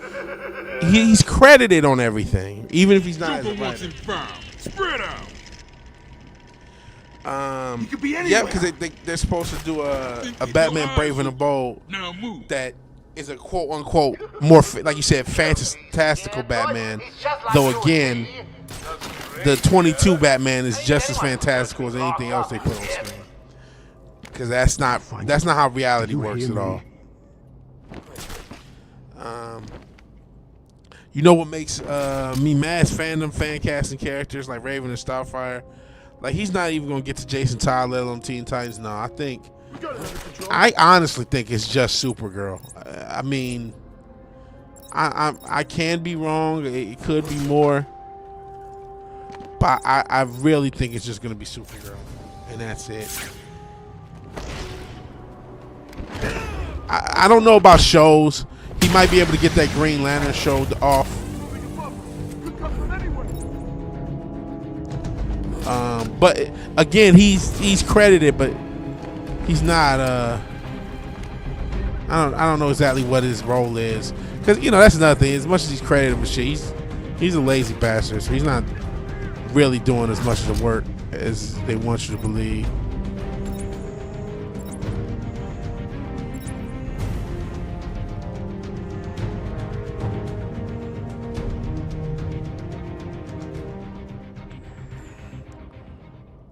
He's credited on everything, even if he's not as a writer. Spread out. He could be yeah, because they're supposed to do a Batman Brave and the Bold that is a quote unquote more like you said fantastical Batman, though again the 22 Batman is just as fantastical as anything else they put on screen, because that's not how reality works at all. You know what makes me mad? Fan casting characters like Raven and Starfire. Like, he's not even gonna get to Jason Todd, let alone Teen Titans. No, I honestly think it's just Supergirl. I mean, I can be wrong. It could be more, but I really think it's just gonna be Supergirl, and that's it. I don't know about shows. He might be able to get that Green Lantern show off. But again, he's credited, but he's not. I don't know exactly what his role is, because that's another thing. As much as he's credited with shit, he's a lazy bastard, so he's not really doing as much of the work as they want you to believe.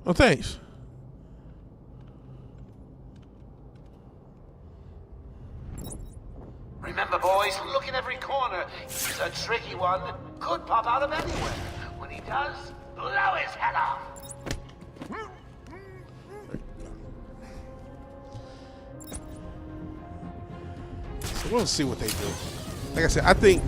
Oh, thanks. always look in every corner. He's a tricky one that could pop out of anywhere. When he does, blow his head off. So we'll see what they do. Like I said, I think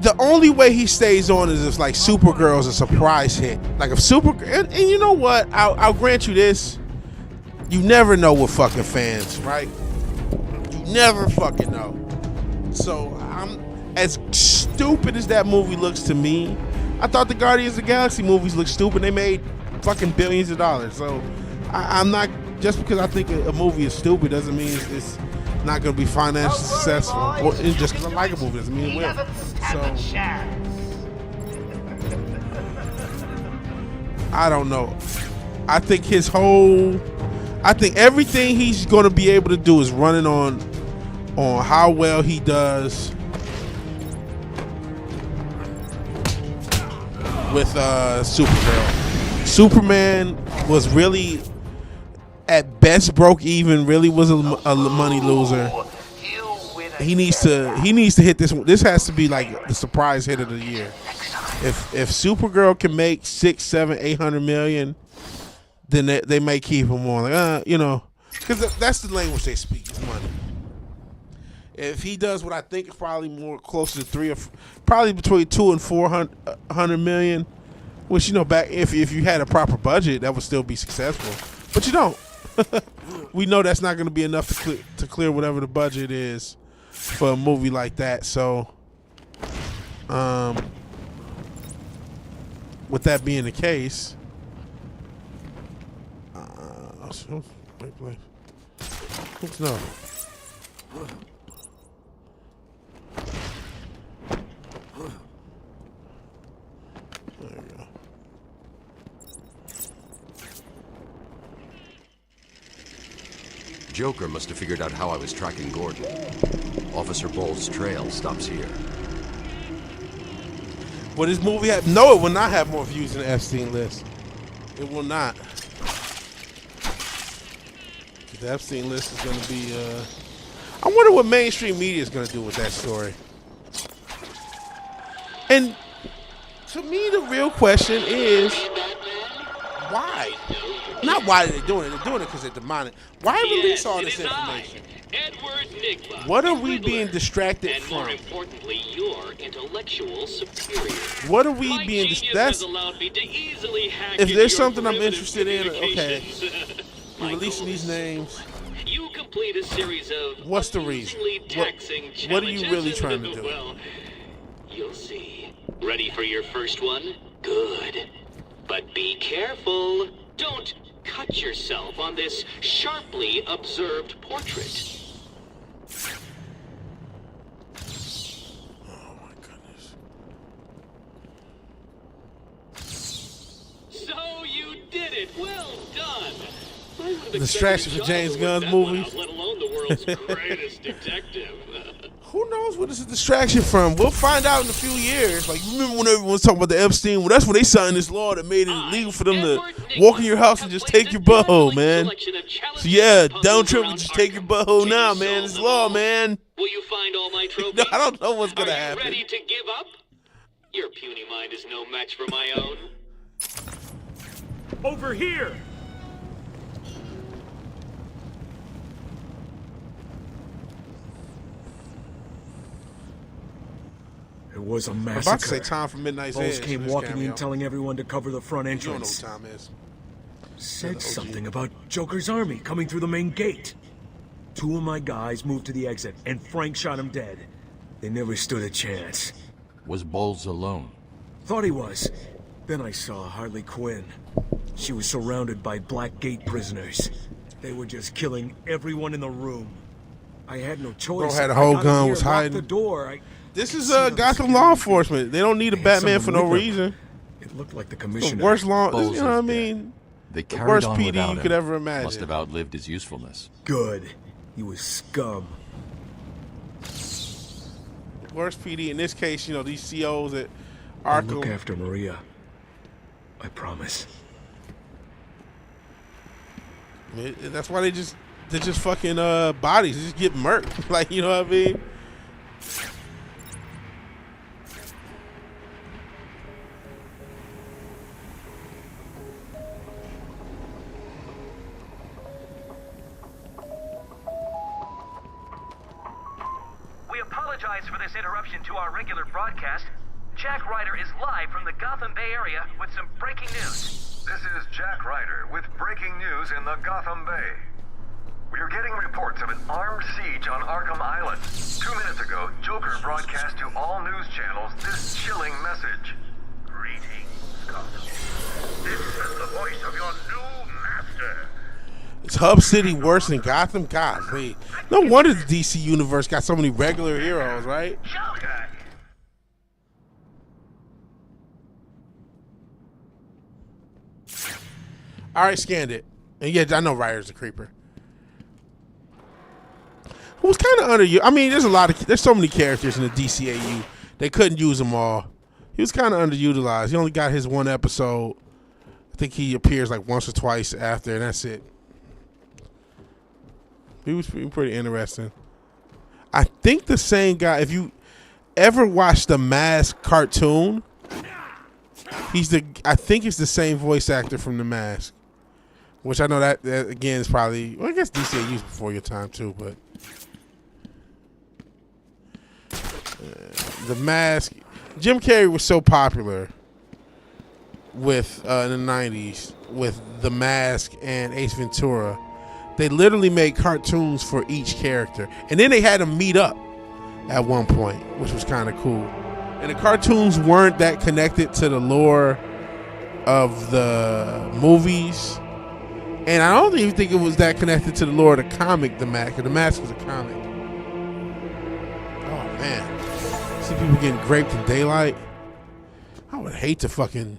the only way he stays on is if like Supergirl's a surprise hit. Like if and you know what? I'll grant you this. You never know with fucking fans, right? You never fucking know. So I'm as stupid as that movie looks to me. I thought the Guardians of the Galaxy movies looked stupid. They made fucking billions of dollars. So I'm not, just because I think a movie is stupid doesn't mean it's not going to be financially successful. Or just because I like a movie doesn't mean it will. So I don't know. I think everything he's going to be able to do is running on how well he does with Supergirl. Superman was really at best broke even. Really was a money loser. He needs to hit this one. This has to be like the surprise hit of the year. If Supergirl can make 600, 700, 800 million, then they may keep him on. Like, because that's the language they speak. Is money. If he does what I think is probably more closer to probably between 200 and 400 million, which back if you had a proper budget, that would still be successful. But you don't. We know that's not going to be enough to clear whatever the budget is for a movie like that. So, with that being the case, no. There you go. Joker must have figured out how I was tracking Gordon. Officer Bowles' trail stops here. Will this movie have? No, it will not have more views than the Epstein list. It will not. The Epstein list is going to be. I wonder what mainstream media is going to do with that story. And to me, the real question is why? Not why are they doing it? They're doing it because they're demanding. Why release all this information? What are we being distracted from? More importantly, your intellectual superior. What are we being distracted? If there's something I'm interested in, okay. You're releasing these names. You complete a series of what's the reason? What are you really trying to do? Well, you'll see. Ready for your first one? Good. But be careful. Don't cut yourself on this sharply observed portrait. Oh my goodness. So you did it. Well done. Distraction for James Gunn's movies. Let alone the world's greatest detective. Who knows what it's a distraction from? We'll find out in a few years. Like, remember when everyone was talking about the Epstein? Well, that's when they signed this law that made it illegal for them to walk in your house and just take your butthole, man. So yeah, Donald Trump would just take your butthole now, man. It's law, man. Will you find all my trophies? I don't know what's gonna happen. Ready to give up? Your puny mind is no match for my own. Over here! It was a massacre. I'm about to say Time for Midnight's Bowles Edge. came walking in telling everyone to cover the front entrance. You don't know what time is. Said something about Joker's army coming through the main gate. 2 of my guys moved to the exit, and Frank shot him dead. They never stood a chance. Was Bowles alone? Thought he was. Then I saw Harley Quinn. She was surrounded by Black Gate prisoners. They were just killing everyone in the room. I had no choice. Bro had a whole gun, was hiding. The door. This is Gotham law enforcement. They don't need a Batman for no reason. It looked like the commissioner. The worst law, you know what I mean? They the carried worst on PD you could ever imagine. Must have outlived his usefulness. Good. He was scum. Worst PD in this case, these COs at I'll Arkham. look after Maria. I promise. That's why they just they're just fucking bodies. They just get murked. Like, you know what I mean? We apologize for this interruption to our regular broadcast. Jack Ryder is live from the Gotham Bay area with some breaking news. This is Jack Ryder with breaking news in the Gotham Bay. We are getting reports of an armed siege on Arkham Island. 2 minutes ago, Joker broadcast to all news channels this chilling message. Greetings, Gotham. This is the voice of your new master. Is Hub City worse than Gotham? Golly. No wonder the DC universe got so many regular heroes, right? Joker! All right, scanned it. And yeah, I know Ryder's a creeper. Who was kind of under you. I mean, there's so many characters in the DCAU. They couldn't use them all. He was kind of underutilized. He only got his one episode. I think he appears like once or twice after, and that's it. He was pretty interesting. I think the same guy, if you ever watched the Mask cartoon, I think it's the same voice actor from the Mask. Which I know that again is probably, well, I guess DCAU was before your time too, but the Mask, Jim Carrey was so popular with in the 90s with the Mask and Ace Ventura. They literally made cartoons for each character, and then they had them meet up at one point, which was kind of cool. And the cartoons weren't that connected to the lore of the movies. And I don't even think it was that connected to the lore of the comic, The Mask. The Mask was a comic. Oh, man. See people getting raped in daylight? I would hate to fucking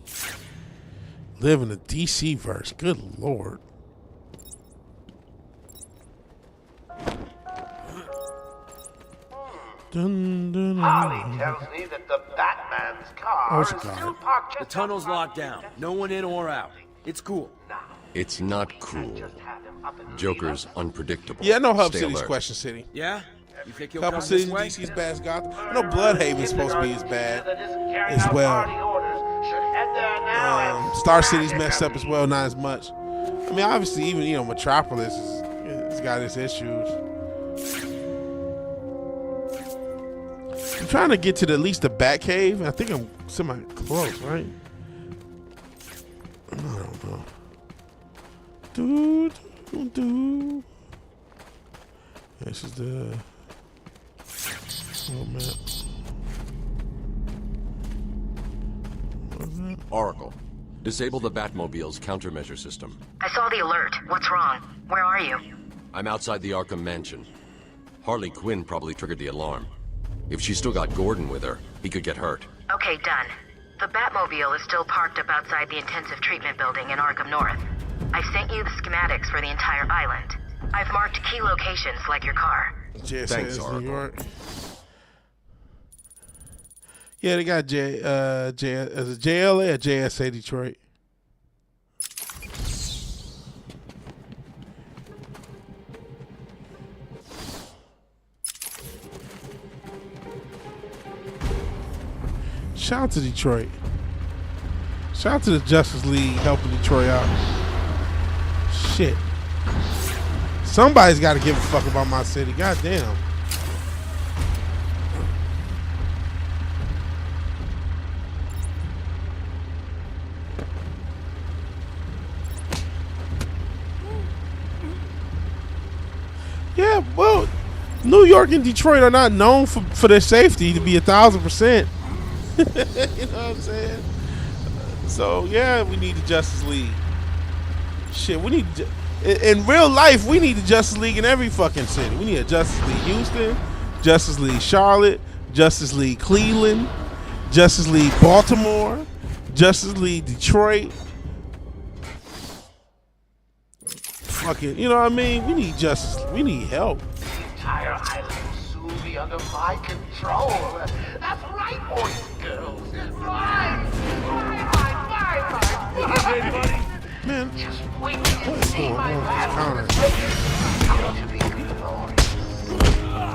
live in the DC verse. Good Lord. Dun, dun, Harley tells me that the Batman's car is still parked just The tunnel's locked down. No one in or out. It's cool. It's not cool. Joker's unpredictable. Yeah, I know Hub Stay City's alert. Question City. Yeah? You think he'll Couple come cities this in way? DC's bad as Gotham. I know Bloodhaven's supposed to be as bad as well. Star City's messed up as well, not as much. I mean, obviously, even Metropolis has got its issues. I'm trying to get to at least the Batcave. I think I'm semi close, right? I don't know. Do. This is the map. Oracle, disable the Batmobile's countermeasure system. I saw the alert. What's wrong? Where are you? I'm outside the Arkham Mansion. Harley Quinn probably triggered the alarm. If she's still got Gordon with her, he could get hurt. Okay, done. The Batmobile is still parked up outside the intensive treatment building in Arkham North. I've sent you the schematics for the entire island. I've marked key locations like your car. Thanks, Oracle. New York. Yeah, they got is it JLA or JSA Detroit? Shout out to Detroit. Shout out to the Justice League helping Detroit out. Shit. Somebody's got to give a fuck about my city. God damn. Yeah, well, New York and Detroit are not known for their safety to be 1,000%. You know what I'm saying? So, yeah, we need the Justice League. Shit, we need... In real life, we need the Justice League in every fucking city. We need a Justice League Houston, Justice League Charlotte, Justice League Cleveland, Justice League Baltimore, Justice League Detroit. Fucking, you know what I mean? We need justice. We need help. The entire island will soon be under my control. That's right, boys and girls. Fly! Man, just wait till you see my last. going to be glorious.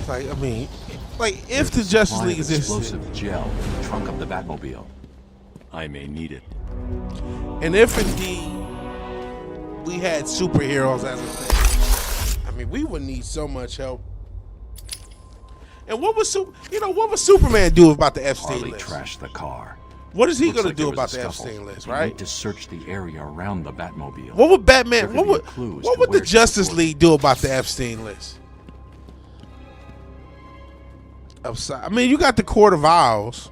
Like, I mean, like, if the Justice League existed, explosive gel in the trunk of the Batmobile. I may need it. And if indeed we had superheroes as a thing, I mean, we would need so much help. And what would Superman do about the Epstein Harley list? trashed the car. What is he Looks going to like do there was about a the scuffle. Epstein list, We right? need to search the area around the Batmobile. What would Batman? There What could be would clues what to would the where to Justice report. League do about the Epstein list? I mean, you got the Court of Owls.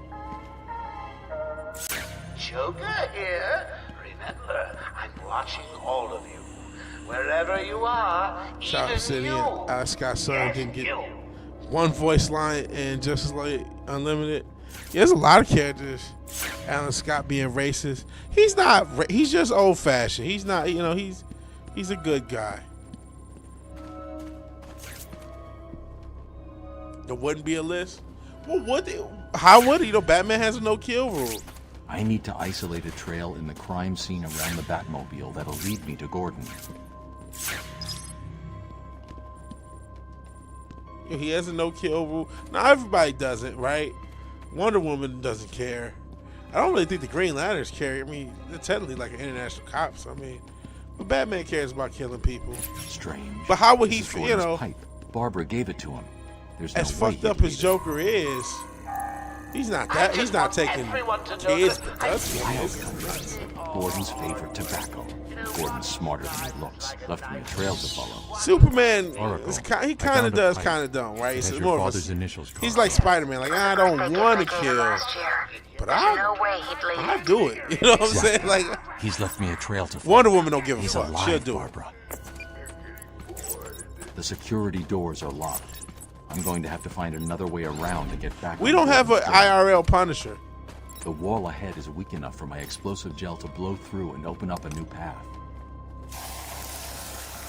Joker here. Remember, I'm watching all of you. Wherever you are, Shout out even City you. and Scott Son Yes, didn't get you. one voice line in Justice League Unlimited. Yeah, there's a lot of characters. Alan Scott being racist. He's not. He's just old fashioned. He's not. You know, he's a good guy. There wouldn't be a list. Well, how would he? You know, Batman has a no-kill rule. I need to isolate a trail in the crime scene around the Batmobile that'll lead me to Gordon. He has a no-kill rule. Now everybody doesn't, right? Wonder Woman doesn't care. I don't really think the Green Lanterns care. I mean, they're technically like an international cops. I mean, but Batman cares about killing people. Strange. But how would he This is feel? You Gordon's know, pipe. Barbara gave it to him. There's as no way fucked up he'd as Joker is, he's not that. He's not taking kids because he is. Gordon's favorite tobacco. Gordon's smarter than he looks. Left me a trail to follow. Superman, Oracle. he kind of does, kind of don't, right? It It's has more your of father's a, initials. he's like Spider-Man. Like, I don't want to kill, but I'll do it. You know what I'm saying? Like, He's left me a trail to follow. Wonder Woman don't give a He's fuck. alive, She'll do Barbara. The security doors are locked. I'm going to have to find another way around to get back. We on don't have an Gordon's trail. IRL Punisher. The wall ahead is weak enough for my explosive gel to blow through and open up a new path.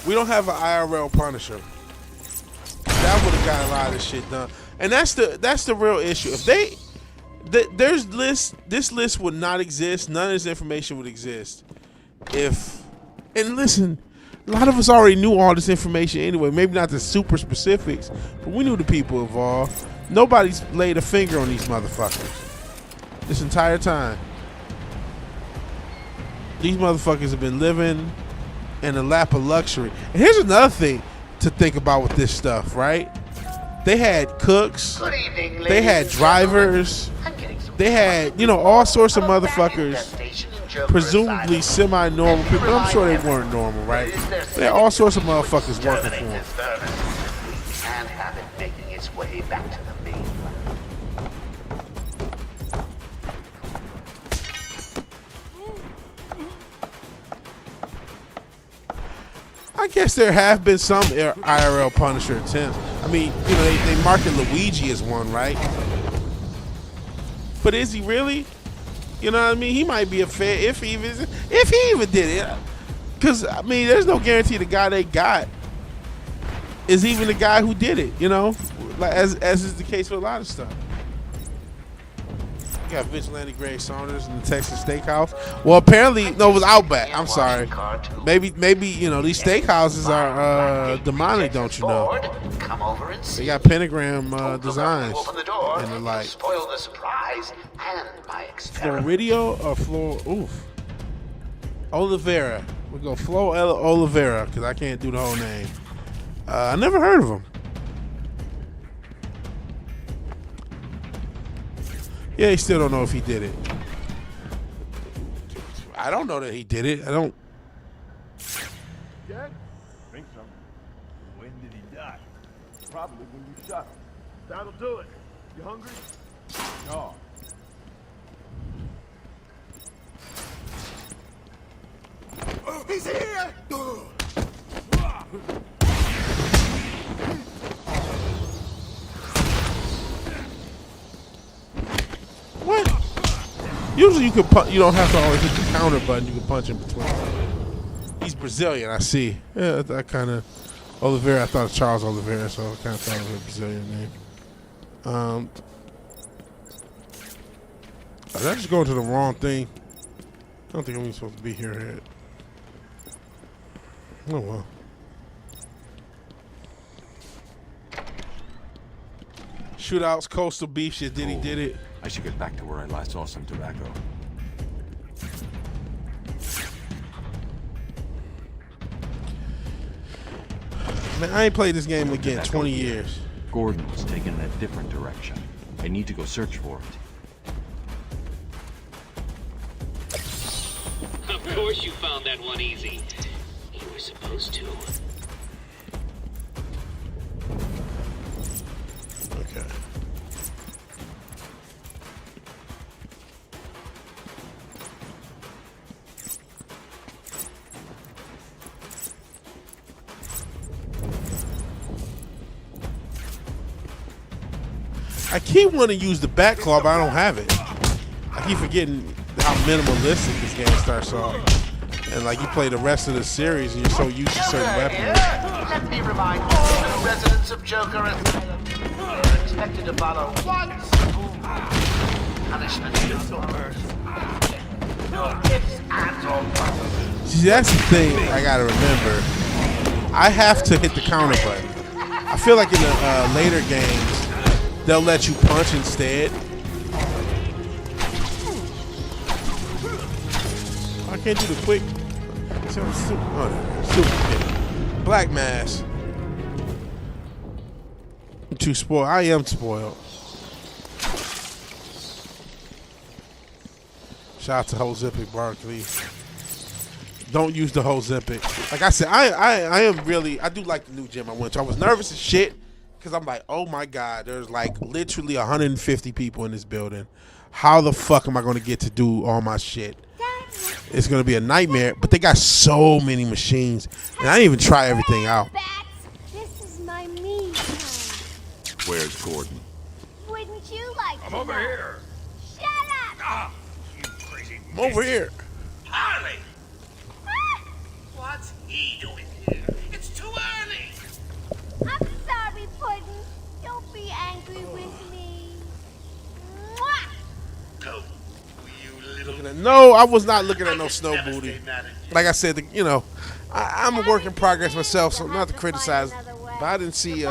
We don't have an IRL Punisher. That would have got a lot of this shit done, and that's the real issue. If this list would not exist. None of this information would exist. And listen, a lot of us already knew all this information anyway. Maybe not the super specifics, but we knew the people involved. Nobody's laid a finger on these motherfuckers this entire time. These motherfuckers have been living in a lap of luxury. And here's another thing to think about with this stuff, right? They had cooks, Good evening, ladies they had and drivers, I'm getting some they had, all sorts of motherfuckers, presumably semi-normal people. I'm sure they weren't normal, right? They had all sorts of motherfuckers working for them. and have it making its way back to the mainland. I guess there have been some IRL Punisher attempts. I mean, they market Luigi as one, right? But is he really? You know what I mean? He might be a fair if he even did it. Because I mean, there's no guarantee the guy they got is even the guy who did it. Like as is the case with a lot of stuff. You got Vigilante Greg Saunders in the Texas Steakhouse. Well, apparently, no, it was Outback. I'm sorry. Maybe these steakhouses are demonic, don't you know? Come over and see. They got pentagram designs Open the door. and the like. Spoil the surprise and my experiment. Floridio or Oliveira. We'll go Flo Oliveira because I can't do the whole name. I never heard of him. Yeah, he still don't know if he did it. I don't know that he did it. I don't. Dead? Think so. When did he die? Probably when you shot him. That'll do it. You hungry? No. He's here! What? Usually you can you don't have to always hit the counter button. You can punch in between. He's Brazilian, I see. Yeah, that kind of Oliveira. I thought of Charles Oliveira, so I kind of thought of a Brazilian name. Did I just go into the wrong thing? I don't think I'm even supposed to be here yet. Oh well. Shootouts, coastal beef, shit. Did it? I should get back to where I last saw some tobacco. Man, I ain't played this game again in 20 years. Gordon was taking a different direction. I need to go search for it. Of course you found that one easy. You were supposed to. Okay. I keep wanting to use the back claw, but I don't have it. I keep forgetting how minimalistic this game starts off. And like you play the rest of the series and you're so used to certain weapons. Let me remind all the residents of Joker Asylum, they're expected to follow one simple rule. Punishment is no mercy. No ifs, ands, or buts. See, that's the thing I gotta remember. I have to hit the counter button. I feel like in the later games, they'll let you punch instead. I can't do the quick. See, I'm stupid. Black mass. I'm too spoiled. I am spoiled. Shout out to Hozipic Barkley. Don't use the Hozipic. Like I said, I am really, I do like the new gym I went to. I was nervous as shit because I'm like, oh my God, there's like literally 150 people in this building. How the fuck am I going to get to do all my shit? It's going to be a nightmare, but they got so many machines, and I didn't even try everything out. This is my me time. Where's Gordon? Wouldn't you like to I'm over know? here. Shut up! Ah, you crazy I'm over here. Harley! What's he doing here? It's too early! I'm sorry, Puddin'. Don't be angry with me. Mwah! Go, you little... No, I was not looking at no snow booty. Like I said, you know, I'm a work in progress myself, so not to criticize, but I didn't see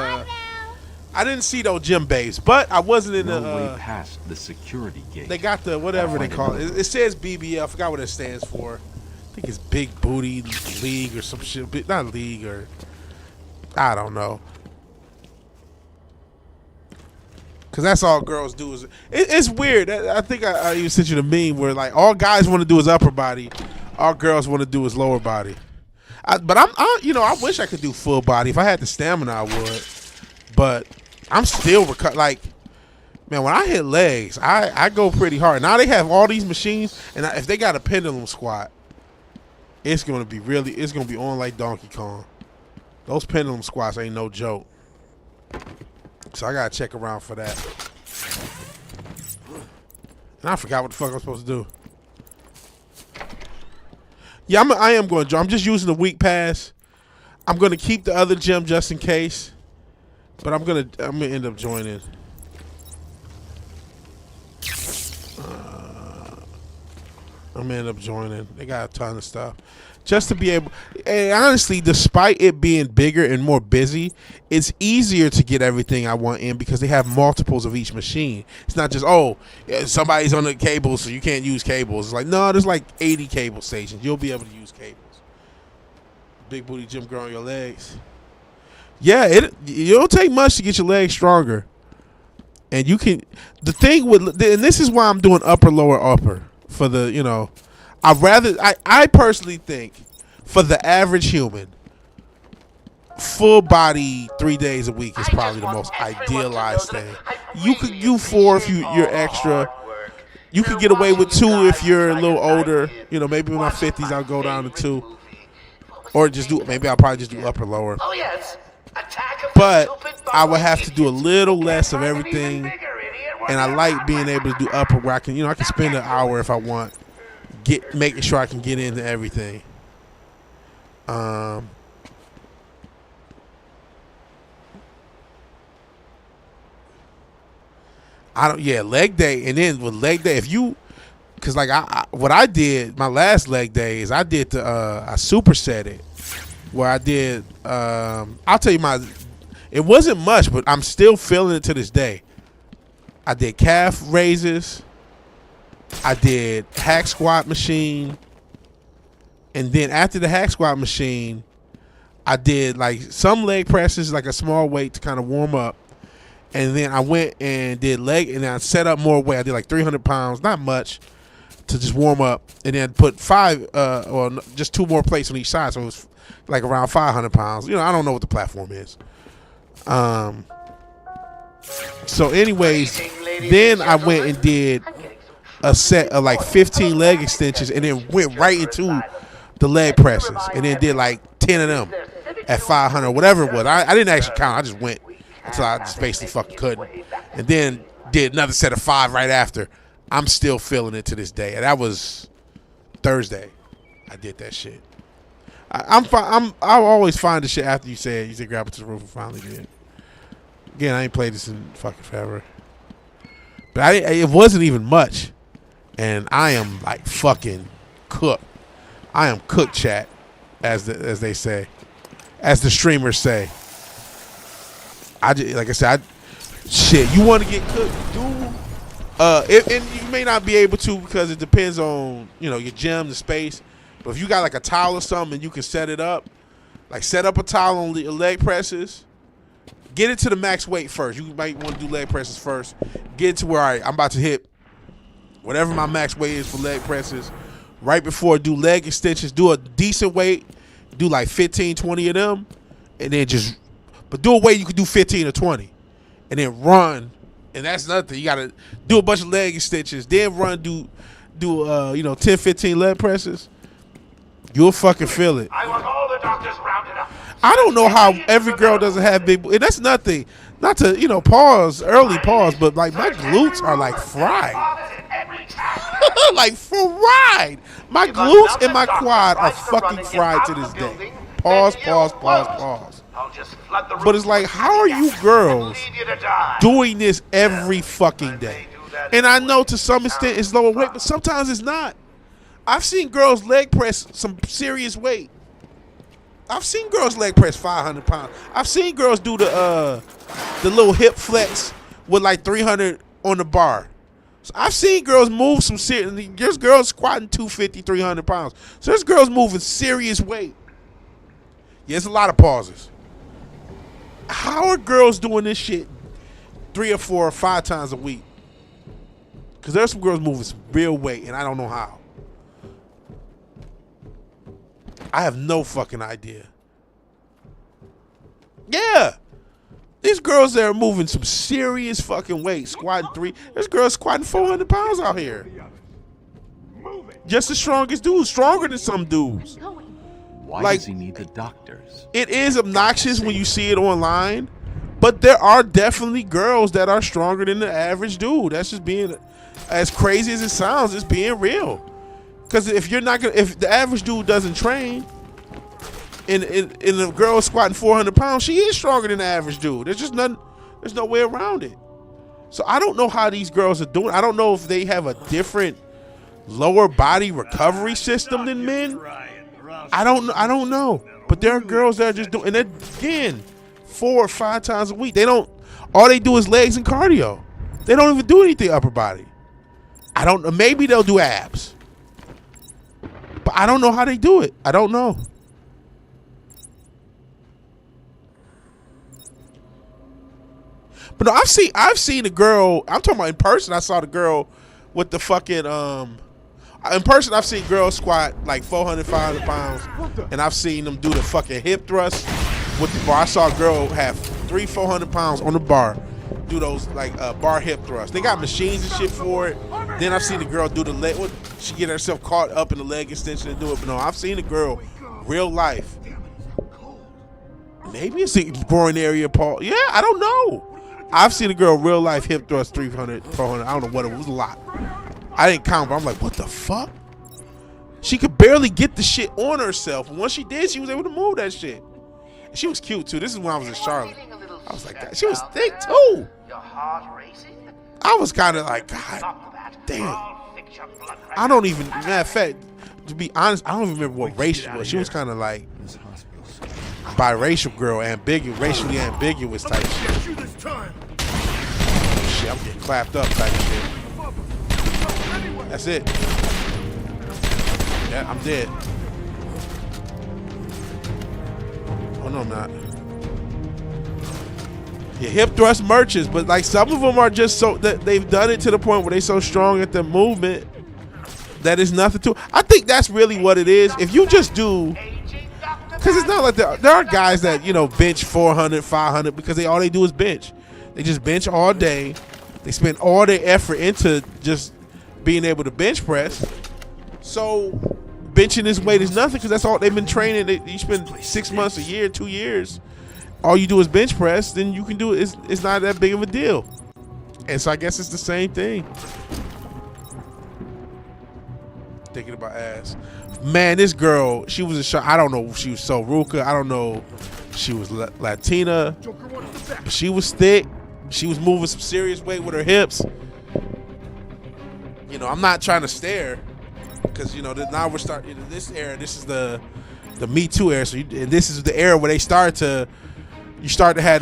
those gym babes. But I wasn't in No the. way past the security gate. They got the whatever they call it. It says BBL. I forgot what it stands for. I think it's Big Booty League or some shit. Not league or I don't know. Cause that's all girls do is it's weird. I think I even sent you the meme where like all guys want to do is upper body, all girls want to do is lower body. But I wish I could do full body. If I had the stamina, I would. But I'm still like, man, when I hit legs, I go pretty hard. Now they have all these machines, and if they got a pendulum squat, it's gonna be on like Donkey Kong. Those pendulum squats ain't no joke. So I gotta check around for that. And I forgot what the fuck I was supposed to do. Yeah, I am going to join. I'm just using the week pass. I'm gonna keep the other gym just in case. But I'm gonna end up joining. I'm gonna end up joining. They got a ton of stuff. Just to be able, and honestly, despite it being bigger and more busy, it's easier to get everything I want in because they have multiples of each machine. It's not just, somebody's on the cable, so you can't use cables. It's like, no, there's like 80 cable stations. You'll be able to use cables. Big booty gym growing your legs. Yeah, it don't take much to get your legs stronger. And you can, the thing with, and this is why I'm doing upper, lower, upper. For the, I personally think for the average human, full body 3 days a week is probably the most idealized thing. You could do 4 if you're extra. You could get away with 2 if you're a little older. Maybe in my 50s I'll go down to 2. Or maybe I'll probably just do upper, lower. Oh, yes. But I would have to do a little less of everything and I like being able to do upper where I can, I can spend an hour if I want, making sure I can get into everything. Leg day, and then with leg day, because like what I did my last leg day is I did I superset it, where I did I'll tell you it wasn't much, but I'm still feeling it to this day. I did calf raises, I did hack squat machine, and then after the hack squat machine, I did like some leg presses, like a small weight to kind of warm up. And then I went and did leg, and then I set up more weight. I did like 300 pounds, not much, to just warm up. And then put just 2 more plates on each side. So it was like around 500 pounds. I don't know what the platform is. So anyways, then I went and did a set of like 15 leg extensions, and then went right into the leg presses. And then did like 10 of them at 500, whatever it was. I didn't actually count. I just went until I just basically fucking couldn't. And then did another set of 5 right after. I'm still feeling it to this day. And that was Thursday. I did that shit. I'll always find the shit after you said grab it to the roof and finally did. Again, I ain't played this in fucking forever. But it wasn't even much. And I am like fucking cooked. I am cooked, chat, as they say. As the streamers say. Like I said, you want to get cooked, dude. And you may not be able to because it depends on your gym, the space. But if you got like a towel or something, and you can set it up, like set up a towel on your leg presses. Get it to the max weight first. You might want to do leg presses first. Get it to where I'm about to hit whatever my max weight is for leg presses. Right before, do leg extensions. Do a decent weight. Do like 15, 20 of them, and then but do a weight you can do 15 or 20, and then run. And that's another thing. You gotta do a bunch of leg extensions, then run, do 10, 15 leg presses. You'll fucking feel it. I want all the doctors rounded up. I don't know how every girl doesn't have big. And that's nothing. Not to early pause, but like my glutes are like fried. Like fried. My glutes and my quad are fucking fried to this day. Pause. But it's like, how are you girls doing this every fucking day? And I know to some extent it's lower weight, but sometimes it's not. I've seen girls leg press some serious weight. I've seen girls leg press 500 pounds. I've seen girls do the little hip flex with like 300 on the bar. So I've seen girls move some serious. There's girls squatting 250, 300 pounds. So there's girls moving serious weight. Yeah, it's a lot of pauses. How are girls doing this shit 3 or 4 or 5 times a week? Because there's some girls moving some real weight, and I don't know how. I have no fucking idea. Yeah. These girls that are moving some serious fucking weight, squatting 3. There's girls squatting 400 pounds out here. Just the strongest dudes, stronger than some dudes. Why does he need the doctors? It is obnoxious when you see it online, but there are definitely girls that are stronger than the average dude. That's just being, as crazy as it sounds, it's being real. Because if the average dude doesn't train, and the girl squatting 400 pounds, she is stronger than the average dude. There's no way around it. So I don't know how these girls are doing. I don't know if they have a different lower body recovery system than men. I don't know. But there are girls that are just doing, and again, 4 or 5 times a week. All they do is legs and cardio. They don't even do anything upper body. I don't know. Maybe they'll do abs. But I don't know how they do it. I don't know. But no, I've seen a girl. I'm talking about in person. I saw the girl with the fucking in person, I've seen girls squat like 400, 500 pounds, and I've seen them do the fucking hip thrust with the bar. I saw a girl have 400 pounds on the bar, do those like bar hip thrusts. They got machines and shit for it. Then I've seen the girl do the leg. She get herself caught up in the leg extension and do it. But no, I've seen a girl, real life. Maybe it's a growing area, Paul. Yeah, I don't know. I've seen a girl real life hip thrust 300, 400. I don't know what it was, a lot. I didn't count, but I'm like, what the fuck? She could barely get the shit on herself. And once she did, she was able to move that shit. And she was cute too. This is when I was in Charlotte. I was like, God, she was thick too. Your heart racing? I was kind of like, God damn. I don't even, matter of fact, to be honest, I don't even remember what race she was. She was kind of like biracial girl, racially ambiguous type shit. Shit, I'm getting clapped up type shit. That's it. Yeah, I'm dead. Oh no, I'm not. Yeah, hip thrust merchants, but like some of them are just so that they've done it to the point where they're so strong at the movement that it's nothing to. I think that's really what it is. If you just do, because it's not like there are guys that, you know, bench 400, 500 because all they do is bench. They just bench all day. They spend all their effort into just being able to bench press. So benching this weight is nothing because that's all they've been training. You spend 6 months, a year, 2 years. All you do is bench press, then you can do it. It's not that big of a deal. And so I guess it's the same thing. Thinking about ass. Man, this girl, she was a shot. I don't know if she was Soruka. I don't know if she was Latina. But she was thick. She was moving some serious weight with her hips. You know, I'm not trying to stare because, you know, now we're starting this era. This is the Me Too era. So and this is the era where they start to have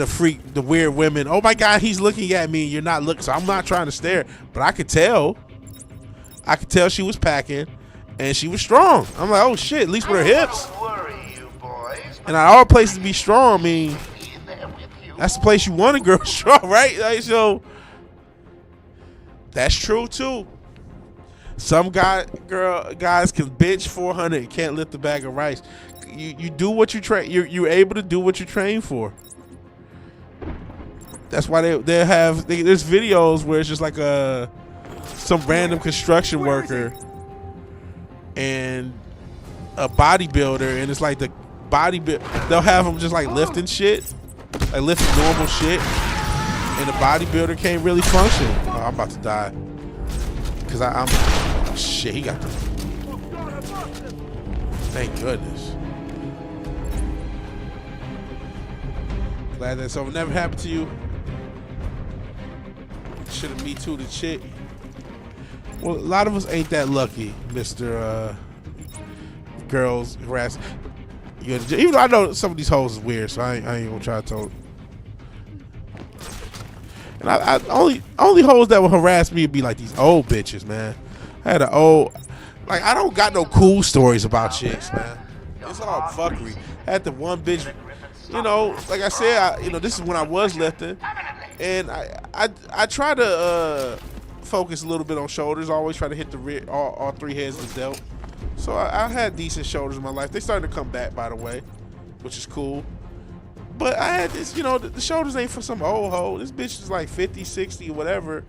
the weird women. Oh my God, he's looking at me. You're not looking. So I'm not trying to stare, but I could tell she was packing and she was strong. I'm like, oh shit, at least with her hips. And out of all places to be strong, I mean, that's the place you want a girl strong, right? Like, so that's true too. Some guys can bench 400 and can't lift a bag of rice. You do what you train. You're able to do what you train for. That's why there's videos where it's just like some random construction worker and a bodybuilder, and it's like the they'll have them just like lifting shit, like lifting normal shit, and the bodybuilder can't really function. Oh, I'm about to die because I'm oh, shit. He got the. Thank goodness. Glad that's over. Never happened to you. Should have Me Too the chick. Well, a lot of us ain't that lucky, Mr. Girls harass. Even though I know some of these hoes is weird, so I ain't gonna try to tell. And I only hoes that would harass me would be like these old bitches, man. I had I don't got no cool stories about chicks, man. It's all fuckery. I had the one bitch, you know, like I said, this is when I was lifting, and I try to focus a little bit on shoulders. I always try to hit the rear, all three heads of the delt. So I had decent shoulders in my life. They started to come back, by the way, which is cool. But I had this, the shoulders ain't for some old hoe. This bitch is like 50, 60, whatever.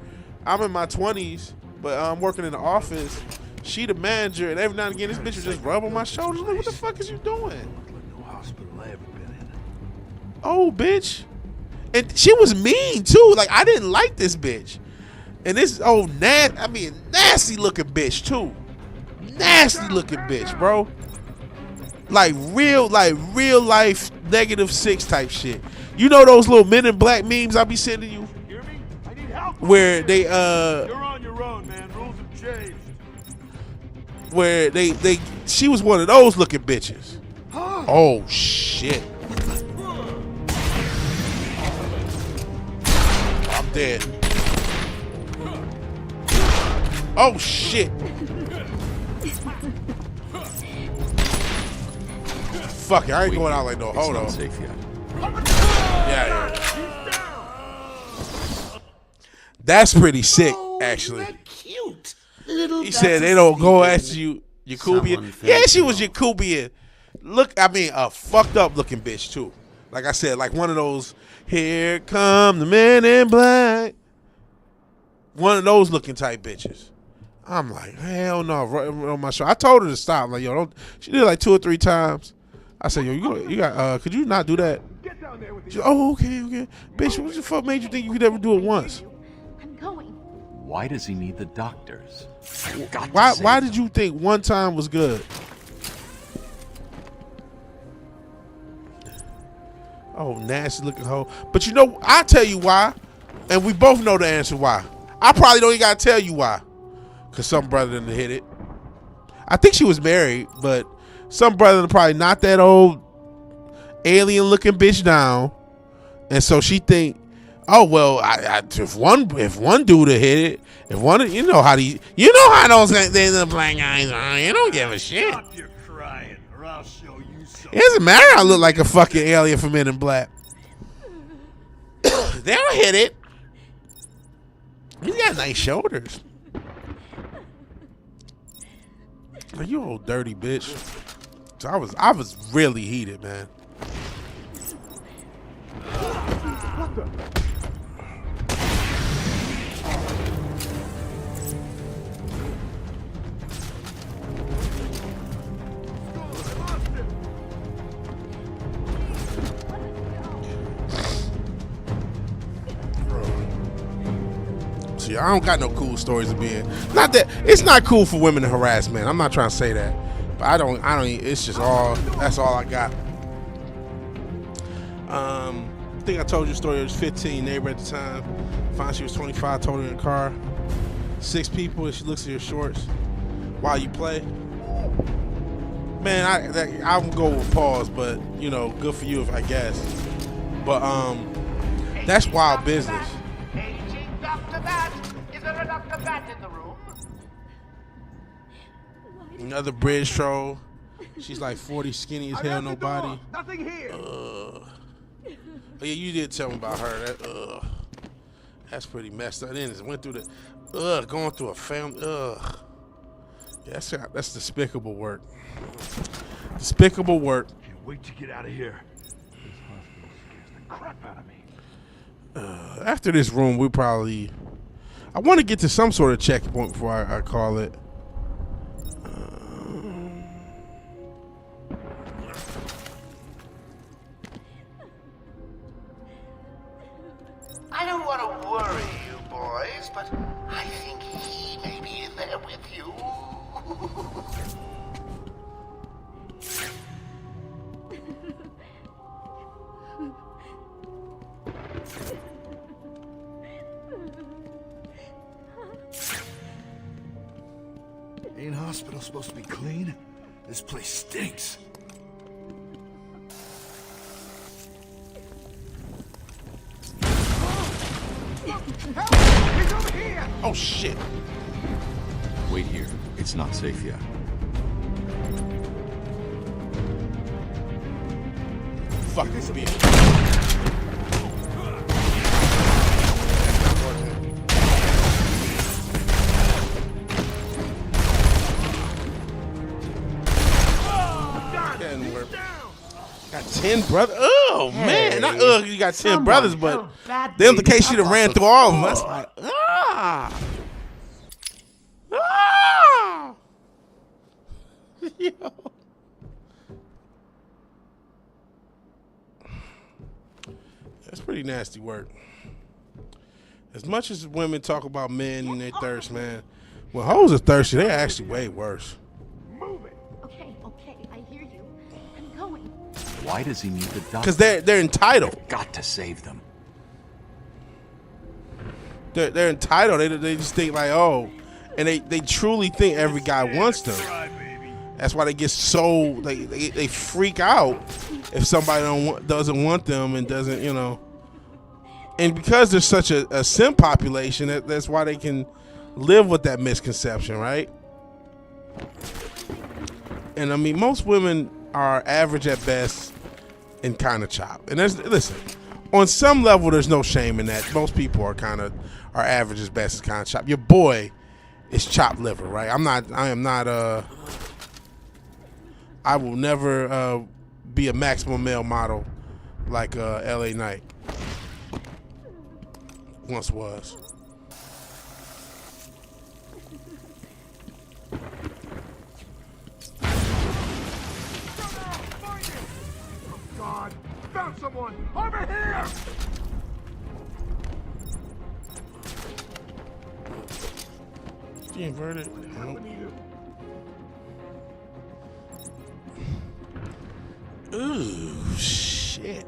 I'm in my 20s, but I'm working in the office. She the manager, and every now and again, this bitch would just rub on my shoulders. Like, what the fuck is you doing? No hospital I ever been in. Oh, bitch. And she was mean, too. Like, I didn't like this bitch. And this nasty looking bitch, too. Nasty looking bitch, bro. Like real life -6 type shit. You know those little Men in Black memes I be sending you? Hear me? I need help. Where they You're on your own, man. Rules have changed. Where she was one of those looking bitches. Oh shit. I'm dead. Oh shit. Fuck it, I ain't going out like no. Hold on. Safe yet. Yeah. That's pretty sick, actually. Cute. He said they don't go after you, Yakubian. Yeah, she was Yakubian. Look, a fucked up looking bitch too. Like I said, like one of those. Here come the Men in Black. One of those looking type bitches. I'm like, hell no, right on my show. I told her to stop. I'm like, yo, don't. She did it like 2 or 3 times. I said, yo, you got. Could you not do that? down there with Oh, okay. Bitch, what the fuck made you think you could ever do it once? I'm going. Why does he need the doctors? Why did you think one time was good? Oh, nasty looking hoe. But you know, I'll tell you why. And we both know the answer why. I probably don't even gotta tell you why. Cause some brother done hit it. I think she was married, but some brother probably knocked that old alien looking bitch down. And so she think, oh well, if one dude hit it, if one, you know how those the black guys are. You don't give a shit. Stop your crying, or I'll show you something. It doesn't matter. I look like a fucking alien from Men in Black. They don't hit it. He's got nice shoulders. Oh, you old dirty bitch. So I was really heated, man. What the? See, I don't got no cool stories of being. Not that it's not cool for women to harass men. I'm not trying to say that, but I don't. It's just all. That's all I got. I think I told you a story. I was 15, neighbor at the time. Found she was 25, told her in the car. 6 people, and she looks at your shorts while you play. Man, I would go with pause, but you know, good for you if I guess. But that's wild business. Aging Dr. Bat. Is there a Dr. Bat in the room? Another bridge troll. She's like 40, skinny as hell, no body. Nothing here. Oh yeah, you did tell me about her. That's pretty messed up. Then it went through the going through a family. Yeah, that's despicable work. Despicable work. Can't wait to get out of here. This hospital scares the crap out of me. After this room, we probably. I want to get to some sort of checkpoint before I call it. I don't want to worry you boys, but I think he may be in there with you. Ain't hospital supposed to be clean? This place stinks. He's over here! Oh shit! Wait here. It's not safe yet. Fuck this bitch. Got 10 brothers. Oh man, not you got 10 brothers, but the implication she done ran through all of them. That's like Yo. That's pretty nasty work. As much as women talk about men and their thirst, man, when hoes are thirsty, they're actually way worse. Okay, I hear you. I'm going. Why does he need the doctor? Because they're entitled. I've got to save them. They're entitled. They just think like, oh, and they truly think every guy wants them. That's why they get so they freak out if somebody doesn't want them and doesn't, you know. And because there's such a simp population, that's why they can live with that misconception, right? And I mean, most women are average at best and kind of chop. And listen, on some level, there's no shame in that. Most people are average as best and kind of chop. Your boy is chopped liver, right? I will never be a maximum male model like LA Knight once was. God, found someone! Our She inverted. Ooh, shit.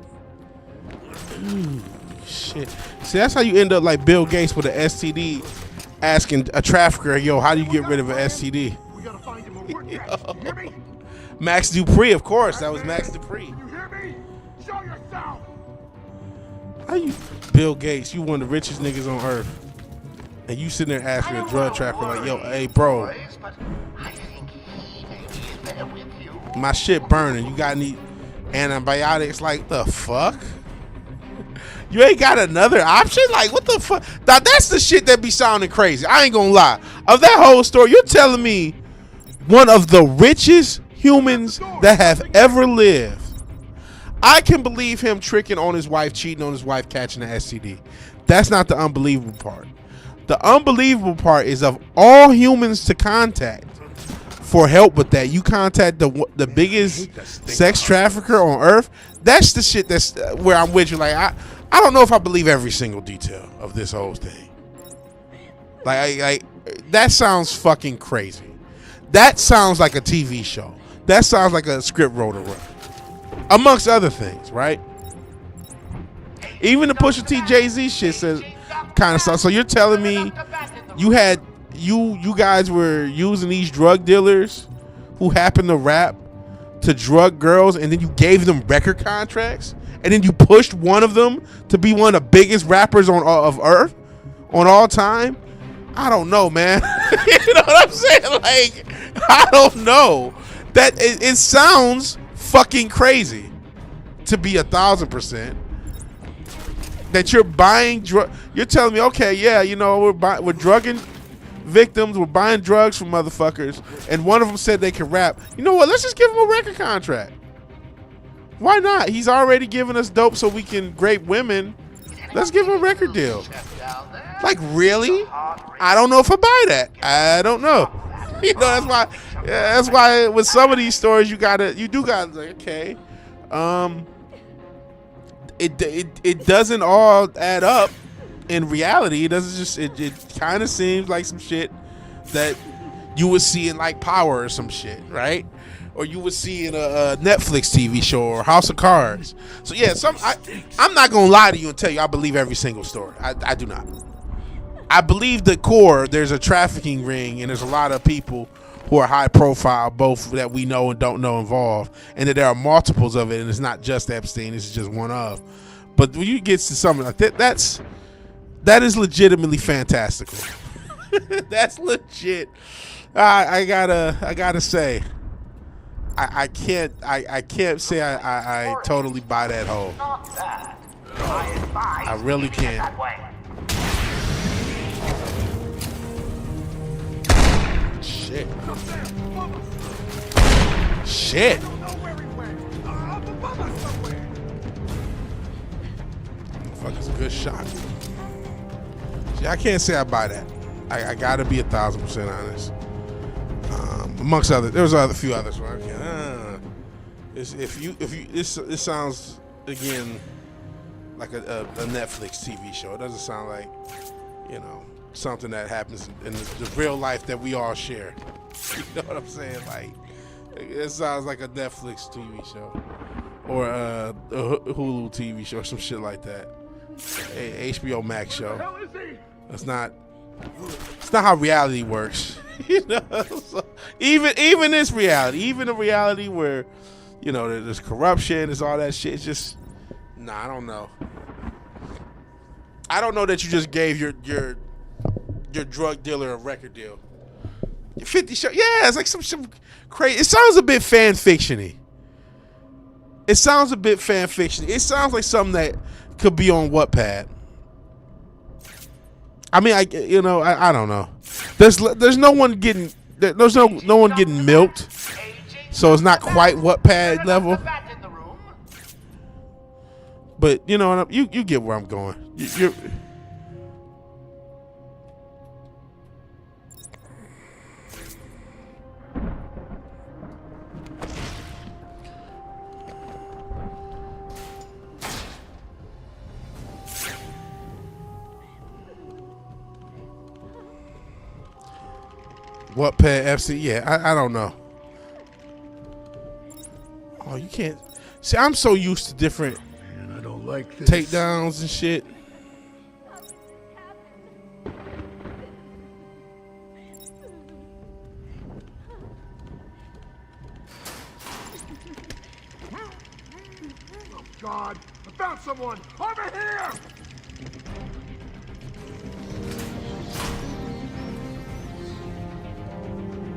Ooh, shit. See, that's how you end up like Bill Gates with an STD, asking a trafficker, "Yo, how do you get rid of an STD?" We gotta find him or we're next. You hear me? Max Dupree, of course. That was Max Dupree. You hear me? Show yourself. How you, Bill Gates? You one of the richest niggas on earth, and you sitting there asking a drug trafficker like, "Yo, hey, bro, my shit burning. You got any antibiotics?" Like, the fuck? You ain't got another option? Like, what the fuck? Now, that's the shit that be sounding crazy. I ain't gonna lie. Of that whole story, you're telling me one of the richest humans that have ever lived. I can believe him tricking on his wife, cheating on his wife, catching the STD. That's not the unbelievable part. The unbelievable part is of all humans to contact for help with that, you contact the biggest sex trafficker on earth. That's the shit that's where I'm with you. Like, I don't know if I believe every single detail of this whole thing. Like that sounds fucking crazy. That sounds like a TV show. That sounds like a script writer, amongst other things, right? Even the Pusha T Jay-Z shit says kind of stuff. So you're telling me you guys were using these drug dealers who happen to rap to drug girls, and then you gave them record contracts, and then you pushed one of them to be one of the biggest rappers of earth on all time? I don't know, man. You know what I'm saying? Like, I don't know. That it sounds fucking crazy to be 1,000%. That you're buying you're telling me, okay, yeah, you know, we're drugging victims, we're buying drugs from motherfuckers, and one of them said they can rap. You know what? Let's just give him a record contract. Why not? He's already giving us dope so we can grape women. Let's give him a record deal. Like, really? I don't know if I buy that. I don't know. You know, that's why with some of these stories you do gotta like, okay. It doesn't all add up in reality. It doesn't just it kind of seems like some shit that you would see in like Power or some shit, right? Or you would see in a Netflix TV show or House of Cards. So yeah, I'm not gonna lie to you and tell you I believe every single story. I do not. I believe the core, there's a trafficking ring and there's a lot of people who are high profile, both that we know and don't know involved, and that there are multiples of it, and it's not just Epstein, this is just one of. But when you get to something like that, that is legitimately fantastical. That's legit. I gotta say, I can't say I totally buy that whole. I really can't. Shit. Shit. Fuck, it's a good shot. See, I can't say I buy that. I gotta be 1,000% honest. Amongst others, there was a few others where I can't. This sounds again like a Netflix TV show. It doesn't sound like, you know, something that happens in the real life that we all share. You know what I'm saying? Like, it sounds like a Netflix TV show or a Hulu TV show or some shit like that. A HBO Max show. It's not how reality works. You know, so even this reality, even a reality where, you know, there's corruption, there's all that shit. It's just, I don't know. I don't know that you just gave your drug dealer a record deal. 50 show, yeah, it's like some crazy. It sounds a bit fan fictiony. It sounds like something that could be on Wattpad. I mean, I don't know. There's no one getting milked, so it's not quite Wattpad level. But you know, you get where I'm going. You're What pet Epstein? Yeah, I don't know. Oh, you can't. See, I'm so used to different Man, I don't like this. takedowns and shit. Oh, God. I found someone. Over here!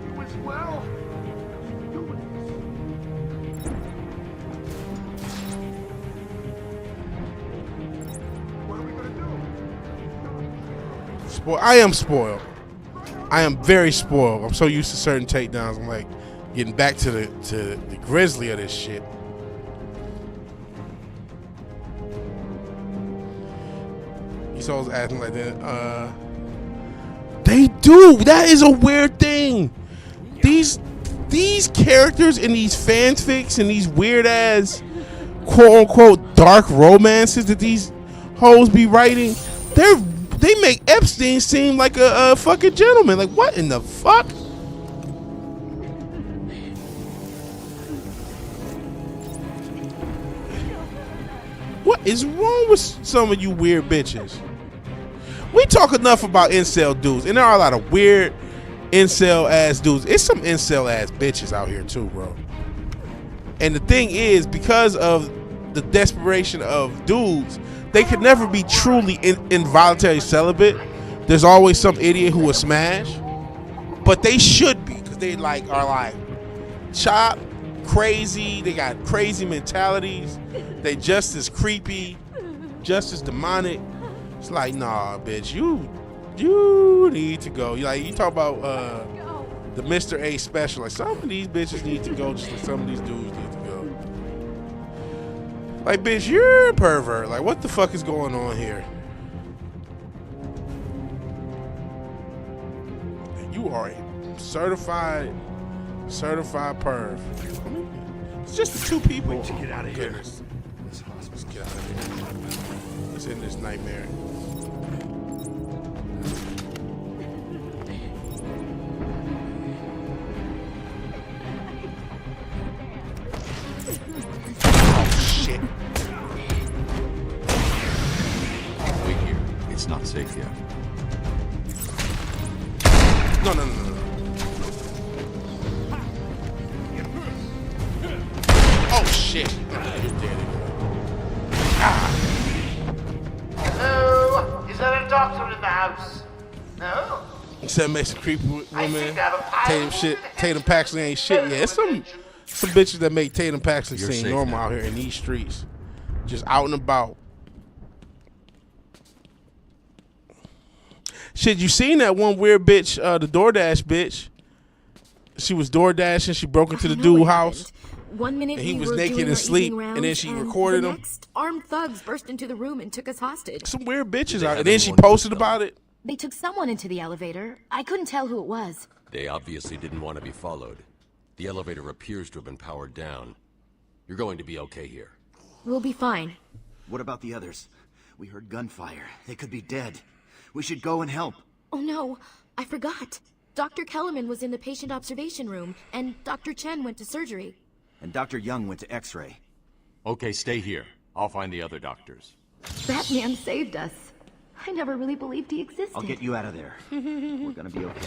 You as well? I am spoiled. I am very spoiled. I'm so used to certain takedowns. I'm like getting back to the grizzly of this shit. He's always acting like that. They do. That is a weird thing. These characters in these fanfics and these weird ass quote unquote dark romances that these hoes be writing, they make Epstein seem like a fucking gentleman. Like, what in the fuck? What is wrong with some of you weird bitches? We talk enough about incel dudes, and there are a lot of weird incel ass dudes. It's some incel ass bitches out here too, bro. And the thing is, because of the desperation of dudes, they could never be truly involuntary celibate. There's always some idiot who will smash, but they should be, because they are like chop crazy. They got crazy mentalities. They just as creepy, just as demonic. It's like, nah, bitch, you need to go. Like, you talk about the Mr. A special. Like, some of these bitches need to go, just like some of these dudes need to go. Like, bitch, you're a pervert. Like, what the fuck is going on here? You are a certified perv. It's just the two people. Wait to get out of here. Let's get out of here. Let's end this nightmare. Oh shit. Wait here. It's not safe yet. No. Oh shit. Hello? Is there a doctor in the house? No? Except makes a creepy I seem woman. to have a pilot. Tatum Paxley ain't shit. Yeah, it's some bitches that make Tatum Paxley You're seem safe normal now. out here in these streets. Just out and about. Shit, you seen that one weird bitch, the DoorDash bitch? She was DoorDashing. She broke into the dude's house. 1 minute And he we was were naked doing and our asleep, evening and then she rounds, recorded the him. Next, armed thugs burst into the room and took us hostage. Some weird bitches They out, have and then she anyone posted to about it. They took someone into the elevator. I couldn't tell who it was. They obviously didn't want to be followed. The elevator appears to have been powered down. You're going to be okay here. We'll be fine. What about the others? We heard gunfire. They could be dead. We should go and help. Oh no, I forgot. Dr. Kellerman was in the patient observation room, and Dr. Chen went to surgery. And Dr. Young went to X-ray. Okay, stay here. I'll find the other doctors. Batman saved us. I never really believed he existed. I'll get you out of there. We're gonna be okay.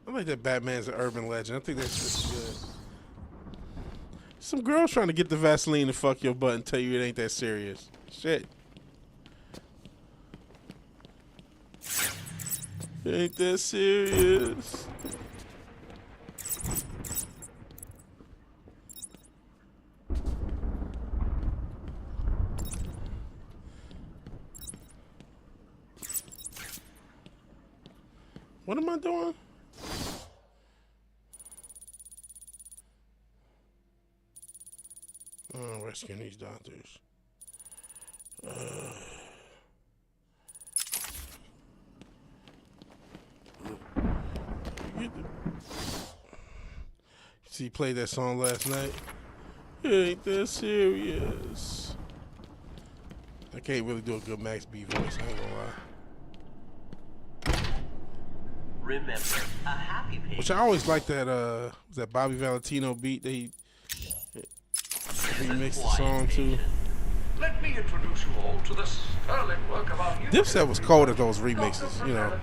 I like that Batman's an urban legend. I think that's just good. Some girls trying to get the Vaseline to fuck your butt and tell you it ain't that serious. Shit. It ain't that serious. What am I doing? Oh, rescuing these doctors. See, you played that song last night. It ain't that serious. I can't really do a good Max B voice, I ain't gonna lie. Remember, a happy page. Which I always like that. Was that Bobby Valentino beat? They remixed the song too. Let me introduce you all to the sterling work of our Dipset was cold at those remixes, you know.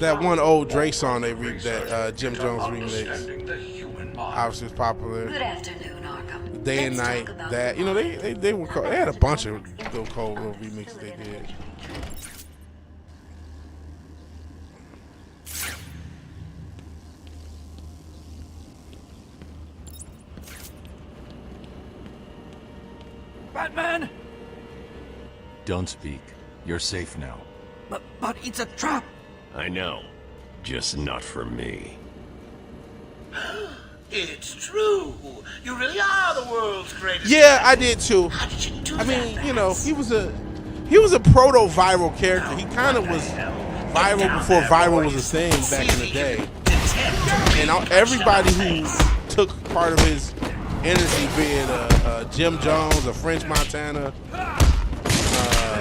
That one old Dre song that Jim Jones remixed. Obviously was popular. Good afternoon, Arkham. Day and Night. That, you know, they were cold. They had a bunch of little cold little remixes they did. Batman! Don't speak. You're safe now. But it's a trap! I know. Just not for me. It's true. You really are the world's greatest. Yeah, I did too. How did you do I mean, you know, he was a proto-viral character. He kind of was viral before viral was a thing back in the day. And everybody who took part of his energy, be it Jim Jones or French Montana,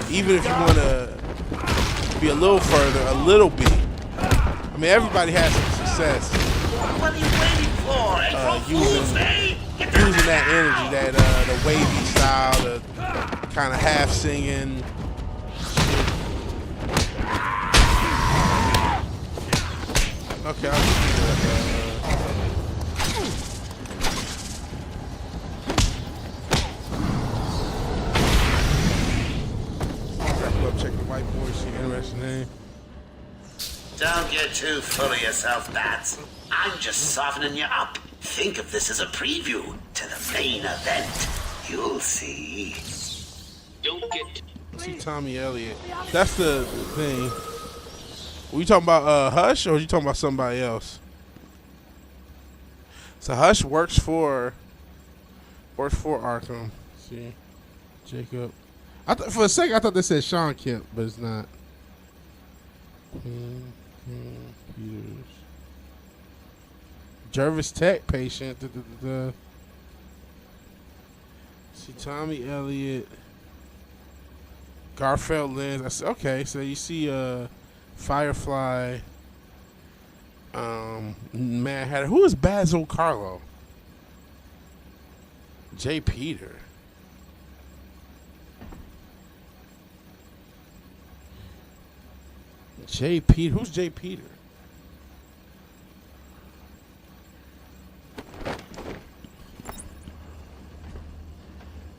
even if you want to be a little further, a little bit. I mean, everybody has some success. What are you waiting for? Using that energy, that the wavy style, the kind of half singing. Okay, I'll just do that. Check the white boy, see interesting name. Don't get too full of yourself, Bats. I'm just softening you up. Think of this as a preview to the main event. You'll see. Don't get... See Tommy Elliott. That's the thing. Were you talking about Hush, or are you talking about somebody else? So Hush works for Arkham. See, Jacob. For a second, I thought they said Sean Kemp, but it's not. Peters. Jervis Tech patient. See Tommy Elliott. Garfield Lens. I said, okay, so you see Firefly. Mad Hatter. Who is Basil Carlo? Jay Peter. Jay Peter. Who's Jay Peter?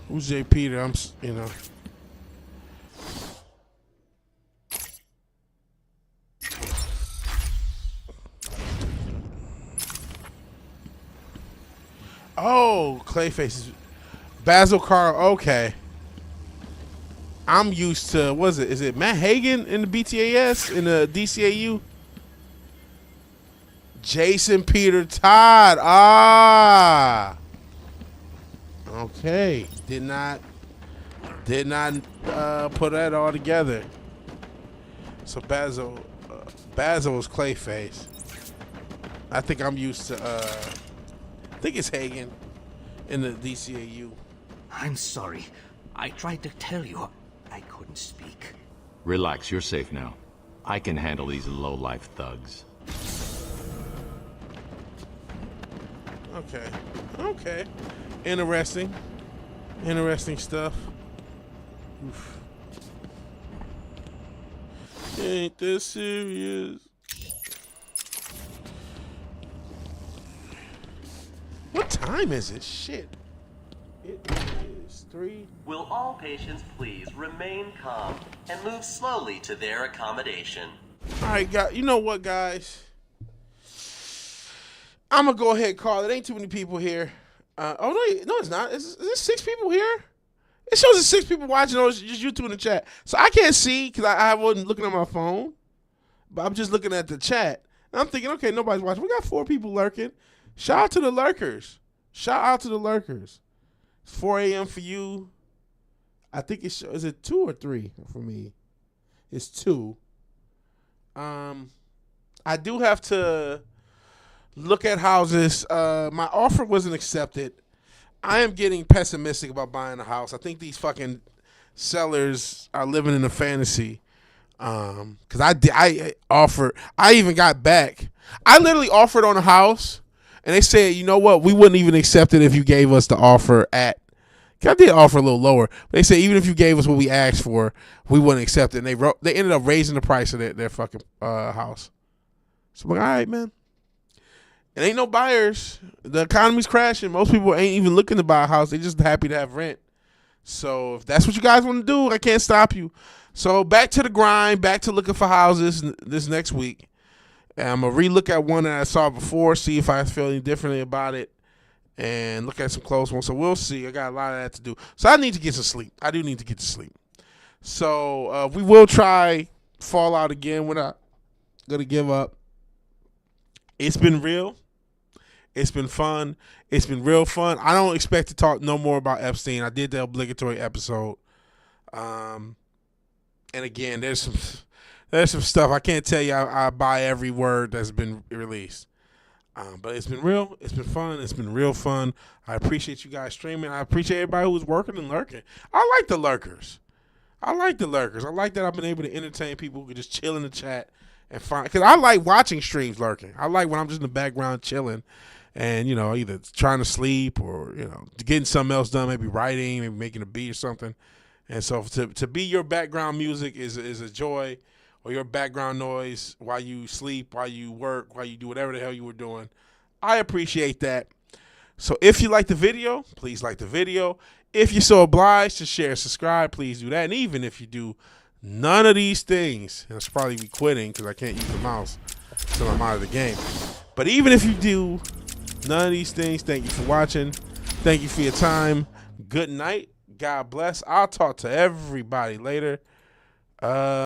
Who's Jay Peter? I'm, you know. Oh, Clayface. Basil Carl. Okay. I'm used to, what is it? Is it Matt Hagen in the BTAS, in the DCAU? Jason Peter Todd. Ah. Okay. Did not put that all together. So Basil was Clayface. I think I'm used to, I think it's Hagen in the DCAU. I'm sorry. I tried to tell you. I couldn't speak. Relax, you're safe now. I can handle these low-life thugs. Okay. Okay. Interesting. Interesting stuff. Oof. Ain't this serious? What time is it? Shit. It is 3. Will all patients please remain calm and move slowly to their accommodation? All right, guys. You know what, guys? I'm going to go ahead and call it. Ain't too many people here. No, it's not. Is there 6 people here? It shows there's 6 people watching. Oh, it's just you two in the chat. So I can't see because I wasn't looking at my phone. But I'm just looking at the chat. And I'm thinking, okay, nobody's watching. We got 4 people lurking. Shout out to the lurkers. Shout out to the lurkers. It's 4 a.m. for you. I think is it 2 or 3 for me? It's 2. I do have to look at houses. My offer wasn't accepted. I am getting pessimistic about buying a house. I think these fucking sellers are living in a fantasy. Because I offered. I even got back. I literally offered on a house, and they said, you know what? We wouldn't even accept it if you gave us the offer at. I did offer a little lower. But they said even if you gave us what we asked for, we wouldn't accept it. And they ended up raising the price of their fucking house. So I'm like, all right, man. It ain't no buyers. The economy's crashing. Most people ain't even looking to buy a house. They just happy to have rent. So if that's what you guys want to do, I can't stop you. So back to the grind, back to looking for houses this next week. And I'm going to re-look at one that I saw before, see if I feel any differently about it, and look at some close ones. So we'll see. I got a lot of that to do. So I need to get some sleep. I do need to get to sleep. So we will try Fallout again. We're not going to give up. It's been real. It's been fun. It's been real fun. I don't expect to talk no more about Epstein. I did the obligatory episode. And again, there's some stuff I can't tell you. I buy every word that's been released. But it's been real. It's been fun. It's been real fun. I appreciate you guys streaming. I appreciate everybody who's working and lurking. I like the lurkers. I like that I've been able to entertain people who can just chill in the chat and find. Because I like watching streams lurking. I like when I'm just in the background chilling and, either trying to sleep or, getting something else done, maybe writing, maybe making a beat or something. And so to be your background music is a joy. Or your background noise while you sleep, while you work, while you do whatever the hell you were doing. I appreciate that. So if you like the video, please like the video. If you're so obliged to share and subscribe, please do that. And even if you do none of these things, and I'll probably be quitting because I can't use the mouse until I'm out of the game. But even if you do none of these things, thank you for watching. Thank you for your time. Good night. God bless. I'll talk to everybody later.